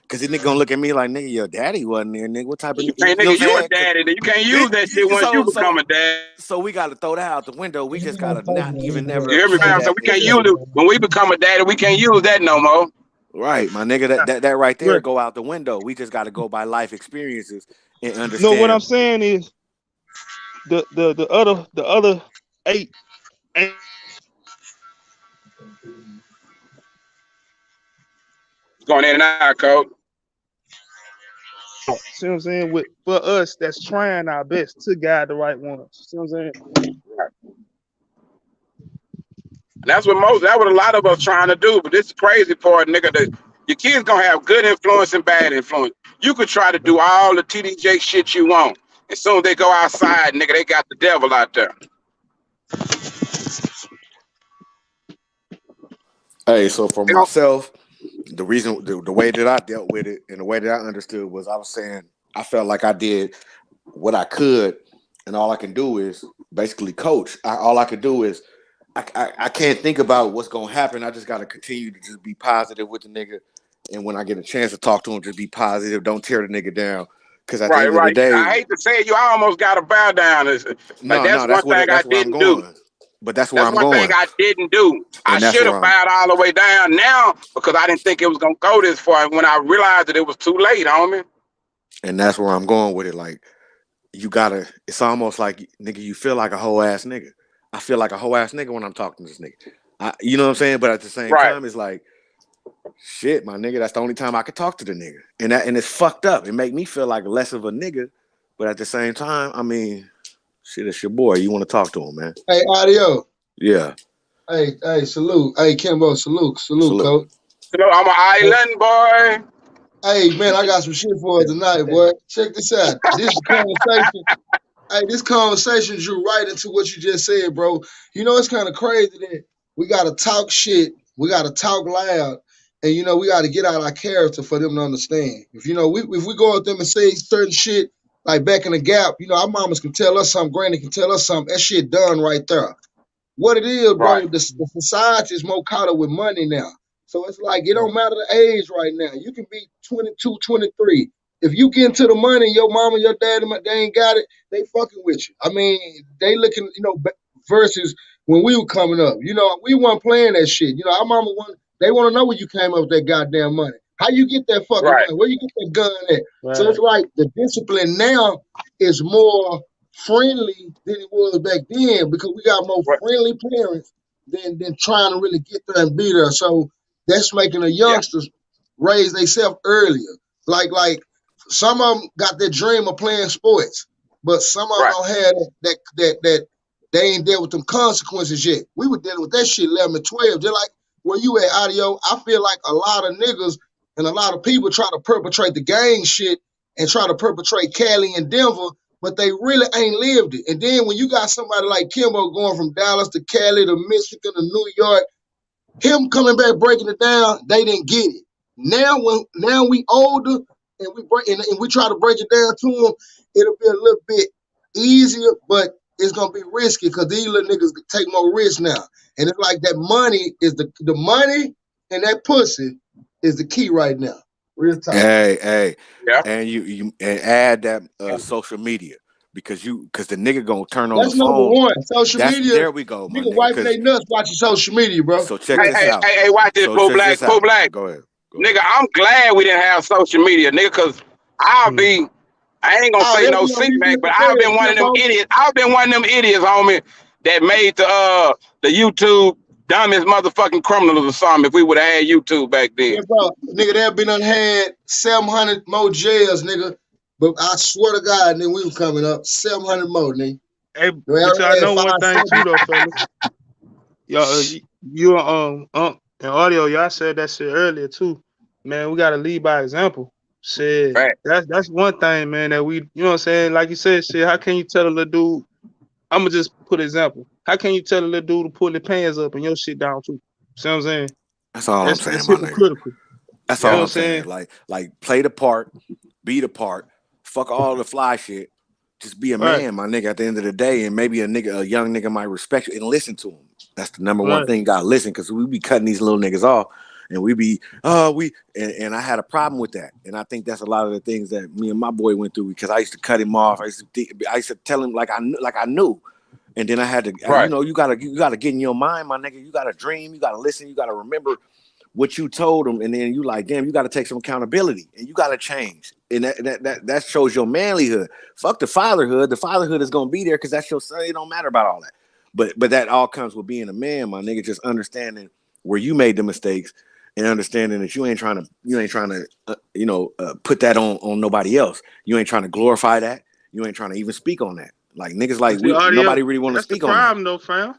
because this nigga gonna look at me like, nigga, your daddy wasn't there, nigga. What type of nigga, you a daddy? You can't use that shit once you become a dad. So we gotta throw that out the window. We just gotta not even never. You hear me, fam? So we can't use it when we become a daddy. We can't use that no more. Right, my nigga. That right there go out the window. We just gotta go by life experiences and understand. No, what I'm saying is, the other eight ain't going in and out, coach. See what I'm saying? For us, that's trying our best to guide the right ones. See what I'm saying? And that's what a lot of us trying to do. But this is crazy part, nigga. That your kids gonna have good influence and bad influence. You could try to do all the TDJ shit you want. As soon as they go outside, nigga, they got the devil out there. Hey, so for myself, the reason, the way that I dealt with it and the way that I understood was, I was saying I felt like I did what I could, and all I can do is basically coach. All I could do is I can't think about what's gonna happen. I just gotta continue to just be positive with the nigga, and when I get a chance to talk to him, just be positive. Don't tear the nigga down. Because at the end of the day, I hate to say it, you almost got to bow down. That's one thing I didn't do. But that's where I'm going. That's one thing I didn't do. I should have bowed all the way down now because I didn't think it was gonna go this far. When I realized that it was too late, homie. And that's where I'm going with it. Like, you gotta. It's almost like, nigga, you feel like a whole ass nigga. I feel like a whole ass nigga when I'm talking to this nigga. You know what I'm saying? But at the same time, it's like, shit, my nigga, that's the only time I could talk to the nigga. And it's fucked up. It make me feel like less of a nigga. But at the same time, I mean, shit, it's your boy. You want to talk to him, man. Hey, Audio. Yeah. Hey, salute. Hey, Kimbo, salute, coach. I'm an island boy. Hey, man, I got some shit for us tonight, boy. Check this out. This conversation. Hey, this conversation drew right into what you just said, bro. You know, it's kind of crazy that we gotta talk shit. We gotta talk loud, and we gotta get out our character for them to understand. If we go at them and say certain shit like back in the gap, our mamas can tell us something, granny can tell us something. That shit done right there. What it is, bro, Right. the society is more caught up with money now. So it's like it don't matter the age right now. You can be 22, 23. If you get into the money, your mama, your daddy, they ain't got it, they fucking with you. I mean, they looking, versus when we were coming up. We weren't playing that shit. Our mama they want to know where you came up with that goddamn money. How you get that fucking Right. money? Where you get that gun at? Right. So it's like the discipline now is more friendly than it was back then because we got more Right. friendly parents than trying to really get there and be there. So that's making the youngsters raise themselves earlier. Like some of them got their dream of playing sports, but some of them Right. don't have that they ain't dealt with them consequences yet. We were dealing with that shit 11 and 12. Just like where you at, Audio, I feel like a lot of niggas and a lot of people try to perpetrate the gang shit and try to perpetrate Cali and Denver, but they really ain't lived it. And then when you got somebody like Kimbo going from Dallas to Cali to Michigan to New York, him coming back breaking it down, they didn't get it. Now we older and we try to break it down to them, it'll be a little bit easier, but it's gonna be risky because these little niggas take more risks now. And it's like that money is the money and that pussy is the key right now. Real talk. Hey, Yeah. and you and add that social media because the nigga gonna turn on That's the number phone. one. Social media. There we go, my Nigga nigga. wiping their nuts watching social media, bro. So check Hey, this hey, out. hey, watch this, So Poor check Black, this Poor out. Black. Go ahead. Nigga, I'm glad we didn't have social media, nigga, because I ain't gonna Oh, say they'll no be on seat these back, but niggas' I've heads, been one of them Kimbo. idiots. I've been one of them idiots, homie, that made the YouTube dumbest motherfucking criminals or something if we would have had YouTube back then. Yeah, bro. Nigga, they'll been had 700 more jails, nigga. But I swear to God, nigga, we was coming up 700 more, nigga. Hey, We but y'all already had know one thing 570. too, though, fellas. Y'all, you and audio, y'all said that shit earlier too. Man, we gotta lead by example. Shit, Right. that's one thing, man. That we, you know what I'm saying? Like you said, shit. How can you tell a little dude? I'ma just put an example. How can you tell a little dude to pull their pants up and your shit down too? See what I'm saying? That's all I'm saying, That's my nigga. hypocritical. That's You know all what I'm I'm saying. saying? Like play the part, be the part, fuck all the fly shit. Just be a Right, man, my nigga, at the end of the day, and maybe a young nigga might respect you and listen to him. That's the number one right. thing you gotta listen, because we be cutting these little niggas off and we be, and I had a problem with that. And I think that's a lot of the things that me and my boy went through, because I used to cut him off. I used to tell him like I knew. And then I had to, Right. you gotta get in your mind, my nigga. You gotta dream, you gotta listen, you gotta remember what you told them, and then you like, damn, you got to take some accountability and you got to change, and that shows your manlyhood. Fuck the fatherhood. The fatherhood is gonna be there because that's your son. It don't matter about all that, but that all comes with being a man, my nigga. Just understanding where you made the mistakes and understanding that you ain't trying to put that on nobody else. You ain't trying to glorify that. You ain't trying to even speak on that. Like niggas, like See, audio, nobody really want to that's the speak on that. problem though, fam.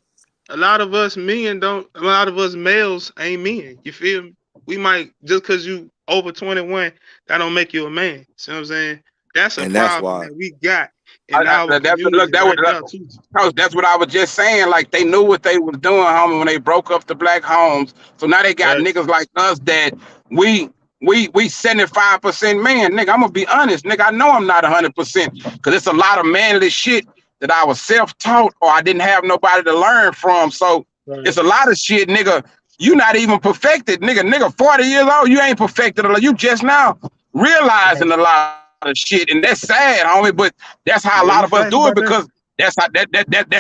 A lot of us males ain't men. You feel me? We might, just because you over 21, that don't make you a man. See what I'm saying? That's a And that's problem why. that we got in our Look, community right now too. that's what I was just saying. Like, they knew what they was doing, homie, when they broke up the black homes. So now they got Right. niggas like us that we 75% man. Nigga, I'm gonna be honest, nigga. I know I'm not 100% because it's a lot of manly shit that I was self-taught or I didn't have nobody to learn from. So Right. it's a lot of shit, nigga. You not even perfected, nigga. 40 years old, you ain't perfected. You just now realizing a lot of shit, and that's sad, homie. But that's how a Yeah, lot you of us facts do it about that. because that's how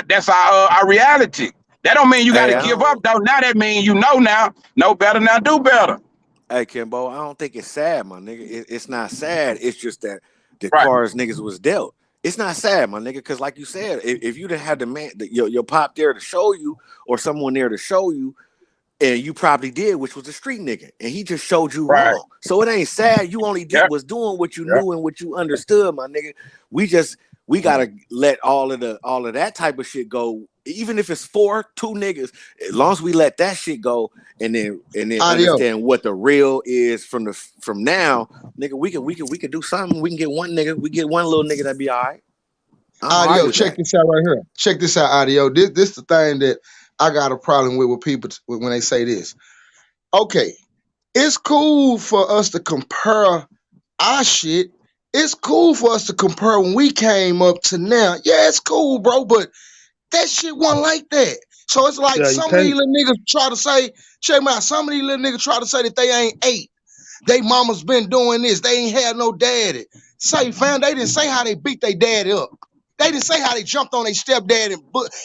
that's our reality. That don't mean you got Hey, to I give don't. up though. Now that means you know better, now do better. Hey, Kimbo, I don't think it's sad, my nigga. It's not sad. It's just that the Right. cards niggas was dealt. It's not sad, my nigga, because like you said, if you'd have had the man, your pop there to show you, or someone there to show you, and you probably did, which was a street nigga, and he just showed you Right. wrong. So it ain't sad. You only was doing what you knew and what you understood, my nigga. We gotta let all of that type of shit go. Even if it's 2 niggas, as long as we let that shit go, and then Audio. understand what the real is from now, nigga, we can do something. We can get one nigga, we get one little nigga that be all right. I'm all right Audio, with check that. this out right here. Check this out, Audio. This the thing that I got a problem with people when they say this. Okay, it's cool for us to compare our shit. It's cool for us to compare when we came up to now. Yeah, it's cool, bro, but that shit wasn't like that. So it's like Yeah, you some of these can't. little niggas try to say, check me out, some of these little niggas try to say that they ain't ate. They mama's been doing this. They ain't had no daddy. Say, fam, they didn't say how they beat their daddy up. They didn't say how they jumped on their stepdad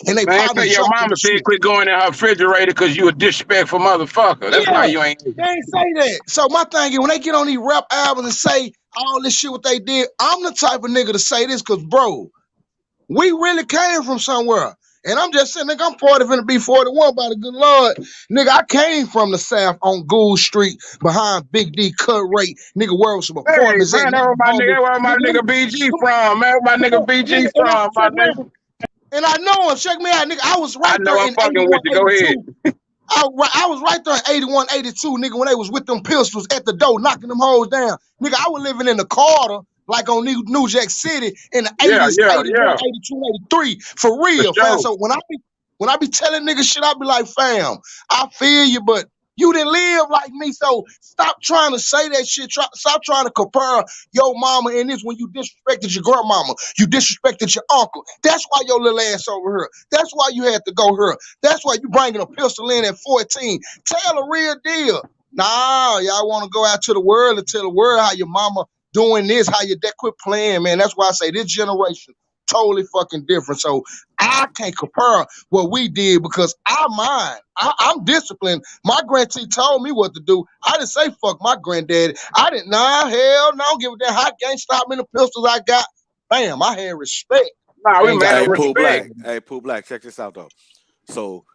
and they Man, partner say your jumped in mama the said shit. quit going in her refrigerator because you a disrespectful motherfucker. That's why Yeah, you ain't. they ain't say that. So my thing is, when they get on these rap albums and say all this shit what they did, I'm the type of nigga to say this because, bro, we really came from somewhere. And I'm just saying, nigga, I'm 40, finna be 41 by the good Lord. Nigga, I came from the South on Gould Street behind Big D Cut Rate. Nigga, where was some Hey, apartments at? man, that's where my nigga BG from, man. Where my nigga BG Nigga, from, my nigga. and I know him. Check me out, nigga. I was I right know there I'm in fucking 81, with you. Go ahead. 82. I was right there in 81, 82, nigga, when they was with them pistols at the door, knocking them hoes down. Nigga, I was living in the Carter, like on New Jack City in the Yeah, 80s, yeah, 81, yeah. 82, 83, for For real, fam. sure. So when I be telling niggas shit, I be like, fam, I feel you, but you didn't live like me, so stop trying to say that shit. Stop trying to compare your mama in this when you disrespected your grandmama. You disrespected your uncle. That's why your little ass over here. That's why you had to go here. That's why you bringing a pistol in at 14. Tell a real deal. Nah, y'all want to go out to the world and tell the world how your mama doing this, how your dad quit playing, man. That's why I say this generation totally fucking different. So I can't compare what we did because I'm disciplined. My grandtie told me what to do. I didn't say fuck my granddaddy. I didn't, nah, hell no, I don't give a damn. How gang stop me the pistols I got. Bam, I had respect. Nah, we Ain't got man Hey, no Pooh respect. Black. Hey, Pooh Black. Check this out though. So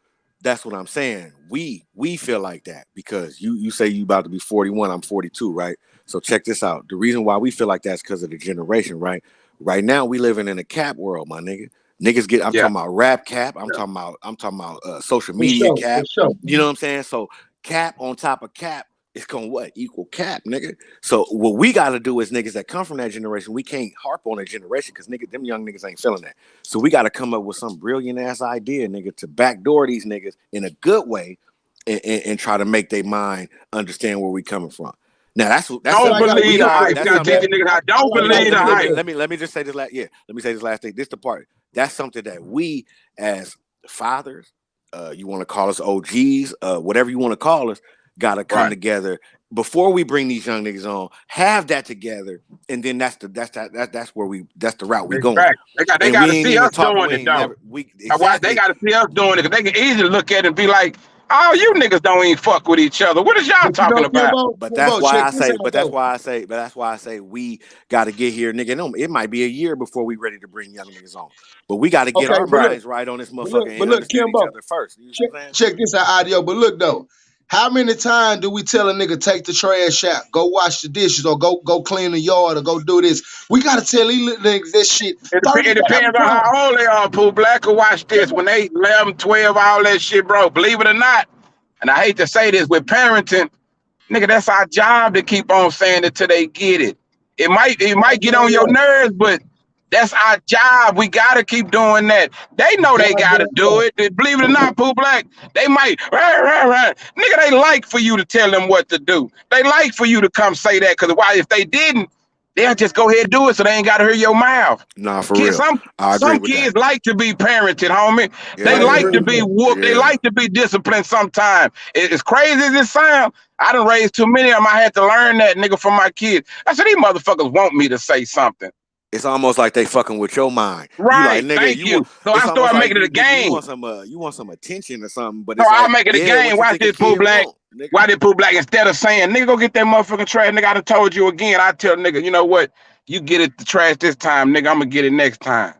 that's what I'm saying. We feel like that because you say you about to be 41. I'm 42, right? So check this out. The reason why we feel like that's because of the generation, right? Right now we living in a cap world, my nigga. Niggas get. I'm Yeah. talking about rap cap. I'm talking about social media cap. For sure. You know what I'm saying? So cap on top of cap. It's gonna what equal cap, nigga. So what we gotta do is niggas that come from that generation, we can't harp on that generation because nigga, them young niggas ain't feeling that. So we gotta come up with some brilliant ass idea, nigga, to backdoor these niggas in a good way and try to make their mind understand where we coming from. Now that's Don't I got a believe the good hype. point You that's for you, gotta something teach Jack. the niggas how. I Don't like believe the that. hype. let me just say this last let me say this last thing. This the part. That's something that we as fathers, you want to call us OGs, whatever you want to call us, gotta come Right. together before we bring these young niggas on. Have that together, and then that's the route we going. Exactly. They And we gotta ain't see even us talking. doing We it ain't though. never. We That's why they exactly. gotta see us doing it because they can easily look at it and be like, "Oh, you niggas don't even fuck with each other. What is y'all But you know, talking about?" But that's why check I this say. out though. But that's why I say we got to get here, nigga. No, it might be a year before we ready to bring young niggas on. But we got to get Okay, our but look, minds right on this motherfucker and but look, understand each Kimbo, other first. You know check, what I'm saying? check this out, audio. But look though, how many times do we tell a nigga take the trash out, go wash the dishes, or go clean the yard, or go do this? We gotta tell these little niggas that shit It 30,000 depends on times. how old they are, Pooh Black. Will watch this when they 11, 12, all that shit, bro. Believe it or not, and I hate to say this with parenting, nigga, that's our job to keep on saying it till they get it. It might get on your nerves, but that's our job. We gotta keep doing that. They know they gotta do it. Believe it or not, Pooh Black, they might nigga, they like for you to tell them what to do. They like for you to come say that, because why if they didn't, they'll just go ahead and do it so they ain't gotta hear your mouth. Nah, for Kids, real. I agree some with kids that. like to be parented, homie. They Yeah, I like agree to with be that. whooped. They yeah. like to be disciplined sometimes. As crazy as it sounds, I done raised too many of them. I had to learn that, nigga, from my kids. I said, these motherfuckers want me to say something. It's almost like they fucking with your mind. You like, Right. nigga, Thank you want. you. So I It's almost started like making it a nigga, game. you want some attention or something. But So it's I'll like, make it a yeah, game. what you Watch think a this, Pooh kid Black. want, nigga? Why did Pooh Black, instead of saying, nigga, go get that motherfucking trash, nigga, I done told you again. I tell nigga, you know what? You get it the trash this time, nigga, I'm gonna get it next time.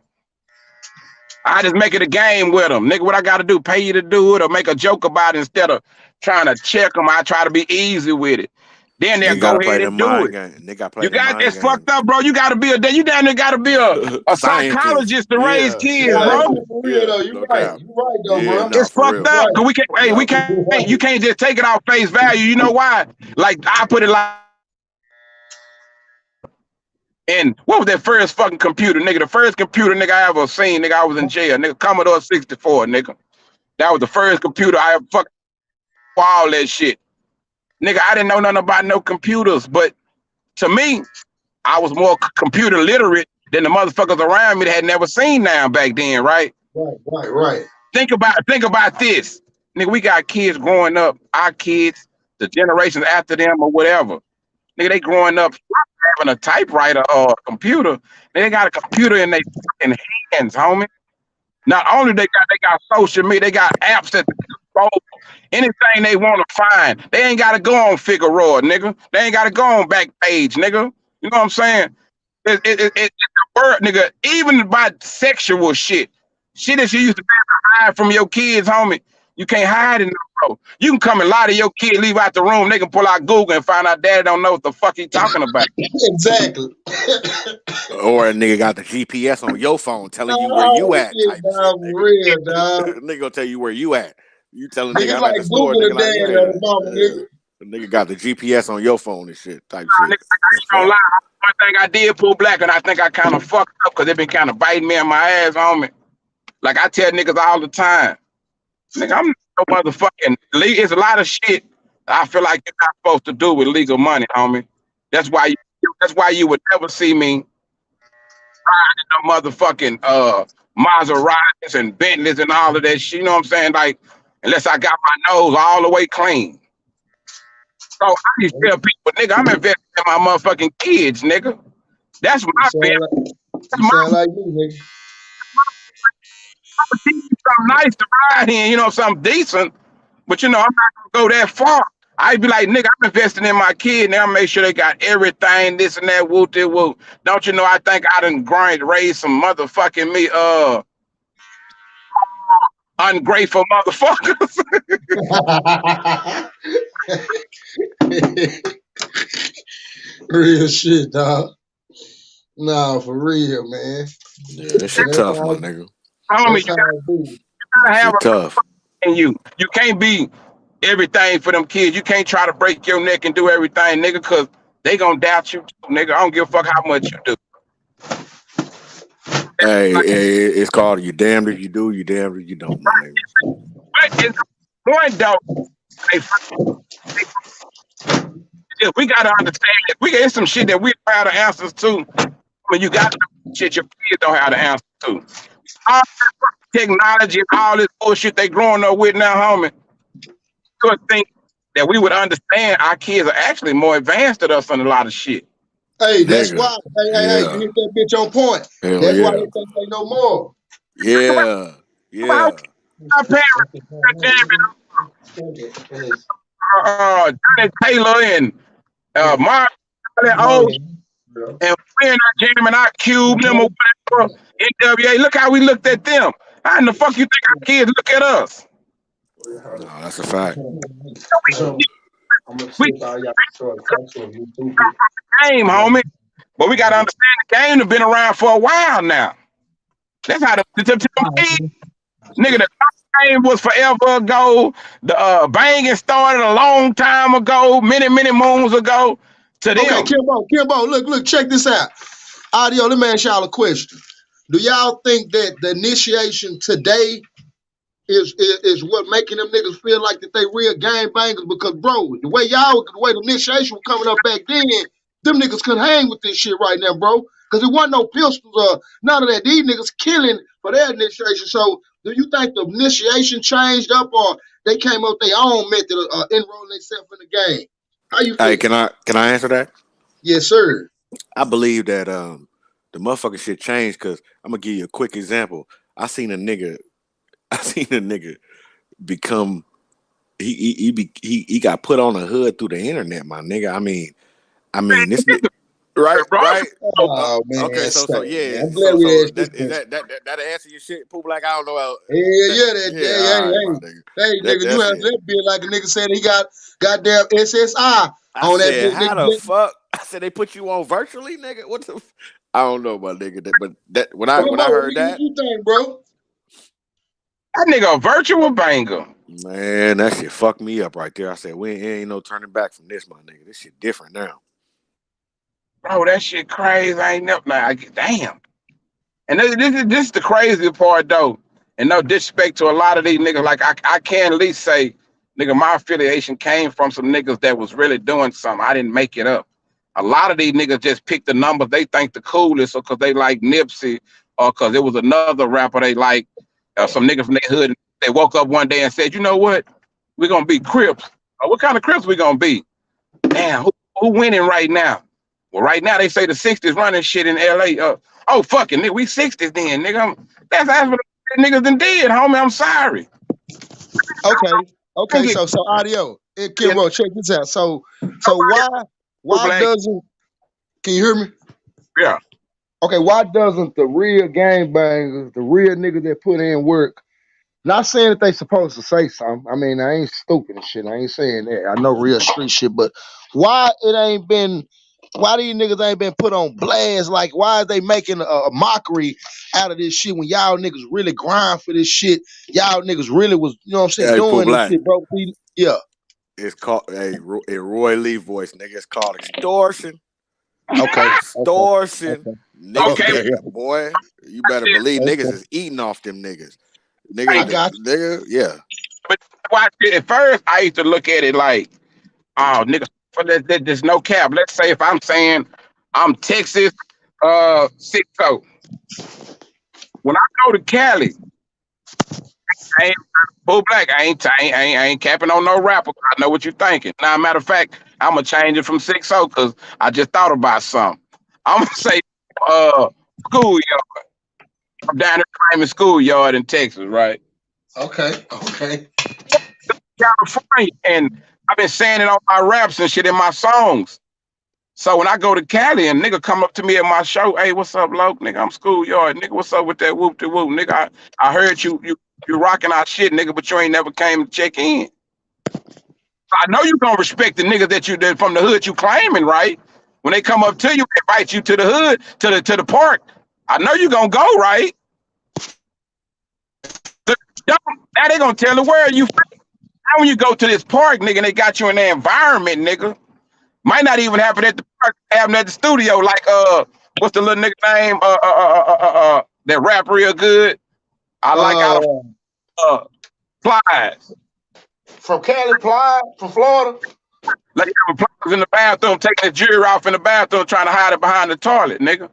I just make it a game with them. Nigga, what I got to do? Pay you to do it or make a joke about it instead of trying to check them. I try to be easy with it. Then they'll Nigga go gotta play ahead the and do mind it. game. Nigga gotta play You the got mind this game. fucked up, bro. You got to be you down there got to be a Scientist. psychologist to raise Yeah, kids, Yeah, yeah, bro. for real yeah. though. You No right. cap. You right though, Yeah, bro. nah, It's for fucked real. You up. right. Cause we Yup. can't, you can't just take it off face value. You know why? Like I put it like, and what was that first fucking computer, nigga? The first computer, nigga, I ever seen, nigga, I was in jail, nigga, Commodore 64, nigga. That was the first computer I ever fucking for all that shit. Nigga, I didn't know nothing about no computers, but to me, I was more computer literate than the motherfuckers around me that had never seen now back then, right? Right. Think about this. Nigga, we got kids growing up, our kids, the generations after them or whatever. Nigga, they growing up having a typewriter or a computer. They got a computer in their fucking hands, homie. Not only they got social media, they got apps that control anything they want to find. They ain't got to go on Figueroa, nigga. They ain't got to go on Backpage, nigga. You know what I'm saying? It's a word, nigga. Even about sexual shit that you used to be able to hide from your kids, homie. You can't hide it no more. You can come and lie to your kid, leave out the room. They can pull out Google and find out daddy don't know what the fuck he talking about. Exactly. Or a nigga got the GPS on your phone telling you where you at. Shit, Type dog, shit, nigga. real, dog. Nigga gonna tell you where you at. You tell a nigga Niggas I'm like at the store. Google Nigga like, daddy yeah, on the mama, nigga. the nigga got the GPS on your phone and shit. Type Nigga, shit. I ain't gonna lie. One thing I did pull black, and I think I kind of fucked up because they been kind of biting me in my ass, homie. Like I tell niggas all the time, nigga, I'm no motherfucking. It's a lot of shit I feel like you're not supposed to do with legal money, homie. That's why you would never see me riding no motherfucking Maseratis and Bentleys and all of that shit. You know what I'm saying? Like, unless I got my nose all the way clean. So I used to tell people, nigga, I'm investing in my motherfucking kids, nigga. That's my bet. You sound like me, nigga. I'm gonna teach you something nice to ride in, you know, something decent. But you know, I'm not gonna go that far. I'd be like, nigga, I'm investing in my kid. Now make sure they got everything, this and that, whoop de whoop. Don't you know? I think I done raised some motherfucking ungrateful motherfuckers. Real shit, dog. Nah, for real, man. Yeah, this shit tough, my nigga. Homie, you gotta have a tough. in you. You can't be everything for them kids. You can't try to break your neck and do everything, nigga, because they gonna doubt you too, nigga. I don't give a fuck how much you do. Hey, it's called you damned if you do, you damned if you don't, my nigga. But it's one though. We gotta understand it. We got some shit that we don't have the answers to. When you got shit your kids don't have the answers to. All this technology and all this bullshit they growing up with now, homie. You would think that we would understand our kids are actually more advanced than us on a lot of shit. Hey, that's Nigga. why. Hey, you hit that bitch on point. Hell That's why yeah. they think they know more. Yeah. Our parents, Johnny Taylor and Mark, old, and we in our jamming our cube, them or whatever, NWA. Look how we looked at them. How in the fuck you think our kids look at us? No, that's a fact. We game, homie. But we gotta understand the game has been around for a while now. That's how the nigga, the game was forever ago. The banging started a long time ago, many moons ago. To them. Okay, Kimbo, look, check this out. Audio, let me ask y'all a question. Do y'all think that the initiation today is what making them niggas feel like that they real gang bangers? Because bro, the way the initiation was coming up back then, them niggas couldn't hang with this shit right now, bro. Because there wasn't no pistols or none of that. These niggas killing for their initiation. So do you think the initiation changed up or they came up with their own method of enrolling themselves in the game? How you feel? Hey, can I answer that? Yes, sir. I believe that the motherfucking shit changed because I'm gonna give you a quick example. I seen a nigga become he got put on a hood through the internet, my nigga. I mean this right. Oh man. Okay, so yeah. I'm glad we asked this. Is that answer your shit, Pooh Black? I don't know. Hey, nigga, you have that be like a nigga said he got goddamn SSI on that bitch. How the fuck? I said they put you on virtually, nigga. What the? I don't know, my nigga. But when I heard that, what you think, bro? That nigga a virtual banger. Man, that shit fucked me up right there. I said, we ain't no turning back from this, my nigga. This shit different now. Bro, that shit crazy. I ain't never damn. And this is the crazy part though. And no disrespect to a lot of these niggas, like I can at least say, nigga, my affiliation came from some niggas that was really doing something. I didn't make it up. A lot of these niggas just pick the numbers they think the coolest, or because they like Nipsey, or because it was another rapper they like, some nigga from their hood. They woke up one day and said, you know what? We're gonna be Crips. What kind of Crips we gonna be? Damn, who winning right now? Well, right now they say the 60s running shit in LA. Oh, fucking nigga, we 60s then, nigga. That's what the niggas done did, homie. I'm sorry. Okay. So audio. Kimbo, check this out. So why doesn't, can you hear me? Yeah. Okay, why doesn't the real gangbangers, the real niggas that put in work, not saying that they supposed to say something. I mean, I ain't stupid and shit. I ain't saying that. I know real street shit, but why these niggas ain't been put on blast? Like, why are they making a mockery out of this shit when y'all niggas really grind for this shit? Y'all niggas really was, you know what I'm saying, doing this shit, bro. Yeah. It's called in Roy Lee voice, nigga. It's called extortion. Okay. Extortion. Niggas, Okay. boy, you better believe niggas is eating off them niggas. Nigga, yeah. But watch it. At first, I used to look at it like, oh, nigga, there's no cap. Let's say if I'm saying I'm Texas 6-0. When I go to Cali, I ain't Bull Black. I ain't capping on no rapper. I know what you're thinking. Now, matter of fact, I'm gonna change it from 6-0 because I just thought about something. I'm gonna say schoolyard. I'm down there claiming schoolyard in Texas, right? Okay. California, and I've been saying it on my raps and shit in my songs. So when I go to Cali and nigga come up to me at my show, hey, what's up, Loke? Nigga, I'm schoolyard. Nigga, what's up with that whoop de whoop? Nigga, I heard you rocking our shit, nigga, but you ain't never came to check in. I know you gonna respect the niggas that from the hood you claiming, right? When they come up to you, invite you to the hood, to the park. I know you gonna go, right? Now they gonna tell the world you. Now when you go to this park, nigga, and they got you in their environment, nigga. Might not even happen at the park, happen at the studio. Like what's the little nigga name? That rap real good. I like out of Plies. From Cali, from Florida. Like Plies in the bathroom, taking the jury off in the bathroom, trying to hide it behind the toilet, nigga.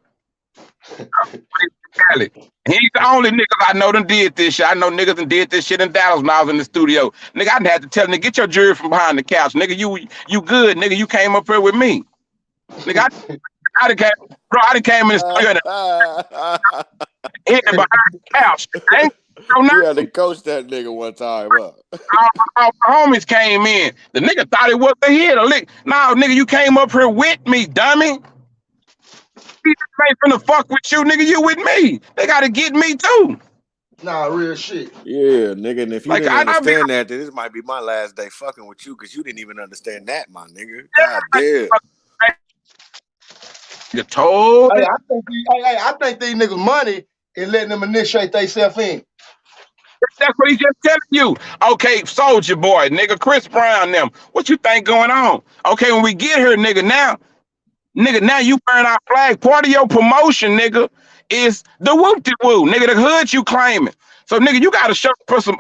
Cali. He's the only niggas I know done did this shit. I know niggas done did this shit in Dallas when I was in the studio. Nigga, I done had to tell nigga, get your jury from behind the couch. Nigga, you good, nigga. You came up here with me. Nigga, I done came in the studio and hit behind the couch. You had to coach that nigga one time, huh? All my homies came in. The nigga thought it was a hit or lick. No, nigga, you came up here with me, dummy. He ain't finna fuck with you, nigga. You with me. They gotta get me too. Nah, real shit. Yeah, nigga. And if you Like, didn't understand that, then this might be my last day fucking with you because you didn't even understand that, my nigga. God damn. You told Hey, I think these niggas money is letting them initiate themselves in. That's what he just telling you. Okay, Soldier Boy, nigga, Chris Brown, them. What you think going on? Okay, when we get here, nigga, now you burn our flag. Part of your promotion, nigga, is the whoop-de-woo, nigga, the hood you claiming. So, nigga, you gotta show for some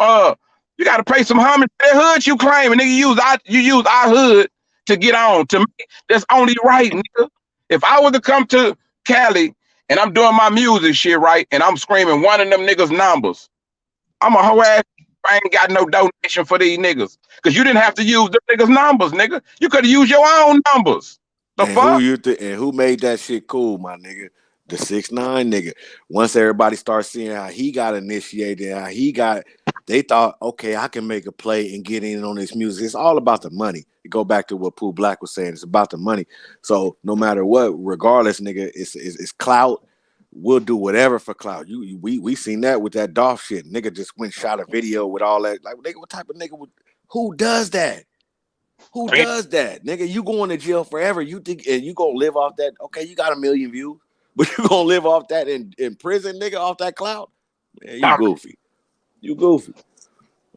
you gotta pay some homage to that hood you claiming, nigga. You use our hood to get on. To me, that's only right, nigga. If I was to come to Cali and I'm doing my music shit, right, and I'm screaming one of them niggas' numbers, I'm a whole ass. I ain't got no donation for these niggas. Because you didn't have to use them niggas' numbers, nigga. You could have used your own numbers. The and fuck? Who made that shit cool, my nigga? The 6ix9ine nigga. Once everybody starts seeing how he got initiated, they thought, okay, I can make a play and get in on this music. It's all about the money. You go back to what Pooh Black was saying. It's about the money. So no matter what, regardless, nigga, it's clout. We'll do whatever for clout. We seen that with that Dolph shit. Nigga just went shot a video with all that. Like, nigga, what type of nigga who does that? Who does that? Nigga, you going to jail forever. You think and you gonna live off that? Okay, you got 1 million views, but you gonna live off that in prison, nigga, off that clout? Man, you goofy. You goofy.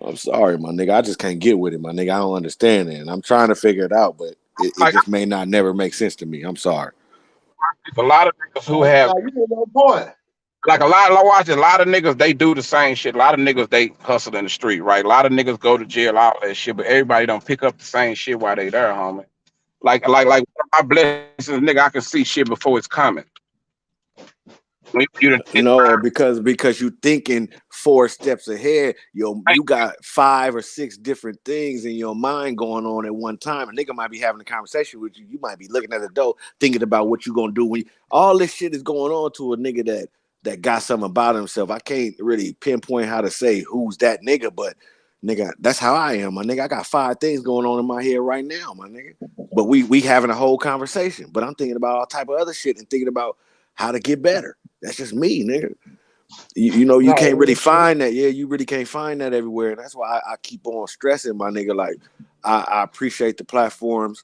I'm sorry, my nigga. I just can't get with it, my nigga. I don't understand it. And I'm trying to figure it out, but it just may never make sense to me. I'm sorry. A lot of niggas who have you know, point. like a lot of niggas, they do the same shit. A lot of niggas, they hustle in the street, right? A lot of niggas go to jail, all that shit, but everybody don't pick up the same shit while they there, homie. Like my blessings, nigga, I can see shit before it's coming. When you done did No, because you thinking 4 steps ahead. You got 5 or 6 different things in your mind going on at one time. A nigga might be having a conversation with you. You might be looking at the door, thinking about what you gonna do when all this shit is going on to a nigga that got something about himself. I can't really pinpoint how to say who's that nigga, but nigga, that's how I am, my nigga. I got 5 things going on in my head right now, my nigga. But we having a whole conversation. But I'm thinking about all type of other shit and thinking about how to get better. That's just me, nigga. You know, you can't really find that. Yeah, you really can't find that everywhere. And that's why I keep on stressing, my nigga. Like, I appreciate the platforms,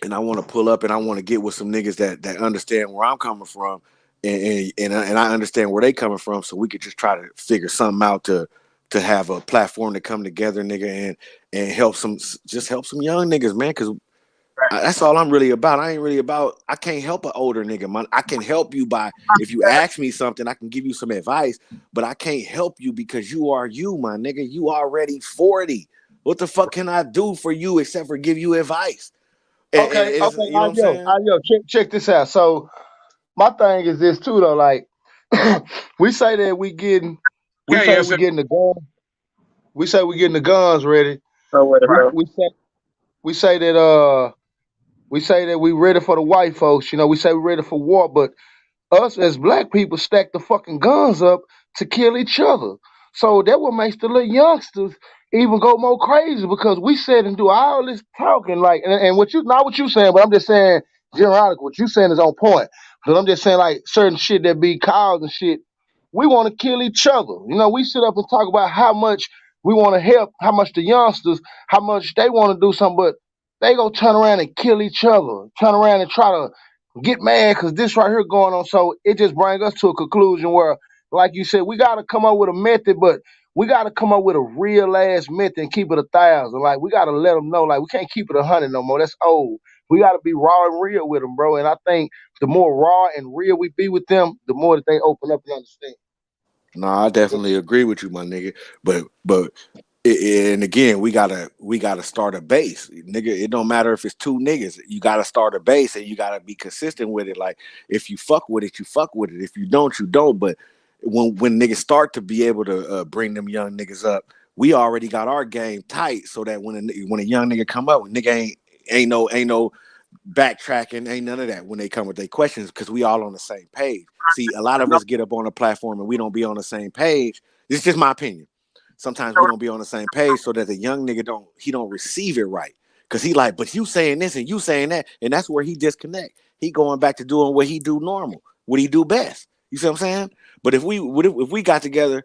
and I want to pull up and I want to get with some niggas that understand where I'm coming from, and I understand where they coming from, so we could just try to figure something out to have a platform to come together, nigga, and help some young niggas, man, because that's all I'm really about. I can't help an older nigga, man. I can help you by, if you ask me something, I can give you some advice, but I can't help you because you are you, my nigga. You already 40. What the fuck can I do for you except for give you advice? Okay, You know what I'm saying? check this out. So my thing is this too, though. Like, we say that we getting the gun. We say we getting the guns ready. We say that we ready for the white folks. You know, we say we ready for war, but us as black people stack the fucking guns up to kill each other. So that what makes the little youngsters even go more crazy because we sit and do all this talking, like, and what you, not what you saying, but I'm just saying generally what you saying is on point. But I'm just saying, like, certain shit that be causing shit, we want to kill each other. You know, we sit up and talk about how much we want to help, how much the youngsters, how much they want to do something, but they go turn around and kill each other, turn around and try to get mad because this right here going on. So it just brings us to a conclusion where, like you said, we got to come up with a method, but we got to come up with a real ass method and keep it 1,000. Like, we got to let them know, like, we can't keep it 100 no more. That's old. We got to be raw and real with them, bro. And I think the more raw and real we be with them, the more that they open up and understand. No, I definitely agree with you, my nigga. But and again, we gotta start a base, nigga. It don't matter if it's 2 niggas. You gotta start a base, and you gotta be consistent with it. Like, if you fuck with it, you fuck with it. If you don't, you don't. But when niggas start to be able to bring them young niggas up, we already got our game tight, so that when a young nigga come up, nigga ain't no backtracking, ain't none of that when they come with their questions, because we all on the same page. See, a lot of us get up on a platform and we don't be on the same page. This is just my opinion. Sometimes we don't be on the same page, so that the young nigga don't receive it right, because he like, but you saying this and you saying that, and that's where he disconnect. He going back to doing what he do normal, what he do best. You see what I'm saying? But if we got together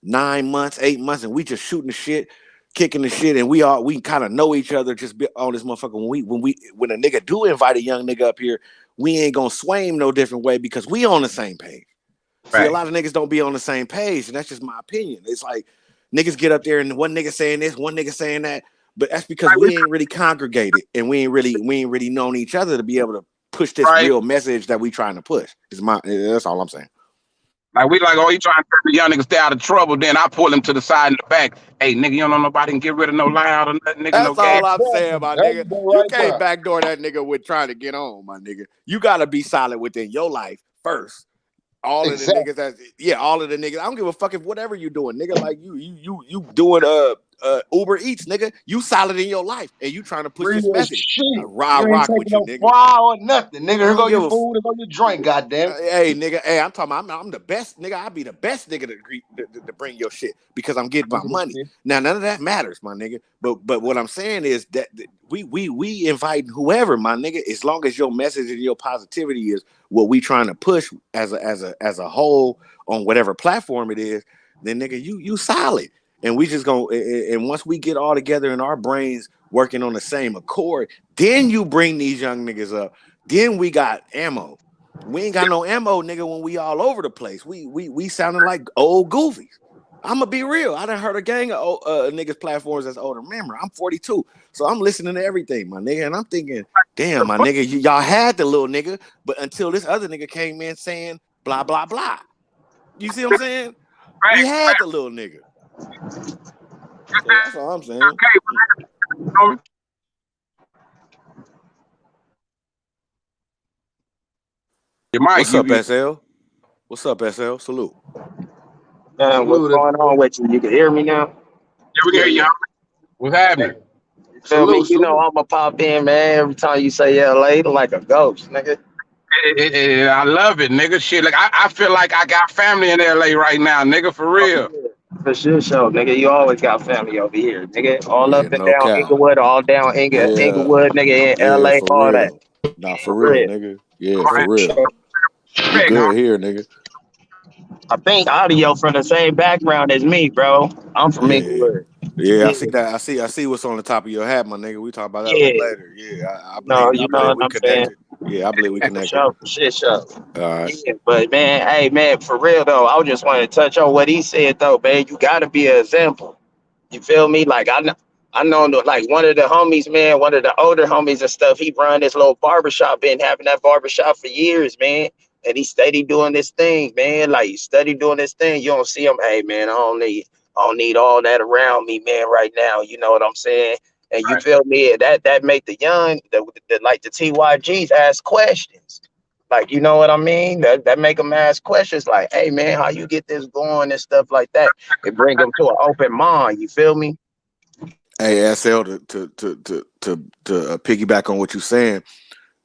9 months, 8 months, and we just shooting the shit, kicking the shit, and we kind of know each other, just be on this motherfucker. When a nigga do invite a young nigga up here, we ain't gonna sway him no different way, because we on the same page. Right. See, a lot of niggas don't be on the same page, and that's just my opinion. It's like niggas get up there and one nigga saying this, one nigga saying that, but that's because we ain't really congregated, and we ain't really known each other to be able to push this real message that we trying to push. That's all I'm saying. Like, we like, oh, he trying to get the young nigga stay out of trouble. Then I pull him to the side and the back. Hey, nigga, you don't know nobody can get rid of no loud or nothing, nigga. That's no all gas. I'm saying, my nigga. You can't backdoor that nigga with trying to get on, my nigga. You gotta be solid within your life first. All of the niggas, all of the niggas. I don't give a fuck if whatever you doing, nigga. Like you doing Uber Eats, nigga. You solid in your life, and you trying to push this message. Rock with you, nigga. Or nothing, nigga. Here go your food, here go your drink, goddamn. Hey, nigga. Hey, I'm talking. I'm the best, nigga. I'll be the best nigga to bring your shit, because I'm getting my money. Now, none of that matters, my nigga. But what I'm saying is that we invite whoever, my nigga, as long as your message and your positivity is what we trying to push as a whole on whatever platform it is, then nigga, you solid. And we just gonna, and once we get all together and our brains working on the same accord, then you bring these young niggas up. Then we got ammo. We ain't got no ammo, nigga, when we all over the place. We sounding like old goofies. I'ma be real. I done heard a gang of niggas platforms that's older. Remember, I'm 42, so I'm listening to everything, my nigga, and I'm thinking, damn, my nigga, y'all had the little nigga, but until this other nigga came in saying blah blah blah. You see what I'm saying? We Facts, had the little nigga. So that's all I'm saying. What's up, SL? What's up, SL? Salute. What's going on with you? You can hear me now? Yeah, we can hear you. What's happening? You feel me? You know I'ma pop in, man. Every time you say LA, like a ghost, nigga. I love it, nigga. Shit, like I feel like I got family in LA right now, nigga, for real. For sure, nigga. You always got family over here, nigga. All up and no down cap. Inglewood, all down Inglewood, nigga, in LA, for all real. that. Nah, for real, nigga. Yeah, for real. You good here, nigga. I think Audio from the same background as me, bro. I'm from Inglewood. Yeah, I see that. I see what's on the top of your hat, my nigga. We talk about that a little later. Yeah, I believe we connected. Yeah, I believe we connected. For sure. All right. Yeah, but man, hey man, for real though, I just wanted to touch on what he said though, man. You gotta be an example. You feel me? Like I know like one of the homies, man, one of the older homies and stuff, he run this little barbershop, been having that barbershop for years, man. And he steady doing this thing, man. Like he steady doing this thing. You don't see him, hey man, I don't need all that around me, man, right now. You know what I'm saying? And you feel me? That make the young, like the TYGs ask questions. Like, you know what I mean? That make them ask questions like, hey man, how you get this going and stuff like that. It bring them to an open mind. You feel me? Hey, SL, to piggyback on what you're saying,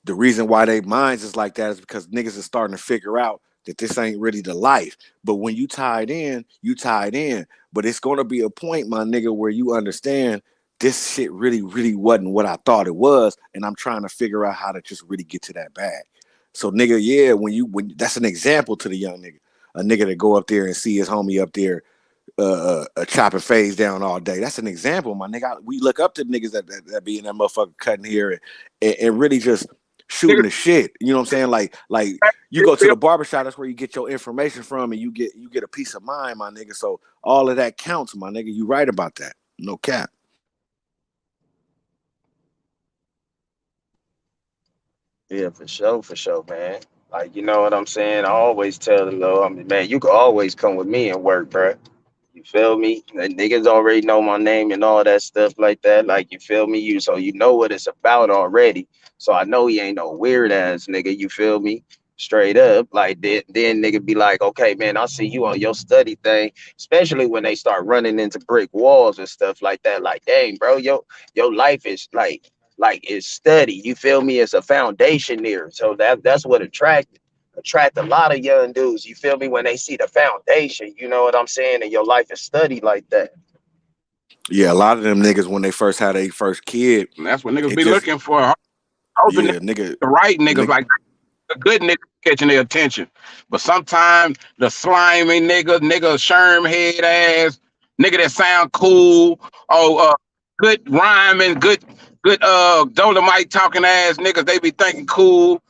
the reason why they minds is like that is because niggas is starting to figure out that this ain't really the life. But when you tied in, you tied in. But it's going to be a point, my nigga, where you understand this shit really, really wasn't what I thought it was. And I'm trying to figure out how to just really get to that bag. So, nigga, yeah, when that's an example to the young nigga. A nigga that go up there and see his homie up there chopping phase down all day. That's an example, my nigga. We look up to niggas that be in that motherfucker cutting here and really just shooting the shit. You know what I'm saying? Like you go to the barbershop, that's where you get your information from, and you get a peace of mind, my nigga. So all of that counts, my nigga. You right about that. No cap. Yeah, for sure, man. Like, you know what I'm saying? I always tell them though, I mean, man, you can always come with me and work, bro. You feel me? The niggas already know my name and all that stuff like that. Like, you feel me? So you know what it's about already. So I know he ain't no weird ass nigga. You feel me? Straight up. Like then nigga be like, okay, man, I see you on your study thing. Especially when they start running into brick walls and stuff like that. Like, dang, bro, your life is like it's study. You feel me? It's a foundation there. So that's what attract a lot of young dudes. You feel me? When they see the foundation, you know what I'm saying, and your life is studied like that. Yeah, a lot of them niggas when they first had their first kid, and that's what niggas be looking for. Hoping nigga, the right niggas, like the good niggas catching their attention. But sometimes the slimy nigga sherm head ass, nigga that sound cool, good rhyming, good Dolomite talking ass niggas, they be thinking cool.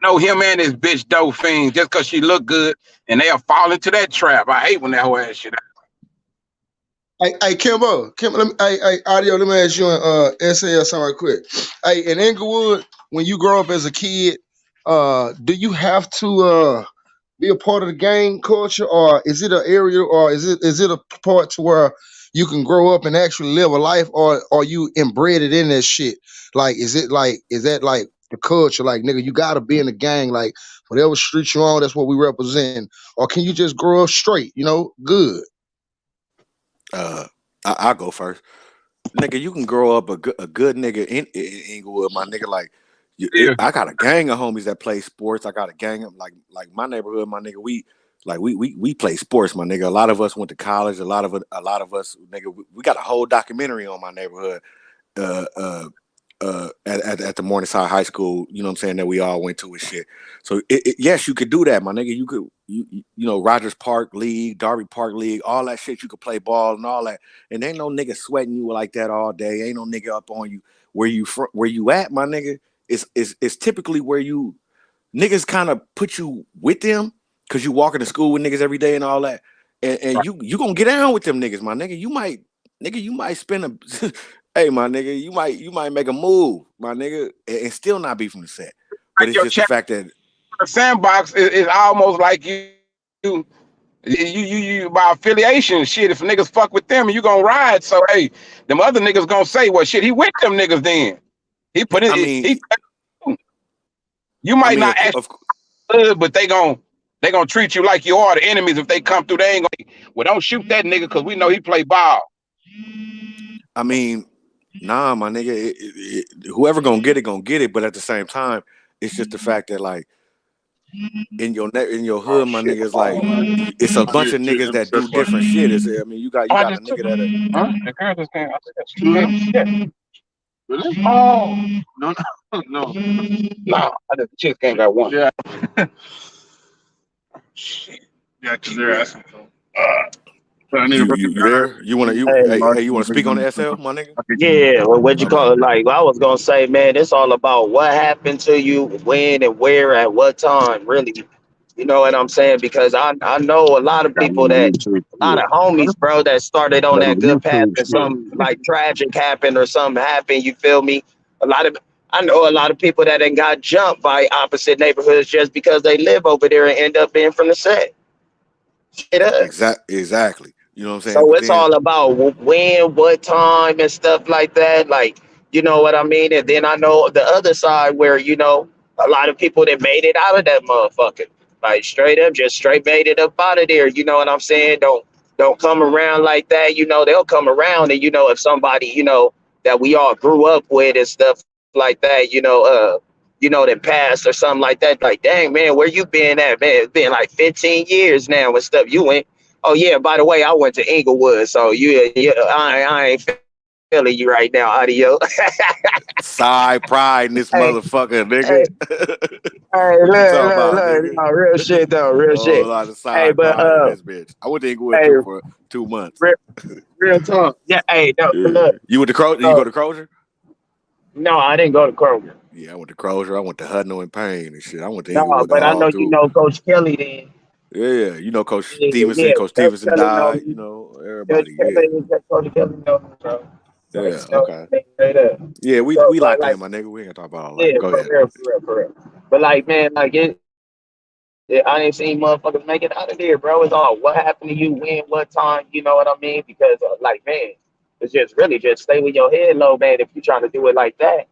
No, him and his bitch dope fiend just cause she look good, and they'll fall into that trap. I hate when that whole ass shit happens. Hey, Kimbo, Audio, let me ask you and SL something right quick. Hey, in Inglewood, when you grow up as a kid, do you have to be a part of the gang culture, or is it an area, or is it a part to where you can grow up and actually live a life, or are you embedded in that shit? Like, is that like the culture? Like, nigga, you gotta be in the gang. Like, whatever street you on, that's what we represent. Or can you just grow up straight? You know, good. I'll go first. Nigga, you can grow up a good nigga in Inglewood, my nigga. Like, I got a gang of homies that play sports. I got a gang of like my neighborhood, my nigga. We play sports, my nigga. A lot of us went to college. A lot of us, nigga. We got a whole documentary on my neighborhood. At the Morningside High School, you know what I'm saying, that we all went to and shit. So yes, you could do that, my nigga. You could, you know, Rogers Park League, Darby Park League, all that shit. You could play ball and all that, and ain't no nigga sweating you like that all day. Ain't no nigga up on you. Where you at, my nigga? It's typically where you niggas kind of put you with them because you walking to school with niggas every day and all that, and you gonna get down with them niggas, my nigga. You might spend a hey, my nigga, you might make a move, my nigga, and still not be from the set. But it's just the fact that the sandbox is almost like you You by affiliation, shit. If niggas fuck with them, you gonna ride. So hey, them other niggas gonna say, well, shit, he with them niggas. Then he put it. I mean, You I might mean, not actually, but they gonna treat you like you are the enemies. If they come through, they ain't gonna. Well, don't shoot that nigga because we know he play ball. I mean, nah, my nigga. Whoever gonna get it. But at the same time, it's just the fact that like in your hood, my niggas, like it's a bunch of niggas that do different shit. I mean, you got a nigga that. Huh? The girl just came. Really? Oh no. No, I just chick ain't got one. Yeah. Shit. Yeah, because they're asking for. You there? You wanna you wanna speak on the SL, my nigga? Yeah, well, what'd you call it? Like, I was gonna say, man, it's all about what happened to you, when and where, at what time, really. You know what I'm saying? Because I know a lot of people a lot of homies, bro, that started on that good path and something like tragic happened or something happened. You feel me? I know a lot of people that ain't got jumped by opposite neighborhoods just because they live over there and end up being from the set. It is. Exactly. You know what I'm saying? So But it's then, all about when, what time, and stuff like that. Like, you know what I mean? And then I know the other side where, you know, a lot of people that made it out of that motherfucker. Like straight up, just straight made it up out of there. You know what I'm saying? Don't come around like that. You know, they'll come around and, you know, if somebody, you know, that we all grew up with and stuff like that, that passed or something like that. Like, dang, man, where you been at, man? It's been like 15 years now and stuff. You went. Oh yeah, by the way, I went to Inglewood, so I ain't feeling you right now, audio. side pride in this Hey, motherfucker, hey, nigga. hey, What you talking about, look, nigga? no, real shit though, real Oh, a shit. lot of Hey, side but pride in this bitch. I went to Inglewood hey, too for 2 months. real talk. Yeah, hey, no, Yeah. look. You went to Crozier? You go to Crozier? No, I didn't go to Kroger. Yeah, I went to Crozier. I went to Hudno and Payne and shit. I went to No, Inglewood but I all know you too. know Coach Kelly then. Yeah, you know Coach Yeah, Stevenson. yeah, Coach Coach Stevenson Kelly know died. me. You know Coach everybody. Yeah, Kelly know me, bro. So he yeah. know Okay. me straight up. Yeah, So, we but locked like, in, my nigga. We ain't gonna talk about all that. yeah, Go for ahead. real, for real, for real. But like, man, like it. Yeah, I ain't seen motherfuckers make it out of there, bro. It's all what happened to you, when, what time, you know what I mean? Because, like, man, it's just really just stay with your head low, man, if you're trying to do it like that.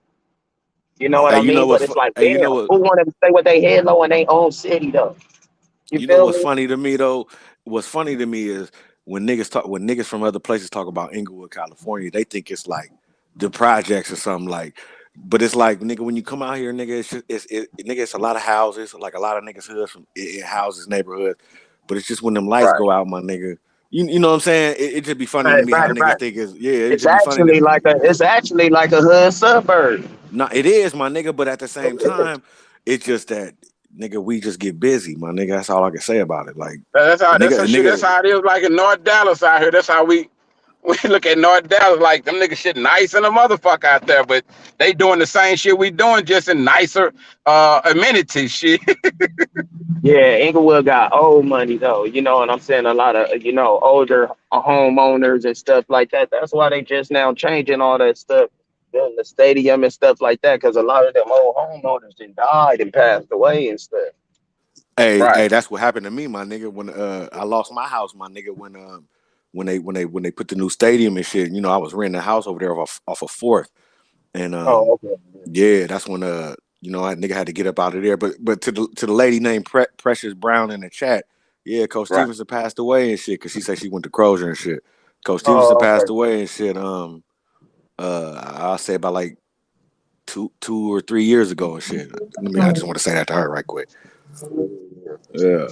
You know what Hey, I mean? But it's like, hey, damn, who want to stay with their head low in their own city, though? You you know feel what's me? funny to me though? What's funny to me is when niggas from other places talk about Inglewood, California, they think it's like the projects or something like. But it's like, nigga, when you come out here, nigga, nigga, it's a lot of houses, like a lot of niggas hoods from houses, neighborhoods. But it's just when them lights Right, go out, my nigga. You know what I'm saying? It just be funny to right, me how right, niggas right. think it just be funny to It's actually like a hood suburb. No, it is, my nigga, but at the same time, it's just that nigga, we just get busy, my nigga. That's all I can say about it. Like That's how. That's how shit. That's nigga, how it is. Like in North Dallas out here. That's how we look at North Dallas. Like them niggas shit nice and a motherfucker out there, but they doing the same shit we doing, just in nicer amenities. Shit. Yeah, Inglewood got old money though. You know what I'm saying? A lot of older homeowners and stuff like that. That's why they just now changing all that stuff, building the stadium and stuff like that. Because a lot of them old homeowners then died and passed away and stuff. Right. hey, that's what happened to me, my nigga. When I lost my house, my nigga, when they put the new stadium and shit. You know, I was renting a house over there off of Fourth, and Oh, okay. yeah, that's when you know, I nigga had to get up out of there. But to the lady named Precious Brown in the chat, yeah, Coach Right. Stevenson passed away and shit because she said she went to Crozier and shit. Coach Stevenson Oh, passed okay. away and shit. I'll say about like 2 or 3 years ago and shit. I just want to say that to her right quick. Yeah.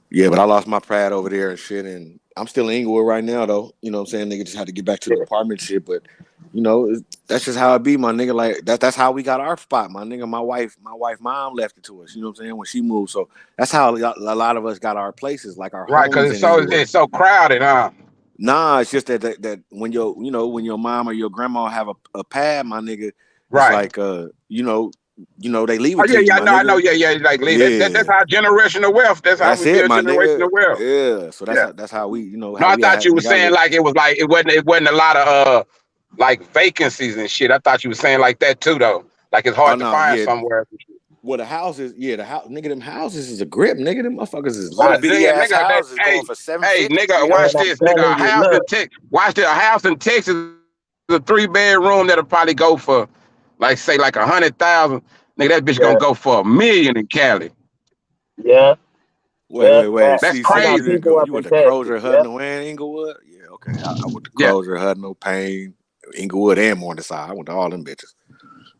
Yeah, but I lost my pride over there and shit, and I'm still in Inglewood right now though. You know what I'm saying? Nigga just had to get back to the Yeah. apartment shit, but you know, that's just how it be, my nigga. Like that's how we got our spot, my nigga. My wife mom left it to us, you know what I'm saying, when she moved. So that's how a lot of us got our places, like our Right. homes Because in Inglewood. it's so crowded, huh? Nah, it's just that when when your mom or your grandma have a pad, my nigga, it's Right. like they leave Oh it yeah, to you, yeah. my I know. nigga. Yeah. Like that's Yeah. how generational wealth. That's how That's we it, build my nigga. generational wealth. Yeah. So Yeah. that's how we, No, how I we thought had you when were they got saying lit. like it wasn't a lot of like vacancies and shit. I thought you were saying like that too though. Like it's Oh hard to no, find yeah. somewhere. Well, the houses, the house, nigga, them houses is a grip, nigga. Them motherfuckers is Oh, little bitty then, ass nigga, houses going for hey, 750. nigga, 300. watch Man, I'm this, nigga. telling you, look, Watch this. A house in Texas, a 3-bedroom that'll probably go for, like, say, like 100,000. Nigga, that bitch yeah, gonna go for $1 million in Cali. yeah, yeah. Wait. That's I got You didn't crazy. go. people up You in went to Texas. Crozier, Yeah, Hudno, and Inglewood. Yeah, okay. I went to Yeah. Crozier, Hudno, Payne, Inglewood, and Morningside. I went to all them bitches.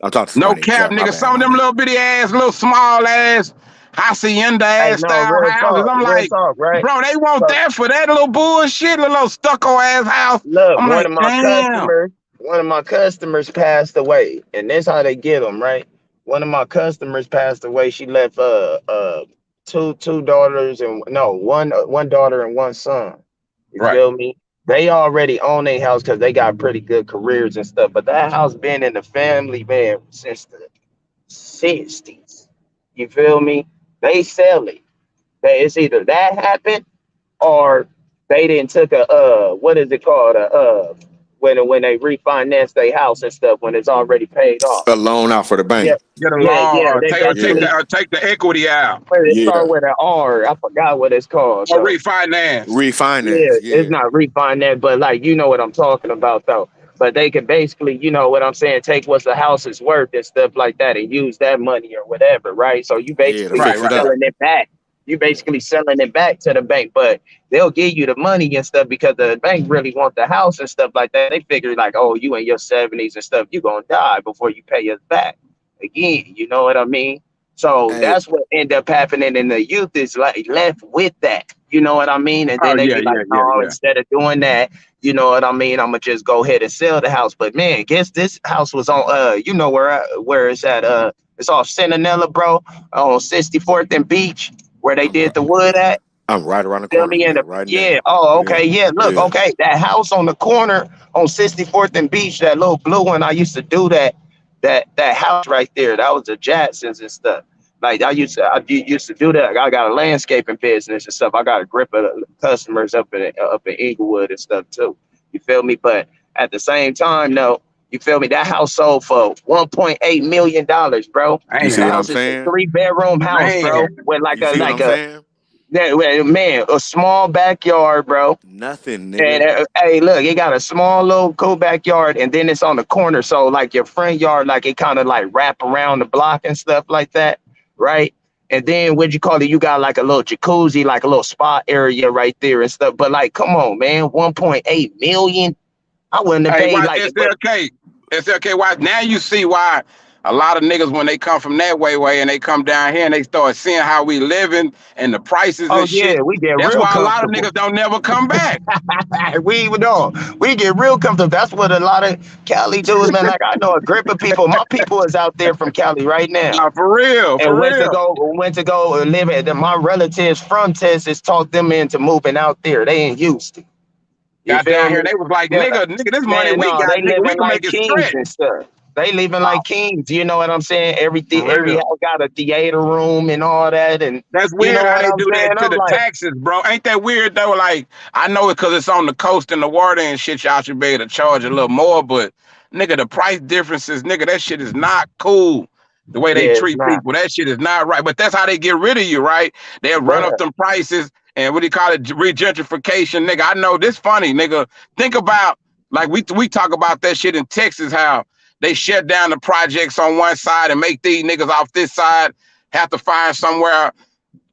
I'm talking to No somebody in cap, Cap. My nigga. bad, Some of my them nigga. little bitty ass, little small ass, hacienda hey, ass no, style houses. I'm real like, talk, right? bro, they want So that for that little bullshit, little stucco ass house. look, I'm like, damn. one of my customers passed away, and that's how they get them, right? One of my customers passed away. She left two daughters and no one daughter and one son. You Right. feel me? They already own their house because they got pretty good careers and stuff. But that house been in the family, man, since the 60s. You feel me? They sell it. It's either that happened or they didn't took a what is it called, a when they refinance their house and stuff when it's already paid off. A loan out for the Yeah, bank. Get a yeah. loan or They Yeah. take the equity out it Yeah. start with an R. I forgot what it's called or though. refinance. Yeah, Refinance. it's Yeah. not refinance, but like you know what I'm talking about though. But they could basically, you know what I'm saying, take what the house is worth and stuff like that and use that money or whatever, right? So you Yeah, to basically Right, fix it right, up. right. selling it back. You basically selling it back to the bank, but they'll give you the money and stuff because the bank really want the house and stuff like that. They figure like, oh, you in your 70s and stuff, you gonna die before you pay us back again. You know what I mean? So Hey, that's what end up happening, and the youth is like left with that. You know what I mean? And Oh then they yeah, be like, yeah, yeah, no, yeah. instead of doing that, you know what I mean? I'm gonna just go ahead and sell the house. But man, guess this house was on you know where it's at, it's off Centinela, bro, on 64th and Beach, where they I'm did right. the wood at. I'm right around the Feel corner me? from In there, the right yeah. now. Oh, Yeah. okay. Yeah. Look, Yeah. okay. That house on the corner on 64th and Beach, that little blue one. I used to do that house right there. That was the Jacksons and stuff. Like I used to do that. I got a landscaping business and stuff. I got a grip of customers up in Inglewood and stuff too. You feel me? But at the same time, no, you feel me? That house sold for $1.8 million, bro. You see That what Damn, I'm house is a saying? 3-bedroom house, bro, man. with You see what I'm saying? man, a small backyard, bro. Nothing, And nigga. hey, look, it got a small little cool backyard, and then it's on the corner. So like your front yard, like it kind of like wrap around the block and stuff like that, right? And then what you call it? You got like a little jacuzzi, like a little spa area right there and stuff. But like, come on, man, 1.8 million. I wouldn't have Hey, paid watch like it, but SLK. SLK, watch. Now you see why a lot of niggas, when they come from that way and they come down here and they start seeing how we living and the prices oh and yeah, shit. we get That's real why a lot of comfortable. niggas don't never come back. We get real comfortable. That's what a lot of Cali dudes, man. Like I know a grip of people. My people is out there from Cali right now. Nah, for real, And for real. went to go live at my relatives from Texas talked them into moving out there. They in Houston. You Got feel down here, me? they was like, Yeah, nigga, this money man, we no, got, they nigga, we living can like make it kings stretch. and stuff. They living Oh, like kings. You know what I'm saying? for Every real. house got a theater room and all that, and That's you weird know how what they I'm do saying? that to I'm the like, taxes, bro. Ain't that weird though? Like, I know it because it's on the coast and the water and shit. Y'all should be able to charge a little more, but nigga, the price differences, nigga, that shit is not cool. The way they yeah, it's treat not, people, that shit is not right. But that's how they get rid of you, right? They'll run up bruh. them prices and what do you call it? Regentrification, nigga. I know this funny, nigga. Think about like we talk about that shit in Texas, how they shut down the projects on one side and make these niggas off this side have to find somewhere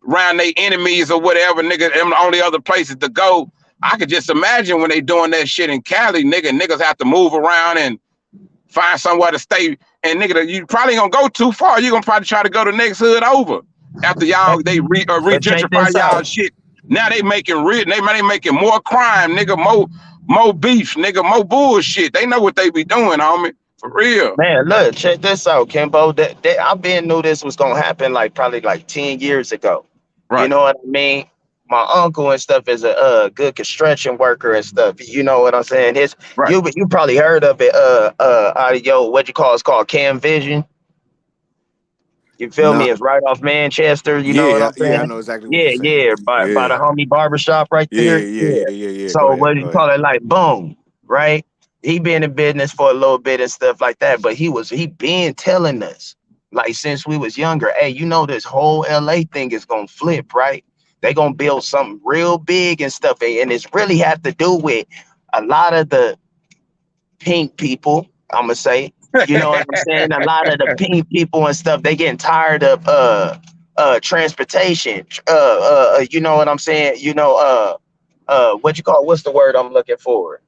around their enemies or whatever, nigga, them the only other places to go. I could just imagine when they doing that shit in Cali, niggas have to move around and find somewhere to stay. And nigga, you probably ain't gonna go too far. You're gonna probably try to go to the next hood over after y'all they But check regentrify this y'all out. shit. Now they making they making more crime, nigga, more beef, nigga, more bullshit. They know what they be doing, homie. For real. Man, look, check this out, Kimbo. I've been knew this was gonna happen like probably like 10 years ago. You Right, know what I mean? My uncle and stuff is a good construction worker and stuff. You know what I'm saying? His right. you probably heard of it. Audio, what you call it's called Cam Vision. You feel Nah. me? It's right off Manchester. You know what Yeah, I'm yeah, I saying? know exactly what Yeah, you're saying. yeah. By Yeah. the homie barbershop right Yeah, there. yeah, Yeah. yeah, yeah, yeah. Go So ahead, what do go you ahead. call it? Like boom, right? He been in business for a little bit and stuff like that, but he been telling us, like since we was younger, hey, you know this whole LA thing is gonna flip, right? They gonna build something real big and stuff, and it's really have to do with a lot of the pink people, I'm gonna say, you know what I'm saying? A lot of the pink people and stuff, they getting tired of transportation. You know what I'm saying? You know, what you call what's the word I'm looking for?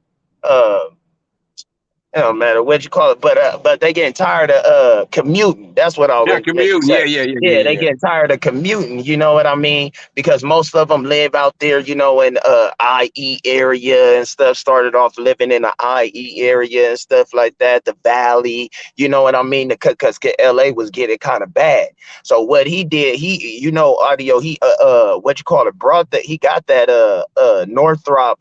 It don't matter what you call it, but they getting tired of commuting. That's what I Yeah, was meant to commuting. say. Yeah, they Yeah. getting tired of commuting. You know what I mean? Because most of them live out there, you know, in IE area and stuff. Started off living in the IE area and stuff like that. The Valley, you know what I mean? Because LA was getting kind of bad. So what he did, he, you know, audio, he what you call it, he got that Northrop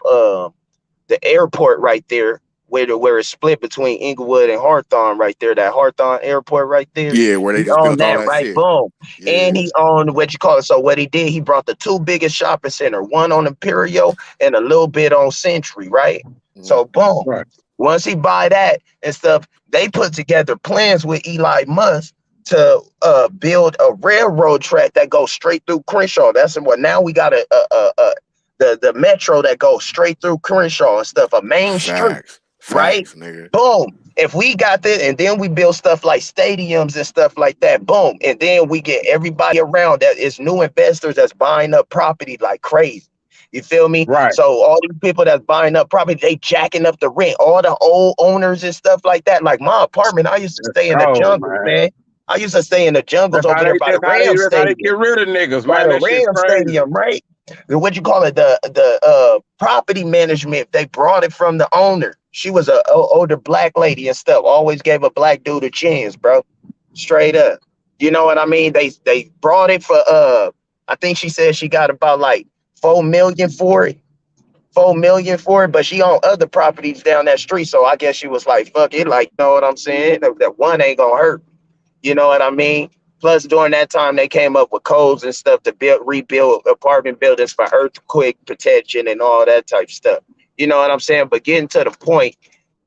the airport right there where it's split between Inglewood and Hawthorne right there, that Hawthorne airport right there. Yeah, where they He just owned built all that, that right? shit. Boom. Yeah. And he owned what you call it. So what he did, he brought the two biggest shopping center, one on Imperial and a little bit on Century, right? So boom. Right. Once he buy that and stuff, they put together plans with Eli Musk to build a railroad track that goes straight through Crenshaw. That's what now we got the metro that goes straight through Crenshaw and stuff, a main street, right? Nigga. Boom. If we got this, and then we build stuff like stadiums and stuff like that, boom. And then we get everybody around that is new investors that's buying up property like crazy. You feel me? Right. So all these people that's buying up property, they jacking up the rent. All the old owners and stuff like that. Like my apartment, I used to stay in the jungles, man. I used to stay in the jungles over there by the Ram That's how they Stadium. get rid of niggas, By man. the That shit Ram crazy. Stadium, right? What you call it? The property management. They brought it from the owner. She was a older black lady and stuff. Always gave a black dude a chance, bro. Straight up. You know what I mean? They brought it for I think she said she got about like 4 million for it. 4 million for it, but she owned other properties down that street. So I guess she was like, fuck it, like, you know what I'm saying? That one ain't gonna hurt. You know what I mean? Plus, during that time, they came up with codes and stuff to rebuild apartment buildings for earthquake protection and all that type stuff. You know what I'm saying? But getting to the point,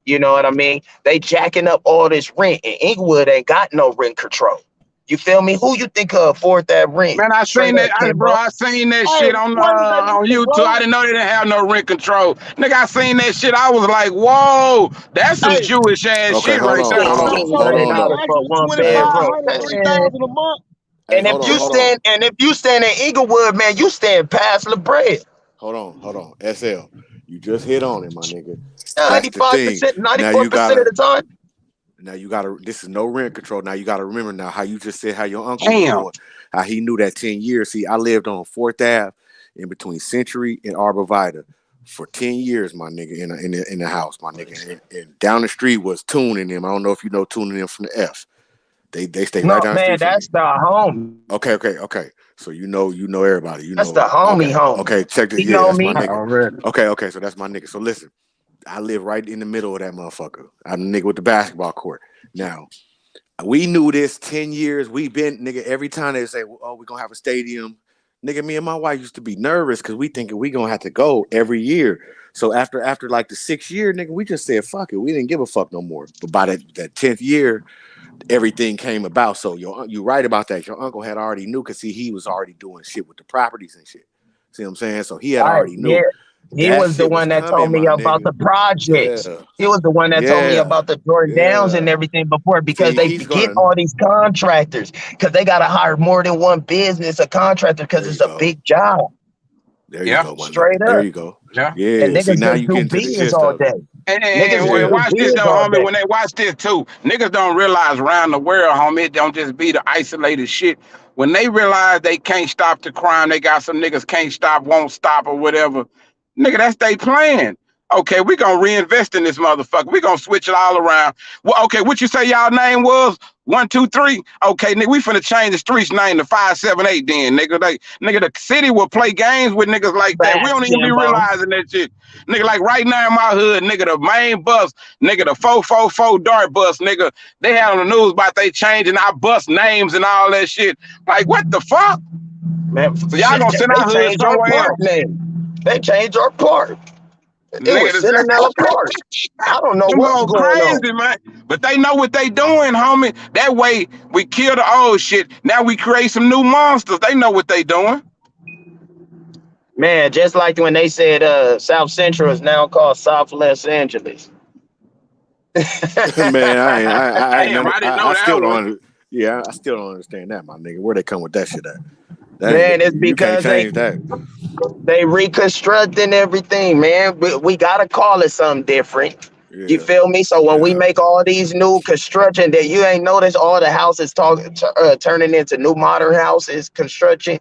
you know what I mean? They jacking up all this rent, and Inglewood ain't got no rent control. You feel me? Who you think could afford that rent? Man, I seen that, bro. I seen that shit on YouTube. I didn't know they didn't have no rent control. Nigga, I seen that shit. I was like, whoa, that's some Jewish ass shit right there. $1,600 for one bedroom. $2,500, $3,000 a month. And if you stand in Inglewood, man, you stand past La Brea. Hold on. SL, you just hit on it, my nigga. 95%, 94% of the time. Now you gotta. This is no rent control. Now you gotta remember now how you just said how your uncle was doing, how he knew that 10 years. See, I lived on 4th Ave in between Century and Arbor Vitae for 10 years, my nigga, in the house, my nigga. And down the street was Tuning them. I don't know if you know Tuning them from the F. They stay right down the street. That's the home. Okay. So you know everybody. You that's know the homie home. Okay, check this. Yeah, that's my nigga. Okay, so that's my nigga. So listen. I live right in the middle of that motherfucker. I'm the nigga with the basketball court. Now, we knew this 10 years. We've been, nigga, every time they say, oh, we're going to have a stadium. Nigga, me and my wife used to be nervous because we thinking we going to have to go every year. So after like the 6th year, nigga, we just said, fuck it. We didn't give a fuck no more. But by that 10th year, everything came you right about that. Your uncle had already knew because he was already doing shit with the properties and shit. See what I'm saying? So he had already knew. Yeah. He was the one that told me about the projects. Yeah. He was the one that told me about the Jordan Downs and everything before because they get all these contractors because they got to hire more than one business, a contractor, because it's a big job. There you go. Straight up. There you go. Yeah. And niggas now just you do business all day. And watch this though, homie. When they watch this too, niggas don't realize around the world, homie, it don't just be the isolated shit. When they realize they can't stop the crime, they got some niggas can't stop, won't stop, or whatever. Nigga, that's they plan. Okay, we gonna reinvest in this motherfucker. We gonna switch it all around. Well, okay, what you say y'all name was? 1, 2, 3. Okay, nigga, we finna change the street's name to 5, 7, 8. Then, nigga, the city will play games with niggas like that. We don't even be realizing that shit. Nigga, like right now in my hood, nigga, the main bus, nigga, the 444 Dart bus, nigga, they had on the news about they changing our bus names and all that shit. Like, what the fuck? Man, so y'all gonna send our hood somewhere else? They changed our park. It was Nigga, Centinela Park. I don't know them what's all going on. crazy, man. But they know what they doing, homie. That way we kill the old shit. Now we create some new monsters. They know what they doing. Man, just like when they said South Central is now called South Los Angeles. Man, I ain't Damn, I didn't know I that still don't one. yeah, I still don't understand that, my nigga. Where they come with that shit at? That Man, it's you can't because change that. they reconstructing everything, man. We gotta call it something different. You Yeah. feel me? So when we Yeah. make all these new construction that you ain't noticed all the houses turning into new modern houses, construction,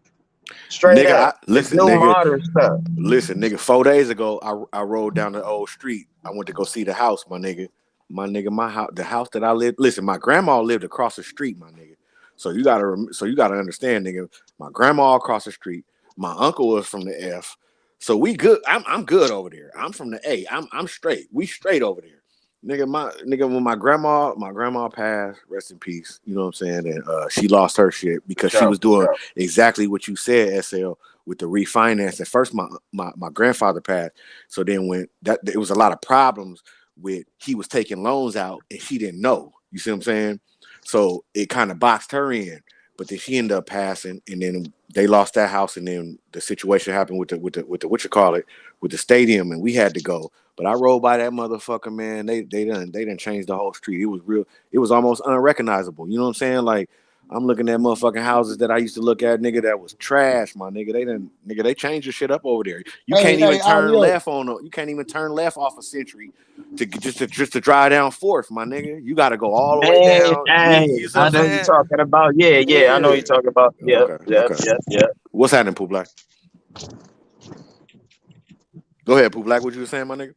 straight Nigga, up. It's listen, new nigga. modern stuff. Listen, nigga, 4 days ago, I rode down the old street. I went to go see the house, my nigga. My house, the house that I lived. Listen, my grandma lived across the street, my nigga. So you gotta understand, nigga. My grandma across the street. My uncle was from the F. So we good. I'm good over there. I'm from the A. I'm straight. We straight over there. Nigga, when my grandma passed, rest in peace. You know what I'm saying? And she lost her shit because she was doing exactly what you said, SL, with the refinance. At first, my grandfather passed. So then when that it was a lot of problems with he was taking loans out and she didn't know. You see what I'm saying? So it kind of boxed her in. But then she ended up passing, and then they lost that house, and then the situation happened with the what you call it, with the stadium, and we had to go. But I rode by that motherfucker, man. They done changed the whole street. It was real. It was almost unrecognizable. You know what I'm saying? Like I'm looking at motherfucking houses that I used to look at, nigga, that was trash, my nigga. They changed the shit up over there. You can't even turn left you can't even turn left off a Century to just to drive down Fourth, my nigga. You got to go all the way Hey, down. hey, You see what I I'm know you're saying? talking about. Yeah, I know you're talking about. Yep, Okay. yep. What's happening, Pooh Black? Go ahead, Pooh Black. What you were saying, my nigga?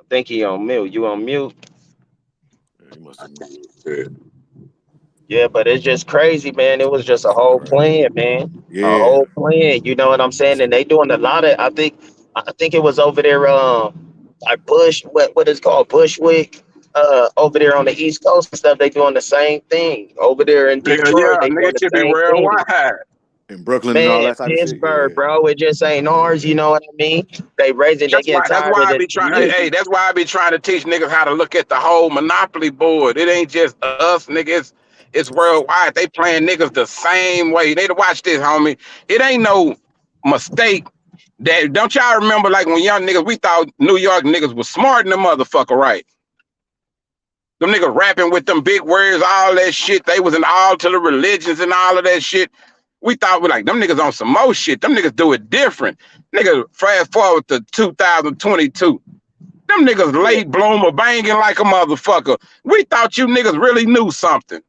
I think he on mute. You on mute? Yeah, he must have muted. Yeah, but it's just crazy, man. It was just a Shit whole crazy. plan, man. A Yeah. whole plan. You know what I'm saying? And they doing a lot of. I think it was over there. Like what is called Bushwick. Over there on the East Coast and stuff, they doing the same thing. Over there in Yeah, Detroit, yeah, they doing nigga the should be same thing. worldwide. In Brooklyn and all Man, that type of shit. Pittsburgh, Yeah. bro, it just ain't ours. You know what I mean? They That's getting tired why of I the be trying. Hey, youth. hey, that's why I be trying to teach niggas how to look at the whole monopoly board. It ain't just us, niggas. It's worldwide. They playing niggas the same way. They to watch this, homie. It ain't no mistake. That don't y'all remember like when young niggas we thought New York niggas was smart in the motherfucker, right? Them niggas rapping with them big words, all that shit. They was in all to the religions and all of that shit. We thought we like them niggas on some more shit. Them niggas do it different. Niggas fast forward to 2022. Them niggas Yeah, late bloomer banging like a motherfucker. We thought you niggas really knew something.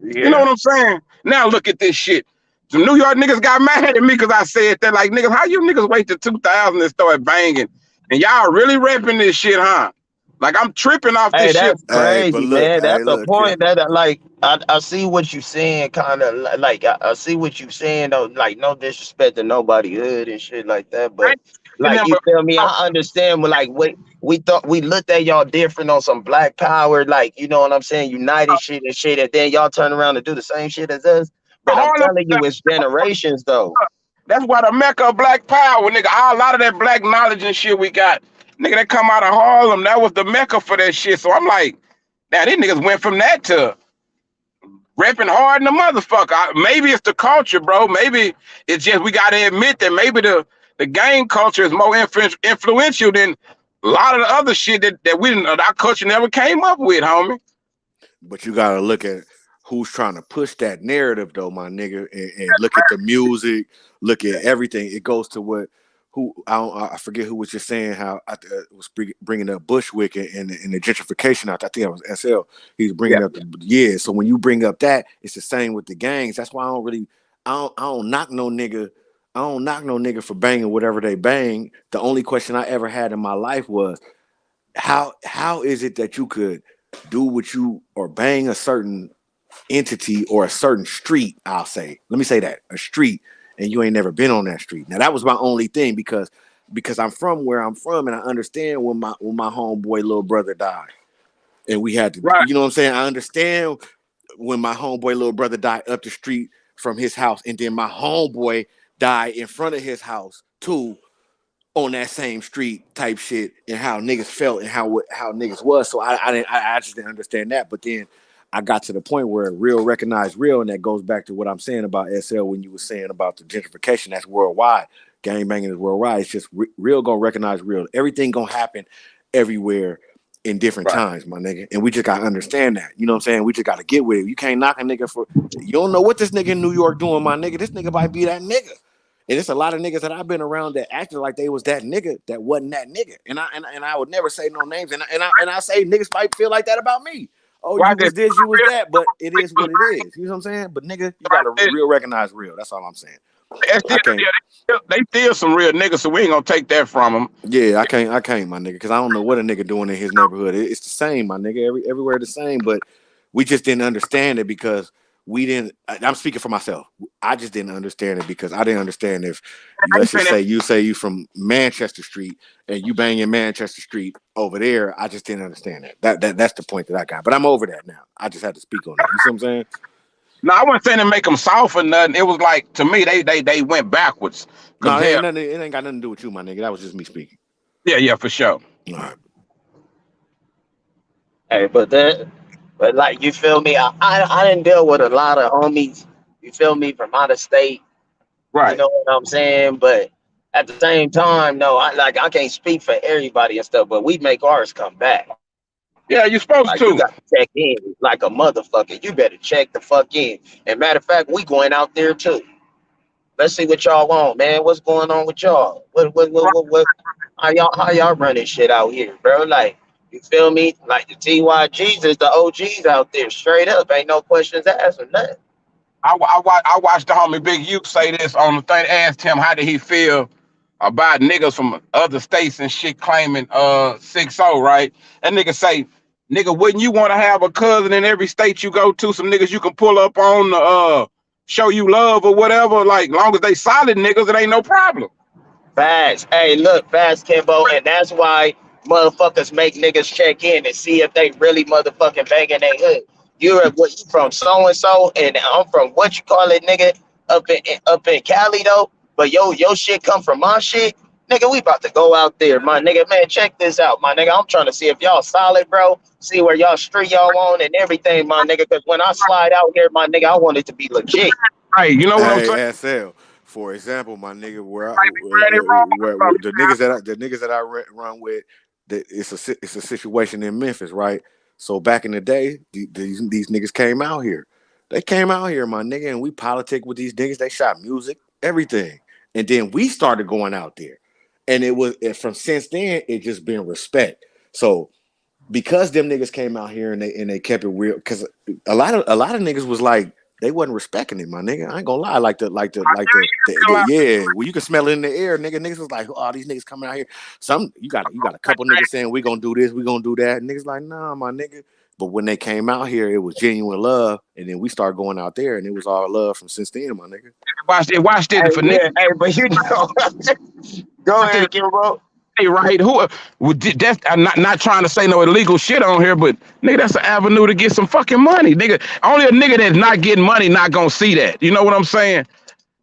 You know yeah. what I'm saying? Now look at this shit. Some New York niggas got mad at me because I said that. Like, niggas, how you niggas wait till 2000 and start banging? And y'all really repping this shit, huh? Like, I'm tripping off this Hey, shit. that's Hey, but crazy, look, man. That's hey, the look, point that I see what you saying, kind of like I see what you saying though. Like no disrespect to nobody hood and shit like that, I but ain't like you number. feel me? I understand. Like we thought we looked at y'all different on some black power, like you know what I'm saying, united shit and shit, and then y'all turn around and do the same shit as us. But I'm Harlem, telling you, it's generations though. that's why the Mecca of Black Power, nigga. A lot of that black knowledge and shit we got, nigga, that come out of Harlem. That was the Mecca for that shit. So I'm like, now these niggas went from that to repping hard in the motherfucker. Maybe it's the culture, bro. Maybe it's just we got to admit that maybe the gang culture is more influential than a lot of the other shit that we didn't, our culture never came up with, homie. but you gotta look at who's trying to push that narrative, though, my nigga, and look at the music, look at everything. It goes to what I forget who was just saying how I was bringing up Bushwick and the gentrification. I think that was SL. He's bringing up So when you bring up that, it's the same with the gangs. That's why I don't knock no nigga. I don't knock no nigga for banging whatever they bang. The only question I ever had in my life was how is it that you could do what you or bang a certain entity or a certain street, I'll say. Let me say that. A street, and you ain't never been on that street. Now that was my only thing because I'm from where I'm from and I understand when my homeboy little brother died. And we had to, Right. you know what I'm saying? I understand when my homeboy little brother died up the street from his house, and then my homeboy die in front of his house too, on that same street type shit, and how niggas felt and how niggas was. So I just didn't understand that. But then I got to the point where real recognized real, and that goes back to what I'm saying about SL when you were saying about the gentrification. That's worldwide. Gangbanging is worldwide. It's just real gonna recognize real. Everything gonna happen everywhere in different times, my nigga. And we just gotta understand that. You know what I'm saying? We just gotta get with it. You can't knock a nigga for you don't know what this nigga in New York doing, my nigga. This nigga might be that nigga. And it's a lot of niggas that I've been around that acted like they was that nigga that wasn't that nigga. And I would never say no names. And I say niggas might feel like that about me. Oh, you was this, you was that, but it is what it is. You know what I'm saying? But nigga, you gotta real recognize real. That's all I'm saying. They still some real niggas, so we ain't gonna take that from them. Yeah, I can't, my nigga, because I don't know what a nigga doing in his neighborhood. It's the same, my nigga. Everywhere the same, but we just didn't understand it because we didn't. I'm speaking for myself. I just didn't understand it because I didn't understand if let's just say you from Manchester Street and you bang in Manchester Street over there. I just didn't understand that. That's the point that I got. But I'm over that now. I just had to speak on that. You see what I'm saying? No, I wasn't saying to make them soft or nothing. It was like, to me, they went backwards. No, it ain't got nothing to do with you, my nigga. That was just me speaking. Yeah, for sure. All right. Hey, but like, you feel me? I didn't deal with a lot of homies, you feel me, from out of state. Right. You know what I'm saying? But at the same time, no, I can't speak for everybody and stuff, but we make ours come back. Yeah, you're supposed Like, to. you got to check in like a motherfucker. You better check the fuck in. And matter of fact, we going out there too. Let's see what y'all want, man. What's going on with y'all? What how y'all running shit out here, bro? Like, you feel me? Like, the TYGs is the OGs out there, straight up. Ain't no questions asked or nothing. I watched the homie Big U say this on the thing. Asked him how did he feel about niggas from other states and shit claiming 6-0, right? That nigga say, nigga, wouldn't you want to have a cousin in every state you go to? Some niggas you can pull up on the show you love or whatever. Like, long as they solid niggas, it ain't no problem. Facts. Hey, look, facts, Kimbo, and that's why motherfuckers make niggas check in and see if they really motherfucking banging their hood. You're what, you from so and so, and I'm from what you call it, nigga, up in Cali though. But your shit come from my shit, nigga. We about to go out there, my nigga. Man, check this out, my nigga. I'm trying to see if y'all solid, bro. See where y'all street y'all on and everything, my nigga. Because when I slide out here, my nigga, I want it to be legit. Right, you know what I'm saying? SL, for example, my nigga, where the niggas that I run with, it's a situation in Memphis, right? So back in the day, these niggas came out here. They came out here, my nigga, and we politic with these niggas. They shot music, everything, and then we started going out there, and from since then it just been respect. So because them niggas came out here and they kept it real, because a lot of niggas was like, they wasn't respecting it, my nigga. I ain't gonna lie, yeah. Well, you can smell it in the air, nigga. Niggas was like, oh, these niggas coming out here. You got a couple niggas saying we gonna do this, we gonna do that. And niggas like, nah, my nigga. But when they came out here, it was genuine love, and then we started going out there, and it was all love from since then, my nigga. Watch it Hey, for yeah, niggas. hey, but you know, go ahead, Kimbo. Hey, right? That's I'm not trying to say no illegal shit on here, but nigga, that's an avenue to get some fucking money, nigga. Only a nigga that's not getting money not gonna see that. You know what I'm saying?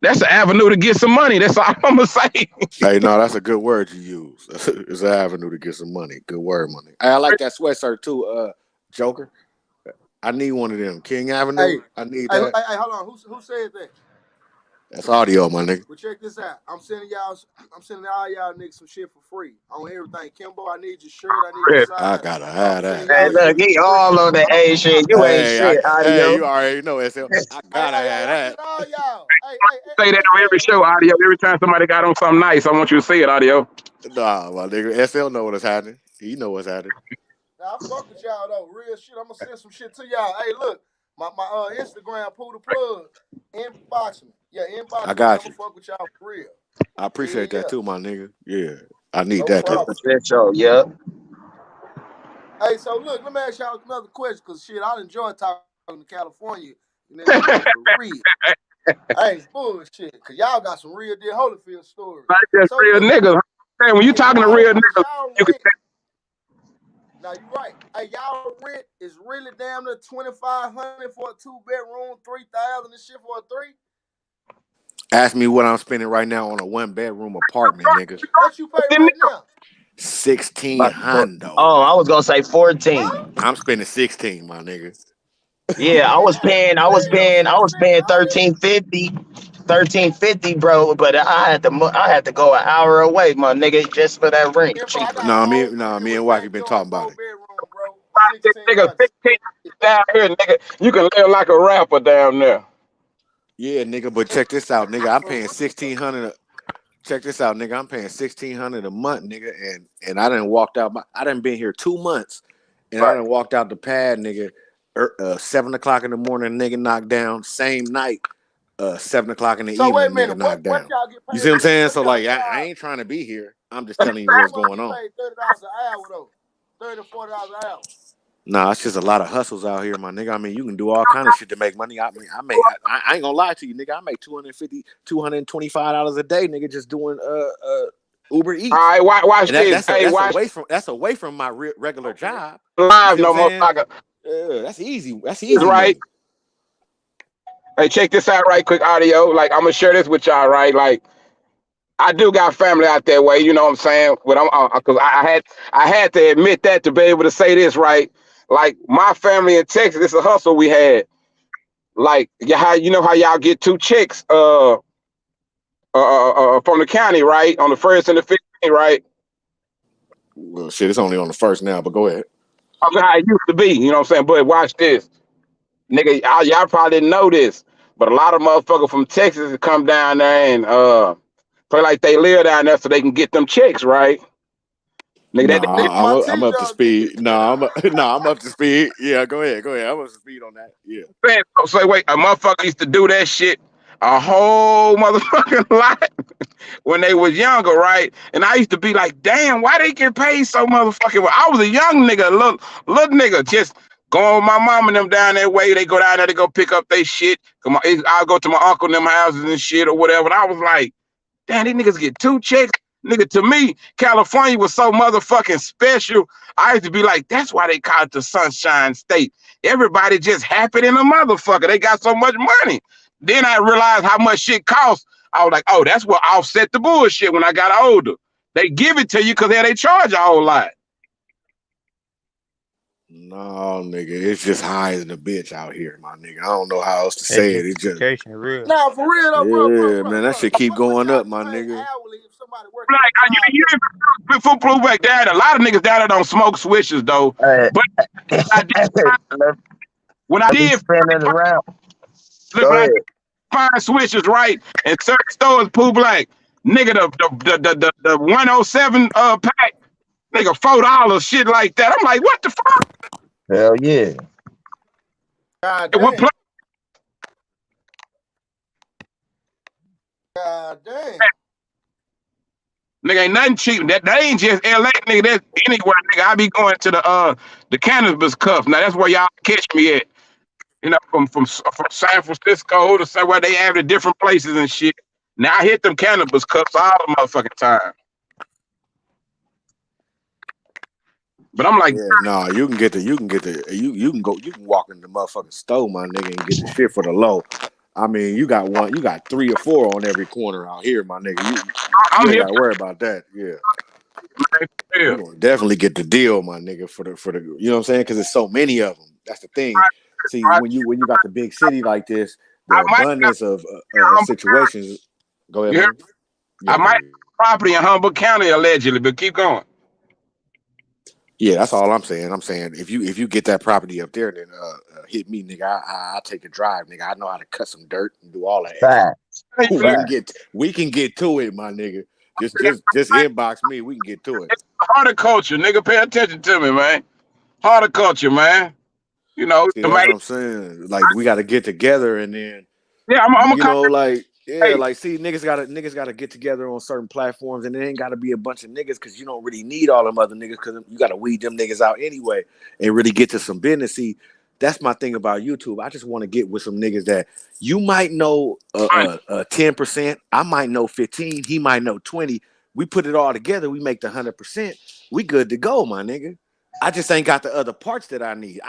That's an avenue to get some money. That's all I'm gonna say. Hey, no, that's a good word you use. It's an avenue to get some money. Good word, money. Hey, I like that sweatshirt too, Joker. I need one of them. King Avenue. Hey, I need that. Hey, hold on. Who said that? That's audio, my nigga. Well, check this out. I'm sending all y'all niggas some shit for free on everything. Kimbo, I need your shirt. I need your size. I gotta have that. Hey, look, he all on the A shit. You ain't shit, audio. Hey, you already know, SL. I gotta have that. All y'all. Say that on every show, audio. Every time somebody got on something nice, I want you to see it, audio. Nah, my nigga. SL know what's happening. He know what's happening. Now, I fuck with y'all though. Real shit. I'm gonna send some shit to y'all. Hey, look, my Instagram, pull the plug. Inbox me. Yeah, inbox me. I got you. I'm gonna fuck with y'all for real. I appreciate that too, my nigga. Yeah, I need that problem. Too. Yeah. Hey, so look, let me ask y'all another question, cause shit, I enjoy talking to California. For real. Hey, bullshit, cause y'all got some real deal Holyfield stories. Not just so real niggas. Hey, when you talking to real niggas, you can. Now you right. Hey, y'all rent is really damn near $2,500 for a 2-bedroom, $3,000 and shit for a 3. Ask me what I'm spending right now on a 1-bedroom apartment, nigga. What you pay right now? 1600. Oh, I was gonna say 14. I'm spending 16, my nigga. Yeah, I was paying 1350. 1350, bro, but I had to go an hour away, my nigga, just for that rent. Nah, me and Wacky been talking about it. Nigga, 16 down here, nigga. You can live like a rapper down there. Yeah, nigga, but check this out, nigga. I'm paying 1600. Check this out, nigga. I'm paying 1600 a month, nigga, and I done walked out. I done been here 2 months, and I done walked out the pad, nigga. 7 o'clock in the morning, nigga knocked down. Same night, 7 o'clock in the evening, wait a minute, nigga knocked down. you See what I'm saying? So like, I ain't trying to be here. I'm just telling you what's going on. $30 an hour though, $30 to $40 an hour. Nah, it's just a lot of hustles out here, my nigga. I mean, you can do all kind of shit to make money. I mean, I ain't gonna lie to you, nigga. I make $250, $225 a day, nigga, just doing Uber Eats. All right, watch this. That's away from my regular job. Live no more. That's easy. That's easy. Right. Hey, check this out right quick, audio. Like, I'm gonna share this with y'all, right? Like, I do got family out that way, you know what I'm saying? But I'm because I had to admit that to be able to say this, right? Like, my family in Texas, it's a hustle we had. Like, how you know how y'all get 2 checks from the county, right? On the 1st and the 15th, right? Well, shit, it's only on the 1st now, but go ahead. That's how it used to be, you know what I'm saying? But watch this. Nigga, y'all probably didn't know this, but a lot of motherfuckers from Texas come down there and play like they live down there so they can get them checks, right? Nigga, I'm up to speed. I'm up to speed. Yeah, go ahead. I'm up to speed on that. Yeah. So wait, a motherfucker used to do that shit a whole motherfucking lot when they was younger, right? And I used to be like, damn, why they get paid so motherfucking well? I was a young nigga, little nigga, just going with my mom and them down that way. They go down there to go pick up their shit. Come on, I'll go to my uncle and them houses and shit or whatever. And I was like, damn, these niggas get 2 checks. Nigga, to me, California was so motherfucking special. I used to be like, that's why they call it the Sunshine State. Everybody just happy in a motherfucker. They got so much money. Then I realized how much shit costs. I was like, oh, that's what offset the bullshit when I got older. They give it to you because they charge a whole lot. No, nigga, it's just high as a bitch out here, my nigga. I don't know how else to say it. It's just real. Nah, for real though, bro. Yeah, man, that shit keep going up, my nigga. Like, before pull back down, a lot of niggas down there don't smoke switches though. But when I did find switches, right, and certain stores, pull black, nigga, the 107 pack, nigga, $4, shit like that. I'm like, what the fuck? Hell yeah. God damn. God damn. Nigga, ain't nothing cheap. That ain't just LA, nigga. That's anywhere, nigga. I be going to the cannabis cuff. Now that's where y'all catch me at. You know, from San Francisco to somewhere they have the different places and shit. Now I hit them cannabis cuffs all the motherfucking time. But I'm like, yeah, no, you can walk in the motherfucking store, my nigga, and get the shit for the low. I mean, you got 3 or 4 on every corner out here, my nigga. You ain't gotta worry about that. Yeah. You gonna definitely get the deal, my nigga, for the you know what I'm saying? Because there's so many of them. That's the thing. See, when you got the big city like this, the abundance of situations. Go ahead, man. I might have property in Humboldt County allegedly, but keep going. Yeah, that's all I'm saying. I'm saying if you get that property up there, then hit me, nigga. I'll take a drive, nigga. I know how to cut some dirt and do all that. We can get to it, my nigga. Just inbox me. We can get to it. It's horticulture, nigga. Pay attention to me, man. Horticulture, man. You know, see, that's what I'm saying. Like we got to get together, and then I'm you know, like. Yeah, like see, niggas gotta get together on certain platforms, and it ain't gotta be a bunch of niggas because you don't really need all them other niggas because you gotta weed them niggas out anyway and really get to some business. See, that's my thing about YouTube. I just want to get with some niggas that you might know 10%, I might know 15, he might know 20. We put it all together, we make the 100%. We good to go, my nigga. I just ain't got the other parts that I need.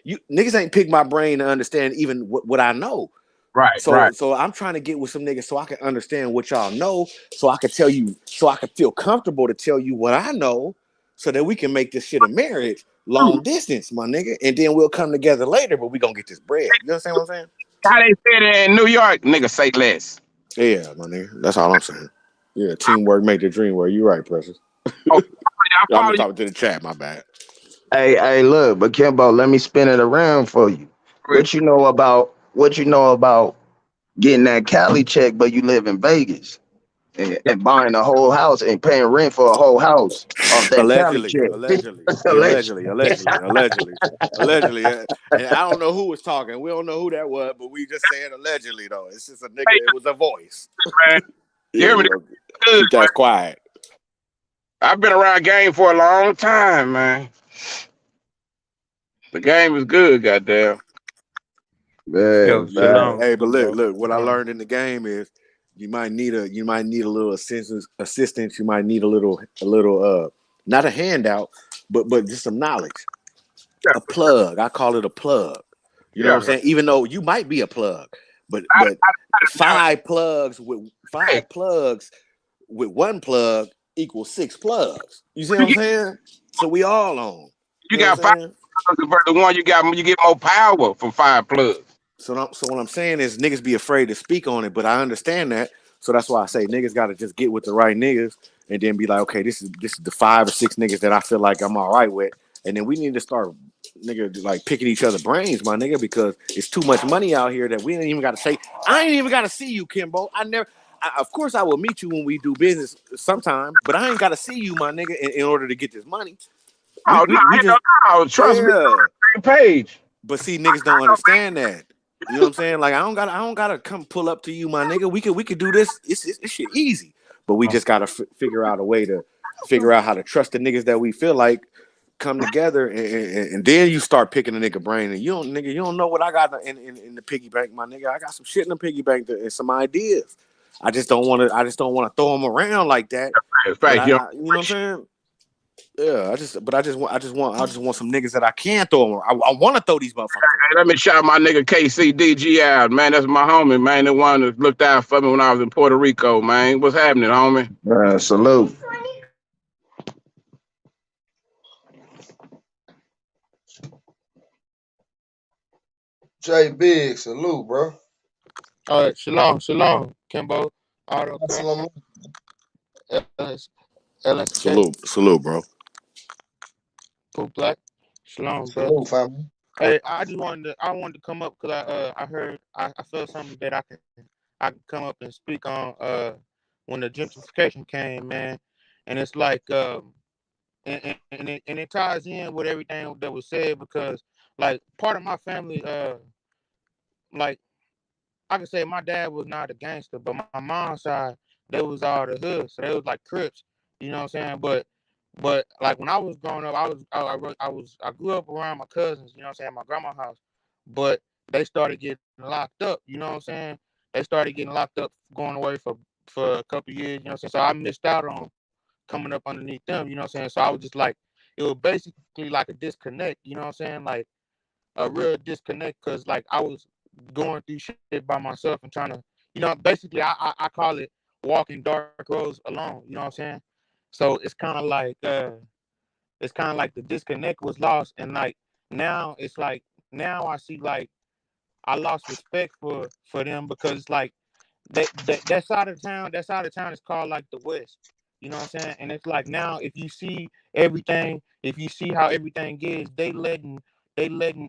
You niggas ain't pick my brain to understand even what I know. Right, So I'm trying to get with some niggas so I can understand what y'all know, so I can tell you, so I can feel comfortable to tell you what I know, so that we can make this shit a marriage, long distance, my nigga, and then we'll come together later, but we gonna get this bread. You understand what I'm saying? How they said it in New York, nigga, say less. Yeah, my nigga. That's all I'm saying. Yeah, teamwork make the dream work. You right, Precious. Oh, I I'm follow you. talking to the chat, my bad. Hey, look, but Kimbo, let me spin it around for you. What you know about getting that Cali check, but you live in Vegas and buying a whole house and paying rent for a whole house off that Cali Allegedly, check? allegedly, yeah, allegedly. And I don't know who was talking. We don't know who that was, but we just saying allegedly though. It's just a nigga. It was a voice. Man. You Yeah, hear me? you know, keep that quiet. I've been around game for a long time, man. The game is good, goddamn. Yo, Man. shalom. Hey, but Kimbo. look, what I Shalom. learned in the game is you might need a little assistance. You might need a little not a handout, but just some knowledge. Yeah, A plug. I call it a plug. You know yeah. what I'm saying? Even though you might be a plug, but I, five plugs with hey, one plug equals 6 plugs. You see what you I'm saying? So we all on. You know got what I'm 5 saying? plugs, but the one you get more power from 5 plugs. So what I'm saying is niggas be afraid to speak on it, but I understand that. So that's why I say niggas got to just get with the right niggas and then be like, okay, this is the 5 or 6 niggas that I feel like I'm all right with, and then we need to start nigga like picking each other brains, my nigga, because it's too much money out here that we ain't even got to say. I ain't even got to see you, Kimbo. Of course, I will meet you when we do business sometime, but I ain't got to see you, my nigga, in order to get this money. We just trust me, yeah. same page. But see, niggas don't understand that. You know what I'm saying? Like I don't gotta come pull up to you, my nigga. We could do this. It's shit easy. But we just gotta figure out a way to figure out how to trust the niggas that we feel like come together, and then you start picking a nigga brain, and you don't know what I got in the piggy bank, my nigga. I got some shit in the piggy bank and some ideas. I just don't want to throw them around like that. But Fact, you know what I'm saying? Yeah, I just want some niggas that I can throw them. I want to throw these motherfuckers. Hey, let me shout my nigga KCDG out, man. That's my homie, man. The one that looked out for me when I was in Puerto Rico, man. What's happening, homie? Salute. J Big, salute, bro. All right, shalom, Kimbo. Auto Salute. LXK, Salute, bro. Poop Black. Shalom, bro. Salute, family. Hey, I wanted to come up because I heard I felt something that I can come up and speak on when the gentrification came, man. And it's like and it ties in with everything that was said because like part of my family like I can say my dad was not a gangster, but my mom's side, they was all the hood. So they was like Crips, you know what I'm saying? But like when I was growing up, I grew up around my cousins, you know what I'm saying, my grandma's house. But they started getting locked up, you know what I'm saying? They started getting locked up going away for a couple years, you know what I'm saying? So I missed out on coming up underneath them, you know what I'm saying? So I was just like, it was basically like a disconnect, you know what I'm saying? Like a real disconnect because like I was going through shit by myself and trying to, basically I call it walking dark roads alone, you know what I'm saying? So it's kind of like the disconnect was lost and like now it's like now I see like I lost respect for them because it's like that side of town is called like the West. You know what I'm saying? And it's like now if you see everything, if you see how everything is, they letting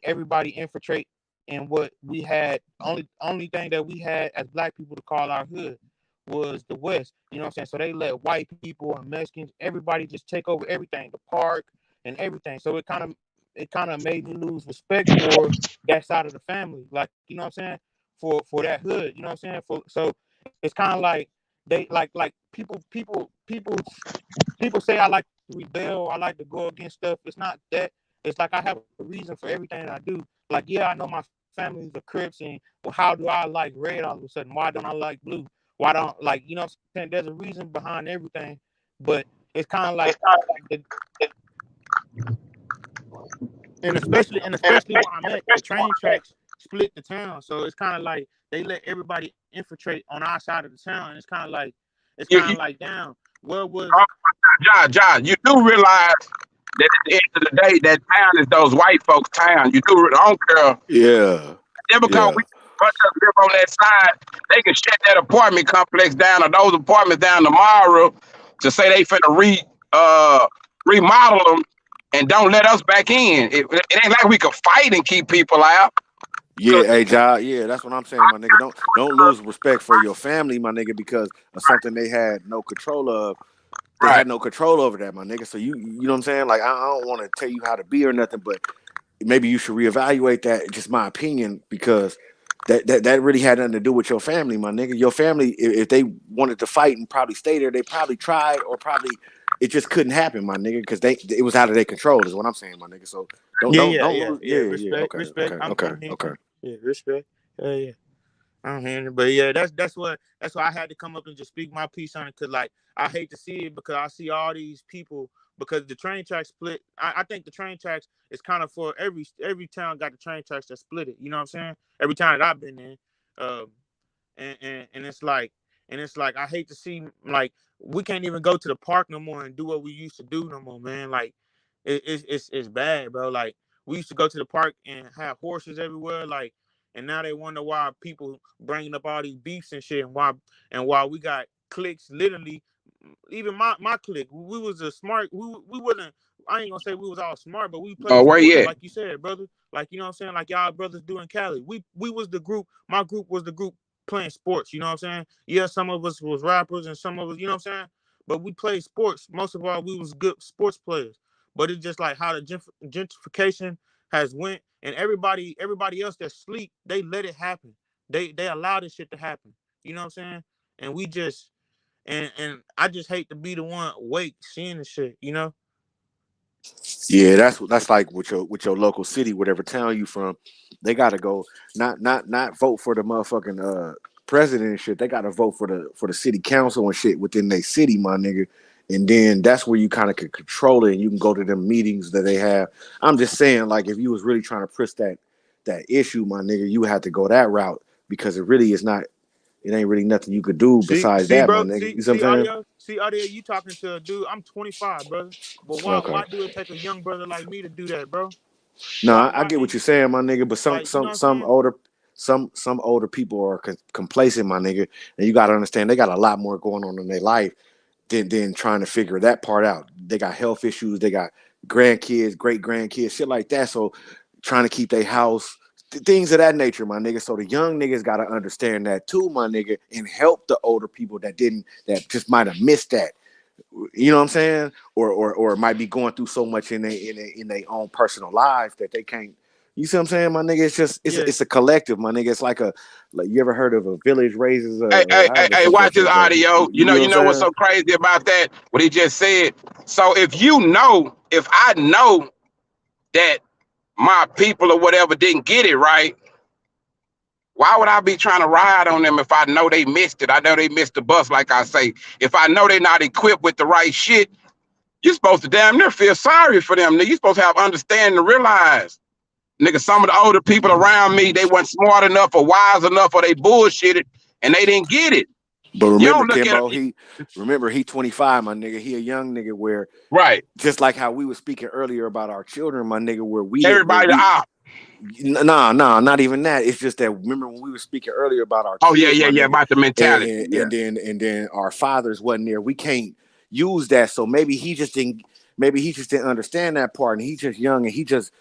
everybody infiltrate in what we had. Only thing that we had as black people to call our hood was the West. You know what I'm saying? So they let white people and Mexicans, everybody just take over everything, the park and everything. So it kind of made me lose respect for that side of the family. Like, you know what I'm saying? For that hood, you know what I'm saying? So it's kind of like they like people say I like to rebel, I like to go against stuff. It's not that. It's like I have a reason for everything I do. Like, yeah, I know my family's the Crips, and well, how do I like red all of a sudden? Why don't I like blue? Why don't like you know what I'm saying? There's a reason behind everything, but it's kind of like and especially where I'm at, the train tracks split the town, so it's kind of like they let everybody infiltrate on our side of the town. It's kind of like down. What was John, you do realize that at the end of the day, that town is those white folks' town. You do, I don't care. Yeah. Just because we live on that side, they can shut that apartment complex down or those apartments down tomorrow to say they finna remodel them and don't let us back in. It ain't like we could fight and keep people out. Yeah, hey, Ja, yeah, that's what I'm saying, my nigga. Don't lose respect for your family, my nigga, because of something they had no control of. They had no control over that, my nigga. So you know what I'm saying? Like, I don't want to tell you how to be or nothing, but maybe you should reevaluate that. Just my opinion, because that really had nothing to do with your family, my nigga. Your family, if they wanted to fight and probably stay there, they probably tried, or probably it just couldn't happen, my nigga, because it was out of their control, is what I'm saying, my nigga. So don't lose. Respect. Okay. Yeah, respect. Yeah. I'm hearing it, but yeah, that's why I had to come up and just speak my piece on it, because like I hate to see it, because I see all these people, because the train track split. I think the train tracks is kind of for every town got the train tracks that split it. You know what I'm saying? Every town that I've been in, and it's like I hate to see, like, we can't even go to the park no more and do what we used to do no more, man. Like it's bad, bro. Like we used to go to the park and have horses everywhere, like. And now they wonder why people bringing up all these beefs and shit, and why we got cliques. Literally, even my clique, we was a smart. We wasn't. I ain't gonna say we was all smart, but we played Where sports, you at? like you said, brother. Like, you know what I'm saying, like y'all brothers do in Cali. We was the group. My group was the group playing sports. You know what I'm saying? Yeah, some of us was rappers, and some of us, you know what I'm saying. But we played sports. Most of all, we was good sports players. But it's just like how the gentrification has went, and everybody else that's sleep, they let it happen. They allow this shit to happen. You know what I'm saying? And we just and I just hate to be the one awake seeing the shit, you know? Yeah, that's like with your local city, whatever town you from, they gotta go not vote for the motherfucking president and shit. They gotta vote for the city council and shit within their city, my nigga. And then that's where you kind of can control it, and you can go to them meetings that they have. I'm just saying, like, if you was really trying to push that issue, my nigga, you had to go that route, because it really is not. It ain't really nothing you could do besides that, bro, my nigga. You see what I'm saying? Audio, you talking to a dude. I'm 25, brother. But why do it take a young brother like me to do that, bro? No, I get what you're saying, my nigga. But some older people are complacent, my nigga, and you gotta understand they got a lot more going on in their life than trying to figure that part out. They got health issues, they got grandkids, great grandkids, shit like that. So trying to keep their house, things of that nature, my nigga. So the young niggas gotta understand that too, my nigga, and help the older people that just might have missed that. You know what I'm saying? Or might be going through so much in their own personal lives that they can't. You see what I'm saying, my nigga? It's just it's a collective, my nigga. It's like you ever heard of a village raises a Hey, watch this audio. You know what's saying? so crazy about that? What he just said. So if I know that my people or whatever didn't get it right, why would I be trying to ride on them if I know they missed it? I know they missed the bus, like I say. If I know they're not equipped with the right shit, you're supposed to damn near feel sorry for them. You're supposed to have understanding to realize, nigga, some of the older people around me, they weren't smart enough or wise enough, or they bullshitted and they didn't get it. But remember, Kimbo, he 25, my nigga. He a young nigga where, right, just like how we were speaking earlier about our children, my nigga, where everybody out. Nah, not even that. It's just that, remember when we were speaking earlier about our kids, yeah, about the mentality, and then our fathers wasn't there. We can't use that. So maybe he just didn't understand that part, and he's just young, and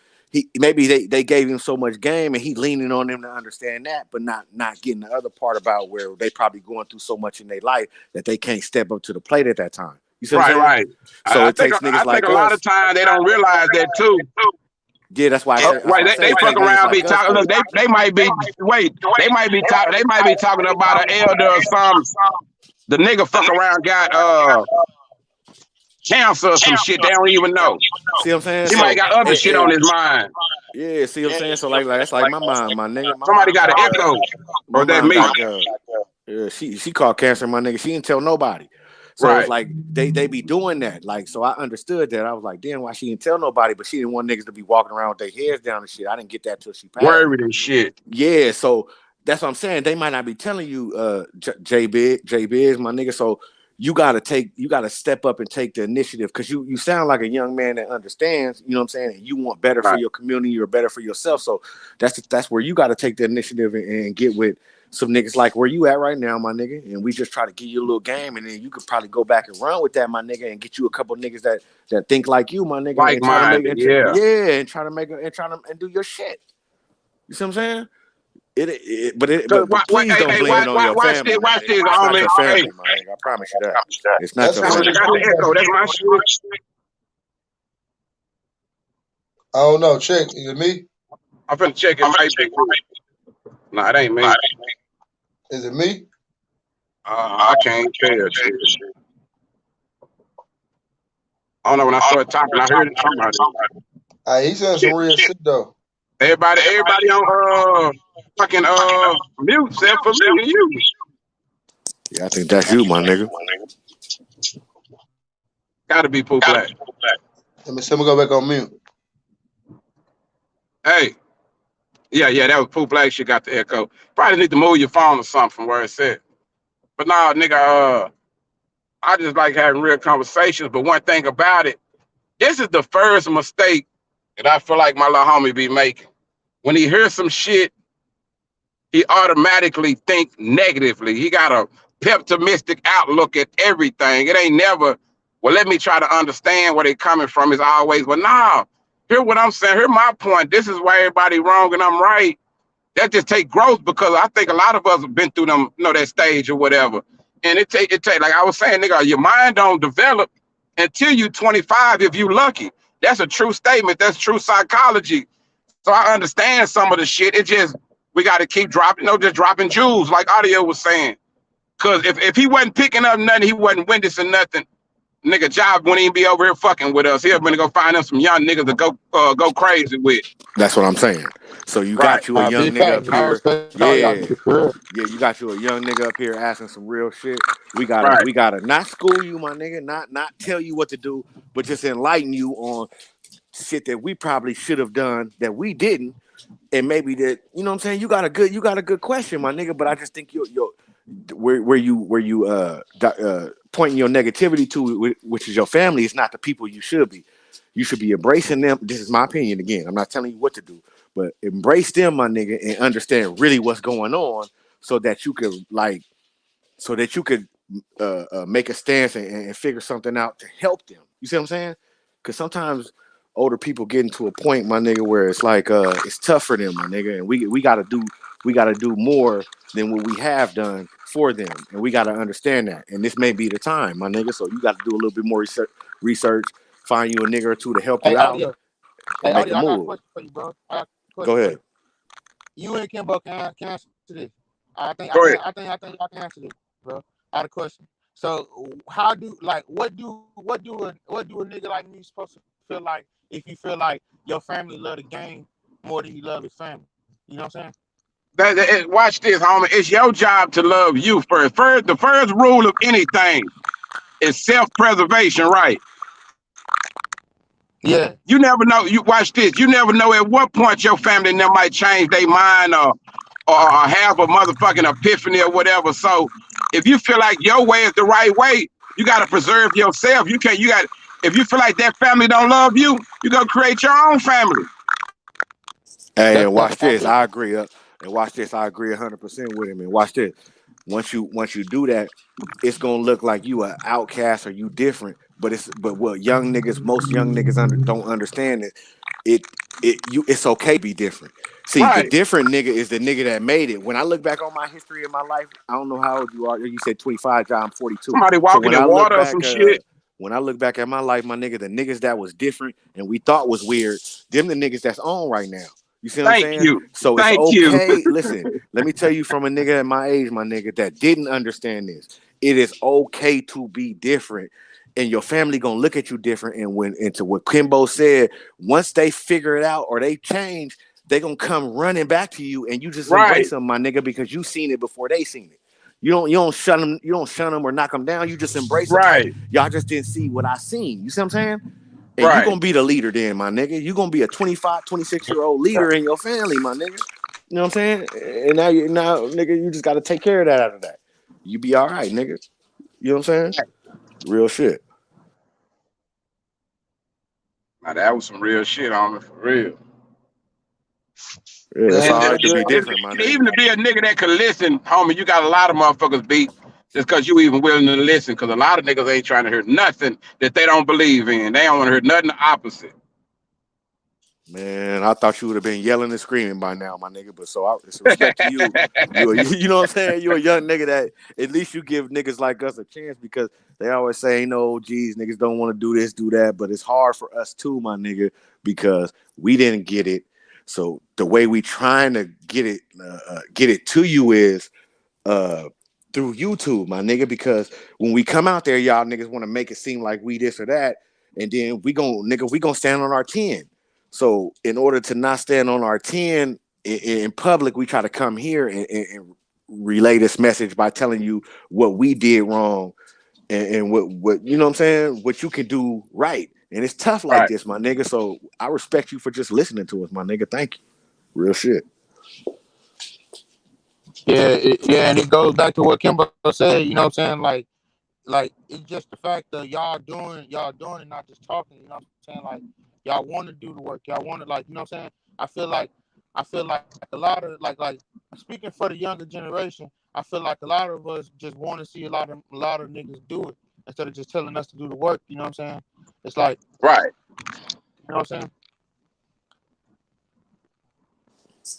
maybe they gave him so much game, and he leaning on them to understand that, but not getting the other part about where they probably going through so much in their life that they can't step up to the plate at that time. You see what I'm saying? Right. So it takes niggas like us. I think a lot of times they don't realize that too. Yeah, that's why. They fuck around, be talking. Look, they might be talking about an elder or something. The nigga fuck around got cancer or some shit. They don't even know. See what I'm saying? He might got other shit on his mind. Yeah, see what I'm saying? So like that's like my mom, my nigga. Somebody got an echo. Or that me? Yeah, she caught cancer, my nigga. She didn't tell nobody. So it's like they be doing that. Like, so I understood that. I was like, damn, why she didn't tell nobody? But she didn't want niggas to be walking around with their heads down and shit. I didn't get that till she passed. Worried and shit. Yeah, so that's what I'm saying. They might not be telling you, J Biz, my nigga. So you gotta step up and take the initiative, because you sound like a young man that understands, you know what I'm saying, and you want better for your community or better for yourself. So that's where you gotta take the initiative and get with some niggas like where you at right now, my nigga, and we just try to give you a little game, and then you could probably go back and run with that, my nigga, and get you a couple niggas that think like you, my nigga, like mine, and try to make and do your shit. You see what I'm saying? But please don't blame it on your family. Watch this, it's not your family, my nigga. I promise you that. It's not your family. That's my shit. I don't know. Check. Is it me? I'm finna check it. Nah, it ain't me. Is it me? I can't tell. I don't know, when I started talking, I heard it talking about it. He saying some real shit though. Everybody on fucking mute except for me and you. Yeah, I think that's you, my nigga. Gotta be Pooh Black. Let me go back on mute. Hey. Yeah, that was Pooh Black shit got the echo. Probably need to move your phone or something from where it's at. But nah, nigga, I just like having real conversations. But one thing about it, this is the first mistake that I feel like my little homie be making. When he hears some shit, he automatically think negatively. He got a pessimistic outlook at everything. It ain't never, well, let me try to understand where they coming from. It's always, well, nah, hear what I'm saying. Hear my point. This is why everybody wrong and I'm right. That just take growth, because I think a lot of us have been through them, that stage or whatever. And it take, like I was saying, nigga, your mind don't develop until you 25 if you lucky. That's a true statement. That's true psychology. So I understand some of the shit. It just, we got to keep dropping, just dropping jewels, like Audio was saying. Because if he wasn't picking up nothing, he wasn't witnessing nothing, nigga, Job wouldn't even be over here fucking with us. He'll been to go find him some young niggas to go crazy with. That's what I'm saying. So you got you a young nigga up here. Yeah, you got you a young nigga up here asking some real shit. We gotta not school you, my nigga, not tell you what to do, but just enlighten you on shit that we probably should have done that we didn't. And maybe that, you know what I'm saying? You got a good question, my nigga, but I just think where you pointing your negativity to, which is your family, is not the people you should be. You should be embracing them. This is my opinion. Again, I'm not telling you what to do, but embrace them, my nigga, and understand really what's going on, so that you could make a stance and figure something out to help them. You see what I'm saying? Because sometimes older people get into a point, my nigga, where it's like it's tough for them, my nigga, and we gotta do more than what we have done for them, and we gotta understand that. And this may be the time, my nigga. So you got to do a little bit more research, find you a nigga or two to help you out, and make a move. I got a question for you, bro. Go ahead. You and Kimbo can answer this. I think I can answer this, bro. I had a question. So what do a nigga like me supposed to feel like if you feel like your family love the game more than you love his family? You know what I'm saying? Watch this, homie. It's your job to love you first. The first rule of anything is self-preservation, right? Yeah. You never know. You watch this. You never know at what point your family now might change their mind or have a motherfucking epiphany or whatever. So if you feel like your way is the right way, you got to preserve yourself. If you feel like that family don't love you, you go create your own family. Hey, and watch this. I agree. And watch this. I agree 100% with him. And watch this. Once you do that, it's gonna look like you an outcast or you different. But what most young niggas don't understand is it's okay to be different. See, the different nigga is the nigga that made it. When I look back on my history in my life, I don't know how old you are. You said 25, John, I'm 42. Somebody walking in water or some shit. When I look back at my life, my nigga, the niggas that was different and we thought was weird, them the niggas that's on right now. You see what I'm saying? You. So Thank it's okay. You. Listen, let me tell you from a nigga at my age, my nigga, that didn't understand this. It is okay to be different. And your family gonna look at you different. And into what Kimbo said, once they figure it out or they change, they gonna come running back to you and you just embrace them, my nigga, because you seen it before they seen it. You don't shun them. You don't shun them or knock them down. You just embrace them. Right. Like, y'all just didn't see what I seen. You see what I'm saying? And you Right. gonna be the leader then, my nigga. You gonna be a 25, 26-year-old leader in your family, my nigga. You know what I'm saying? And now nigga, you just gotta take care of that after that. You be all right, nigga. You know what I'm saying? Real shit. Now, that was some real shit on me, for real. Yeah, it's Man, all that's right to be good. different, my nigga. Even to be a nigga that could listen, homie, you got a lot of motherfuckers beat just because you even willing to listen. Because a lot of niggas ain't trying to hear nothing that they don't believe in. They don't want to hear nothing the opposite. Man, I thought you would have been yelling and screaming by now, my nigga. But it's respect to you. You know what I'm saying? You a young nigga that at least you give niggas like us a chance, because they always say, no, geez, niggas don't want to do this, do that. But it's hard for us too, my nigga, because we didn't get it. So the way we trying to get it to you is through YouTube, my nigga. Because when we come out there, y'all niggas want to make it seem like we this or that, and then we gonna stand on our 10. So in order to not stand on our 10 in public, we try to come here and relay this message by telling you what we did wrong, and what you know what I'm saying, what you can do right. And it's tough like this, my nigga. So I respect you for just listening to us, my nigga. Thank you. Real shit. Yeah, and it goes back to what Kimbo said. You know what I'm saying? Like it's just the fact that y'all doing it, not just talking. You know what I'm saying? Like y'all want to do the work. Y'all want to, like, you know what I'm saying? I feel like a lot of like speaking for the younger generation, I feel like a lot of us just want to see a lot of niggas do it instead of just telling us to do the work. You know what I'm saying? It's like, Right. you know what I'm saying?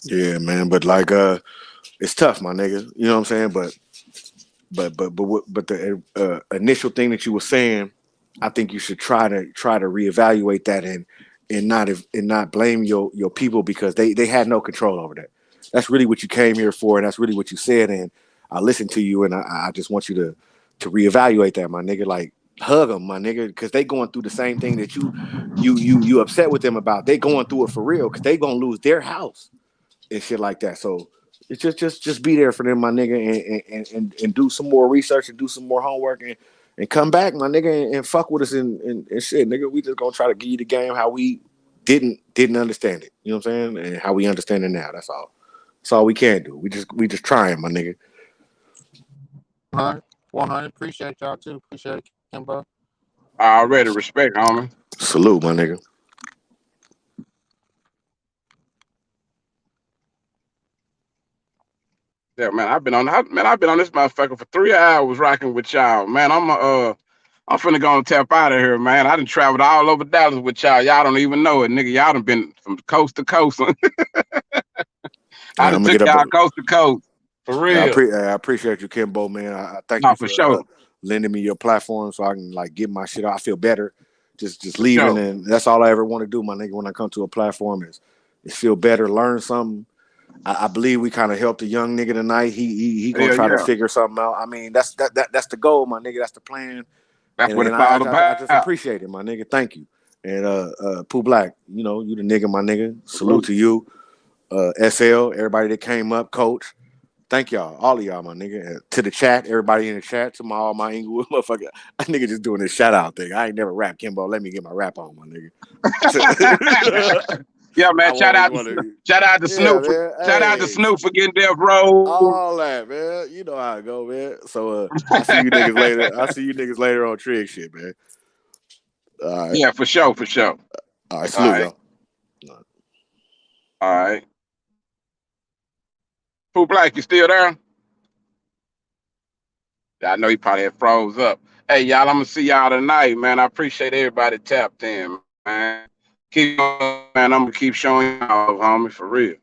Yeah, man. But like it's tough, my nigga. You know what I'm saying? But the initial thing that you were saying, I think you should try to reevaluate that and not blame your people, because they had no control over that. That's really what you came here for, and that's really what you said. And I listened to you, and I just want you to reevaluate that, my nigga. Like, hug them, my nigga, because they going through the same thing that you upset with them about. They going through it for real, because they gonna lose their house and shit like that. So it's just be there for them, my nigga, and do some more research and do some more homework, and come back, my nigga, and fuck with us and shit, nigga. We just gonna try to give you the game how we didn't understand it. You know what I'm saying? And how we understand it now. That's all. That's all we can do. We just trying, my nigga. 100. Appreciate y'all too. Appreciate it, Kimbo. I already respect, homie. Salute, my nigga. Yeah, man, I've been on this motherfucker for 3 hours rocking with y'all. Man, I'm finna go and tap out of here, man. I done traveled all over Dallas with y'all. Y'all don't even know it, nigga. Y'all done been from coast to coast. I done took y'all coast to coast. For real. I appreciate you, Kimbo, man. I thank you for for sure. lending me your platform so I can like get my shit out. I feel better just For leaving, sure. and that's all I ever want to do, my nigga. When I come to a platform is feel better, learn something. I believe we kind of helped a young nigga tonight. He gonna try to figure something out. I mean, that's the goal, my nigga. That's the plan. That's what it's I all about. just appreciate it, my nigga. Thank you. And Pooh Black, you know, you the nigga, my nigga. Salute to you. SL, everybody that came up, Coach. Thank y'all, all of y'all, my nigga. And to the chat, everybody in the chat, to all my Inglewood motherfucker. That nigga just doing this shout out thing. I ain't never rap, Kimbo. Let me get my rap on, my nigga. Yeah, man. Shout out to Snoop. Man. Shout out to Snoop for getting Death Row. All that, man. You know how it go, man. So I see you niggas later. I see you niggas later on Trig shit, man. All right. Yeah, for sure. All right, salute, y'all. All right. Pooh Black, you still there? I know he probably had froze up. Hey, y'all, I'm gonna see y'all tonight, man. I appreciate everybody tapped in, man. Keep going, man. I'm gonna keep showing y'all, homie, for real.